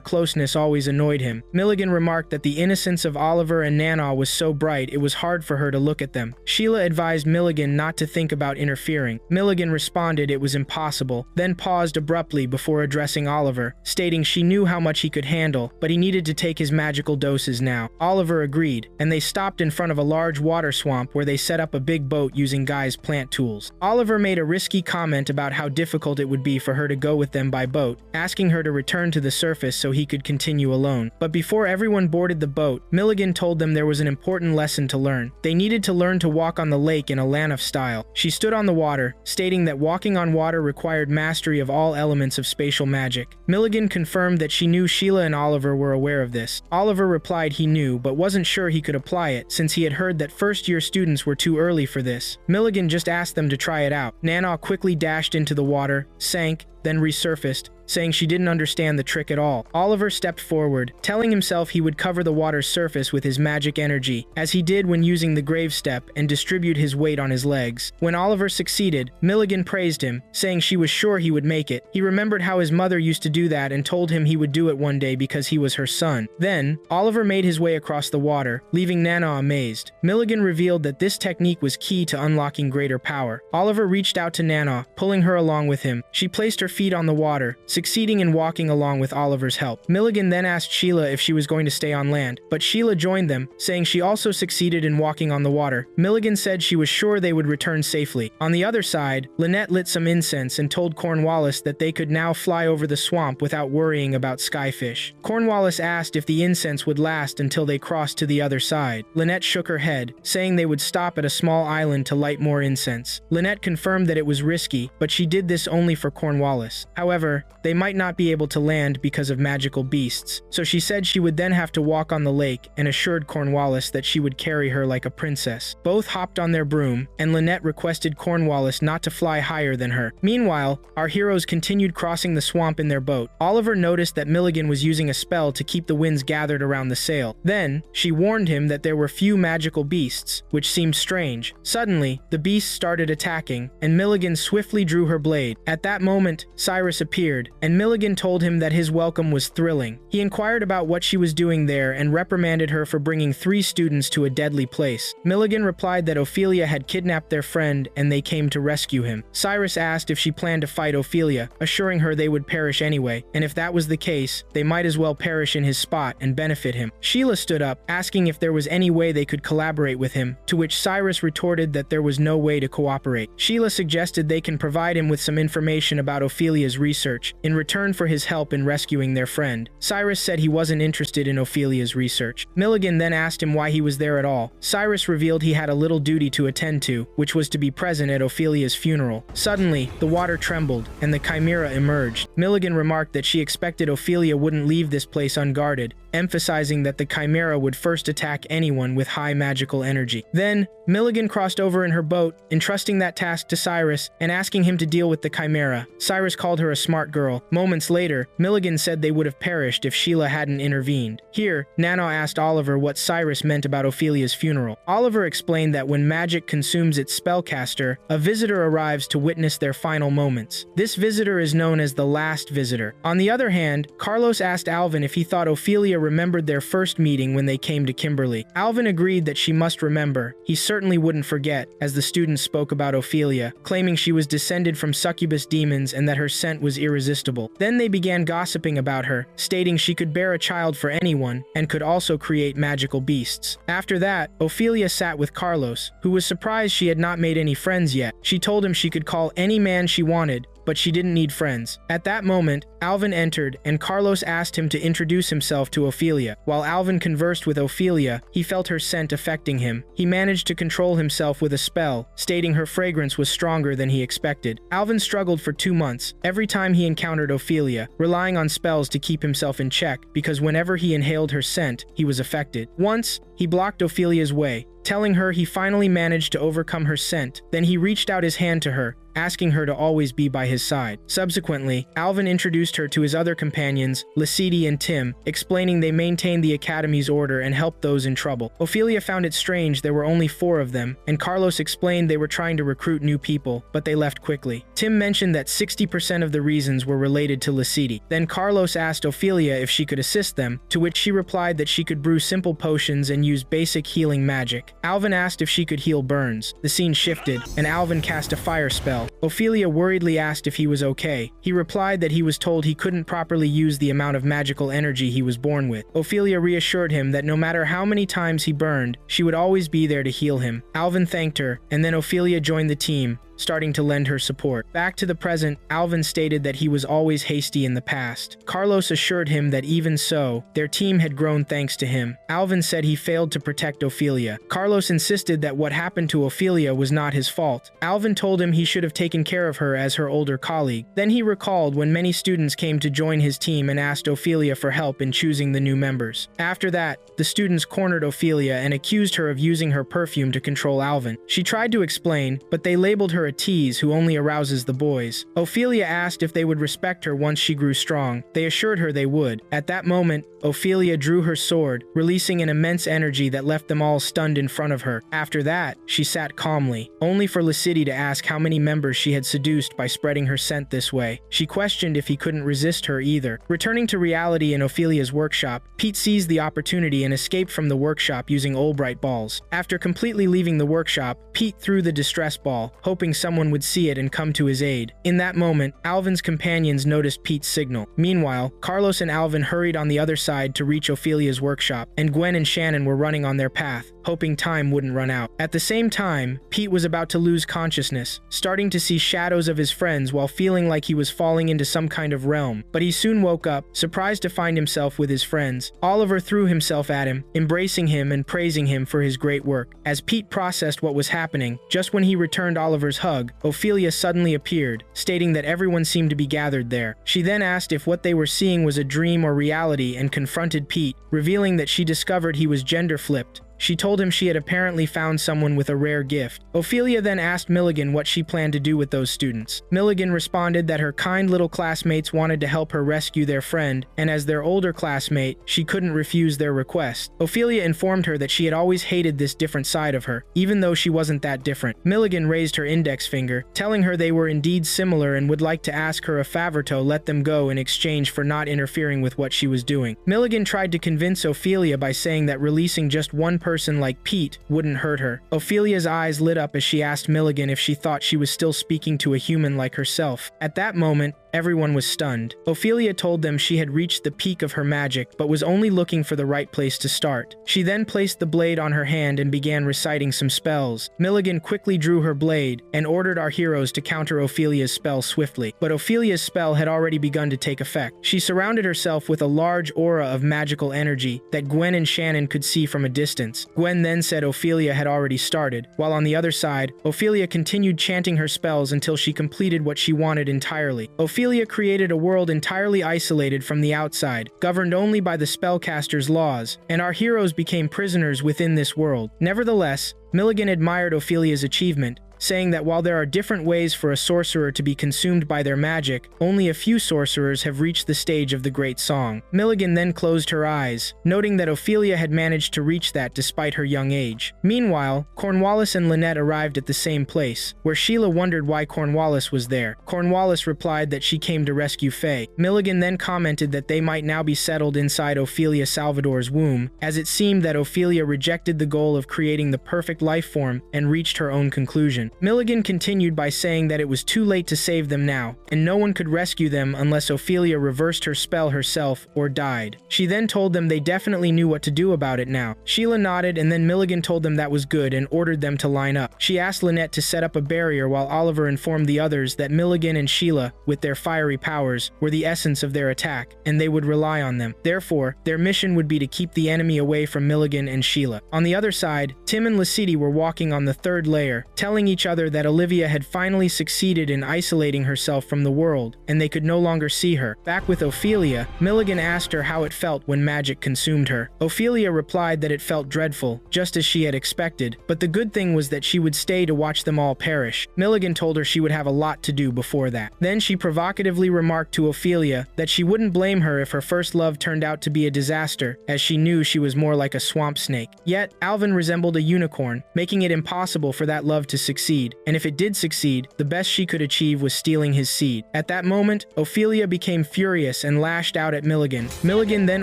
closeness always annoyed him. Milligan remarked that the innocence of Oliver and Nanao was so bright it was hard for her to look at them. Sheila advised Milligan not to think about interfering. Milligan responded it was impossible, then paused abruptly before addressing Oliver, stating she knew how much he could handle, but he needed to take his magical doses now. Oliver agreed, and they stopped in front of a large water swamp where they set up a big boat using Guy's plant tools. Oliver made a risky comment about how difficult it would be for her to go with them by boat, asking her to return to the surface so he could continue alone. But before everyone boarded the boat, Milligan told them there was was an important lesson to learn. They needed to learn to walk on the lake in a Lanov style. She stood on the water, stating that walking on water required mastery of all elements of spatial magic. Milligan confirmed that she knew Sheila and Oliver were aware of this. Oliver replied he knew, but wasn't sure he could apply it, since he had heard that first-year students were too early for this. Milligan just asked them to try it out. Nanao quickly dashed into the water, sank, then resurfaced, saying she didn't understand the trick at all. Oliver stepped forward, telling himself he would cover the water's surface with his magic energy, as he did when using the grave step, and distribute his weight on his legs. When Oliver succeeded, Milligan praised him, saying she was sure he would make it. He remembered how his mother used to do that and told him he would do it one day because he was her son. Then, Oliver made his way across the water, leaving Nanao amazed. Milligan revealed that this technique was key to unlocking greater power. Oliver reached out to Nanao, pulling her along with him. She placed her feet on the water, succeeding in walking along with Oliver's help. Milligan then asked Sheila if she was going to stay on land, but Sheila joined them, saying she also succeeded in walking on the water. Milligan said she was sure they would return safely. On the other side, Lynette lit some incense and told Cornwallis that they could now fly over the swamp without worrying about skyfish. Cornwallis asked if the incense would last until they crossed to the other side. Lynette shook her head, saying they would stop at a small island to light more incense. Lynette confirmed that it was risky, but she did this only for Cornwallis. However, they might not be able to land because of magical beasts, so she said she would then have to walk on the lake and assured Cornwallis that she would carry her like a princess. Both hopped on their broom, and Lynette requested Cornwallis not to fly higher than her. Meanwhile, our heroes continued crossing the swamp in their boat. Oliver noticed that Milligan was using a spell to keep the winds gathered around the sail. Then, she warned him that there were few magical beasts, which seemed strange. Suddenly, the beasts started attacking, and Milligan swiftly drew her blade. At that moment, Cyrus appeared, and Milligan told him that his welcome was thrilling. He inquired about what she was doing there and reprimanded her for bringing 3 students to a deadly place. Milligan replied that Oilia had kidnapped their friend and they came to rescue him. Cyrus asked if she planned to fight Oilia, assuring her they would perish anyway, and if that was the case, they might as well perish in his spot and benefit him. Sheila stood up, asking if there was any way they could collaborate with him, to which Cyrus retorted that there was no way to cooperate. Sheila suggested they can provide him with some information about Ophelia's research, in return for his help in rescuing their friend. Cyrus said he wasn't interested in Ophelia's research. Milligan then asked him why he was there at all. Cyrus revealed he had a little duty to attend to, which was to be present at Ophelia's funeral. Suddenly, the water trembled, and the Chimera emerged. Milligan remarked that she expected Oilia wouldn't leave this place unguarded, emphasizing that the Chimera would first attack anyone with high magical energy. Then, Milligan crossed over in her boat, entrusting that task to Cyrus and asking him to deal with the Chimera. Cyrus called her a smart girl. Moments later, Milligan said they would have perished if Sheila hadn't intervened. Here, Nanao asked Oliver what Cyrus meant about Ophelia's funeral. Oliver explained that when magic consumes its spellcaster, a visitor arrives to witness their final moments. This visitor is known as the last visitor. On the other hand, Carlos asked Alvin if he thought Oilia remembered their first meeting when they came to Kimberly. Alvin agreed that she must remember. He certainly wouldn't forget, as the students spoke about Oilia, claiming she was descended from succubus demons and that her scent was irresistible. Then they began gossiping about her, stating she could bear a child for anyone and could also create magical beasts. After that, Oilia sat with Carlos, who was surprised she had not made any friends yet. She told him she could call any man she wanted, but she didn't need friends. At that moment, Alvin entered, and Carlos asked him to introduce himself to Oilia. While Alvin conversed with Oilia, he felt her scent affecting him. He managed to control himself with a spell, stating her fragrance was stronger than he expected. Alvin struggled for 2 months, every time he encountered Oilia, relying on spells to keep himself in check, because whenever he inhaled her scent, he was affected. Once, he blocked Ophelia's way, telling her he finally managed to overcome her scent. Then he reached out his hand to her, asking her to always be by his side. Subsequently, Alvin introduced her to his other companions, Lasidi and Tim, explaining they maintained the Academy's order and helped those in trouble. Oilia found it strange there were only 4 of them, and Carlos explained they were trying to recruit new people, but they left quickly. Tim mentioned that 60% of the reasons were related to Lasidi. Then Carlos asked Oilia if she could assist them, to which she replied that she could brew simple potions and use basic healing magic. Alvin asked if she could heal burns. The scene shifted, and Alvin cast a fire spell. Oilia worriedly asked if he was okay. He replied that he was told he couldn't properly use the amount of magical energy he was born with. Oilia reassured him that no matter how many times he burned, she would always be there to heal him. Alvin thanked her, and then Oilia joined the team, starting to lend her support. Back to the present, Alvin stated that he was always hasty in the past. Carlos assured him that even so, their team had grown thanks to him. Alvin said he failed to protect Oilia. Carlos insisted that what happened to Oilia was not his fault. Alvin told him he should have taken care of her as her older colleague. Then he recalled when many students came to join his team and asked Oilia for help in choosing the new members. After that, the students cornered Oilia and accused her of using her perfume to control Alvin. She tried to explain, but they labeled her a tease who only arouses the boys. Oilia asked if they would respect her once she grew strong. They assured her they would. At that moment, Oilia drew her sword, releasing an immense energy that left them all stunned in front of her. After that, she sat calmly, only for Licity to ask how many members she had seduced by spreading her scent this way. She questioned if he couldn't resist her either. Returning to reality in Ophelia's workshop, Pete seized the opportunity and escaped from the workshop using Albright balls. After completely leaving the workshop, Pete threw the distress ball, hoping someone would see it and come to his aid. In that moment, Alvin's companions noticed Pete's signal. Meanwhile, Carlos and Alvin hurried on the other side to reach Ophelia's workshop, and Gwen and Shannon were running on their path, hoping time wouldn't run out. At the same time, Pete was about to lose consciousness, starting to see shadows of his friends while feeling like he was falling into some kind of realm. But he soon woke up, surprised to find himself with his friends. Oliver threw himself at him, embracing him and praising him for his great work. As Pete processed what was happening, just when he returned Oliver's hug, Oilia suddenly appeared, stating that everyone seemed to be gathered there. She then asked if what they were seeing was a dream or reality and confronted Pete, revealing that she discovered he was gender-flipped. She told him she had apparently found someone with a rare gift. Oilia then asked Milligan what she planned to do with those students. Milligan responded that her kind little classmates wanted to help her rescue their friend, and as their older classmate, she couldn't refuse their request. Oilia informed her that she had always hated this different side of her, even though she wasn't that different. Milligan raised her index finger, telling her they were indeed similar and would like to ask her if Favorto let them go in exchange for not interfering with what she was doing. Milligan tried to convince Oilia by saying that releasing just one person like Pete wouldn't hurt her. Ophelia's eyes lit up as she asked Milligan if she thought she was still speaking to a human like herself. At that moment, everyone was stunned. Oilia told them she had reached the peak of her magic, but was only looking for the right place to start. She then placed the blade on her hand and began reciting some spells. Milligan quickly drew her blade and ordered our heroes to counter Ophelia's spell swiftly. But Ophelia's spell had already begun to take effect. She surrounded herself with a large aura of magical energy that Gwen and Shannon could see from a distance. Gwen then said Oilia had already started, while on the other side, Oilia continued chanting her spells until she completed what she wanted entirely. Oilia created a world entirely isolated from the outside, governed only by the spellcaster's laws, and our heroes became prisoners within this world. Nevertheless, Milligan admired Ophelia's achievement, saying that while there are different ways for a sorcerer to be consumed by their magic, only a few sorcerers have reached the stage of the Great Song. Milligan then closed her eyes, noting that Oilia had managed to reach that despite her young age. Meanwhile, Cornwallis and Lynette arrived at the same place, where Sheila wondered why Cornwallis was there. Cornwallis replied that she came to rescue Faye. Milligan then commented that they might now be settled inside Oilia Salvador's womb, as it seemed that Oilia rejected the goal of creating the perfect life form and reached her own conclusion. Milligan continued by saying that it was too late to save them now, and no one could rescue them unless Oilia reversed her spell herself or died. She then told them they definitely knew what to do about it now. Sheila nodded, and then Milligan told them that was good and ordered them to line up. She asked Lynette to set up a barrier while Oliver informed the others that Milligan and Sheila, with their fiery powers, were the essence of their attack, and they would rely on them. Therefore, their mission would be to keep the enemy away from Milligan and Sheila. On the other side, Tim and Licity were walking on the third layer, telling each other that Olivia had finally succeeded in isolating herself from the world, and they could no longer see her. Back with Oilia, Milligan asked her how it felt when magic consumed her. Oilia replied that it felt dreadful, just as she had expected, but the good thing was that she would stay to watch them all perish. Milligan told her she would have a lot to do before that. Then she provocatively remarked to Oilia that she wouldn't blame her if her first love turned out to be a disaster, as she knew she was more like a swamp snake. Yet, Alvin resembled a unicorn, making it impossible for that love to succeed, and if it did succeed, the best she could achieve was stealing his seed. At that moment, Oilia became furious and lashed out at Milligan. Milligan then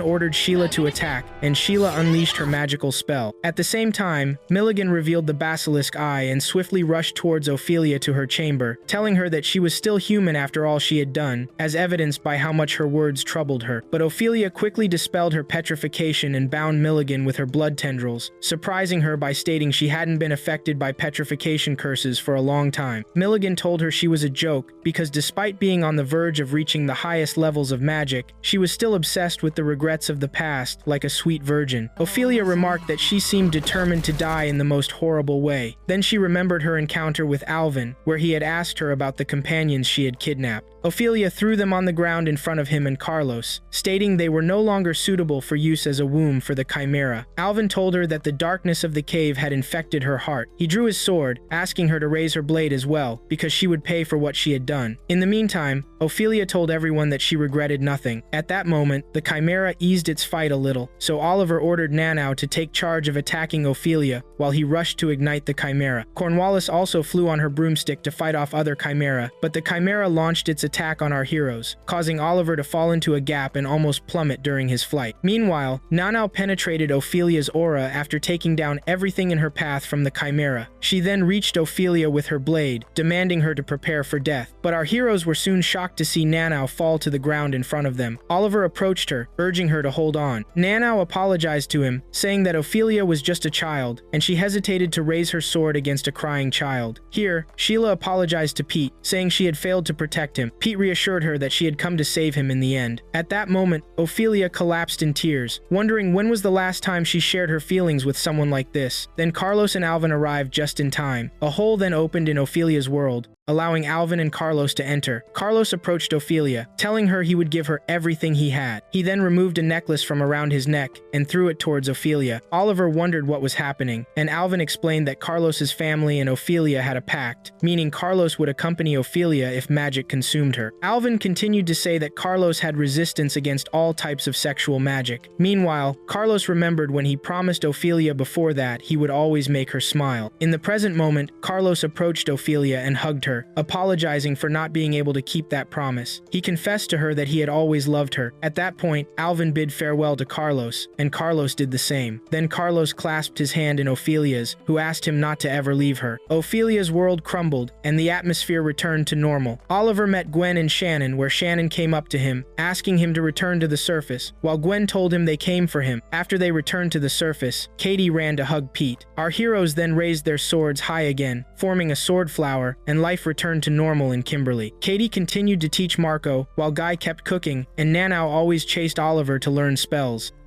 ordered Sheila to attack, and Sheila unleashed her magical spell. At the same time, Milligan revealed the basilisk eye and swiftly rushed towards Oilia to her chamber, telling her that she was still human after all she had done, as evidenced by how much her words troubled her. But Oilia quickly dispelled her petrification and bound Milligan with her blood tendrils, surprising her by stating she hadn't been affected by petrification curses curses for a long time. Milligan told her she was a joke because despite being on the verge of reaching the highest levels of magic, she was still obsessed with the regrets of the past like a sweet virgin. Oilia remarked that she seemed determined to die in the most horrible way. Then she remembered her encounter with Alvin, where he had asked her about the companions she had kidnapped. Oilia threw them on the ground in front of him and Carlos, stating they were no longer suitable for use as a womb for the Chimera. Alvin told her that the darkness of the cave had infected her heart. He drew his sword, asking her to raise her blade as well, because she would pay for what she had done. In the meantime, Oilia told everyone that she regretted nothing. At that moment, the Chimera eased its fight a little, so Oliver ordered Nanao to take charge of attacking Oilia while he rushed to ignite the Chimera. Cornwallis also flew on her broomstick to fight off other Chimera, but the Chimera launched its attack on our heroes, causing Oliver to fall into a gap and almost plummet during his flight. Meanwhile, Nanao penetrated Ophelia's aura after taking down everything in her path from the Chimera. She then reached Oilia with her blade, demanding her to prepare for death. But our heroes were soon shocked to see Nanao fall to the ground in front of them. Oliver approached her, urging her to hold on. Nanao apologized to him, saying that Oilia was just a child, and she hesitated to raise her sword against a crying child. Here, Sheila apologized to Pete, saying she had failed to protect him. Pete reassured her that she had come to save him in the end. At that moment, Oilia collapsed in tears, wondering when was the last time she shared her feelings with someone like this. Then Carlos and Alvin arrived just in time. A hole then opened in Ophelia's world, allowing Alvin and Carlos to enter. Carlos approached Oilia, telling her he would give her everything he had. He then removed a necklace from around his neck and threw it towards Oilia. Oliver wondered what was happening, and Alvin explained that Carlos's family and Oilia had a pact, meaning Carlos would accompany Oilia if magic consumed her. Alvin continued to say that Carlos had resistance against all types of sexual magic. Meanwhile, Carlos remembered when he promised Oilia before that he would always make her smile. In the present moment, Carlos approached Oilia and hugged her, apologizing for not being able to keep that promise. He confessed to her that he had always loved her. At that point, Alvin bid farewell to Carlos, and Carlos did the same. Then Carlos clasped his hand in Ophelia's, who asked him not to ever leave her. Ophelia's world crumbled, and the atmosphere returned to normal. Oliver met Gwen and Shannon, where Shannon came up to him, asking him to return to the surface, while Gwen told him they came for him. After they returned to the surface, Katie ran to hug Pete. Our heroes then raised their swords high again, forming a sword flower, and life returned to normal in Kimberly. Katie continued to teach Marco, while Guy kept cooking, and Nanao always chased Oliver to learn spells.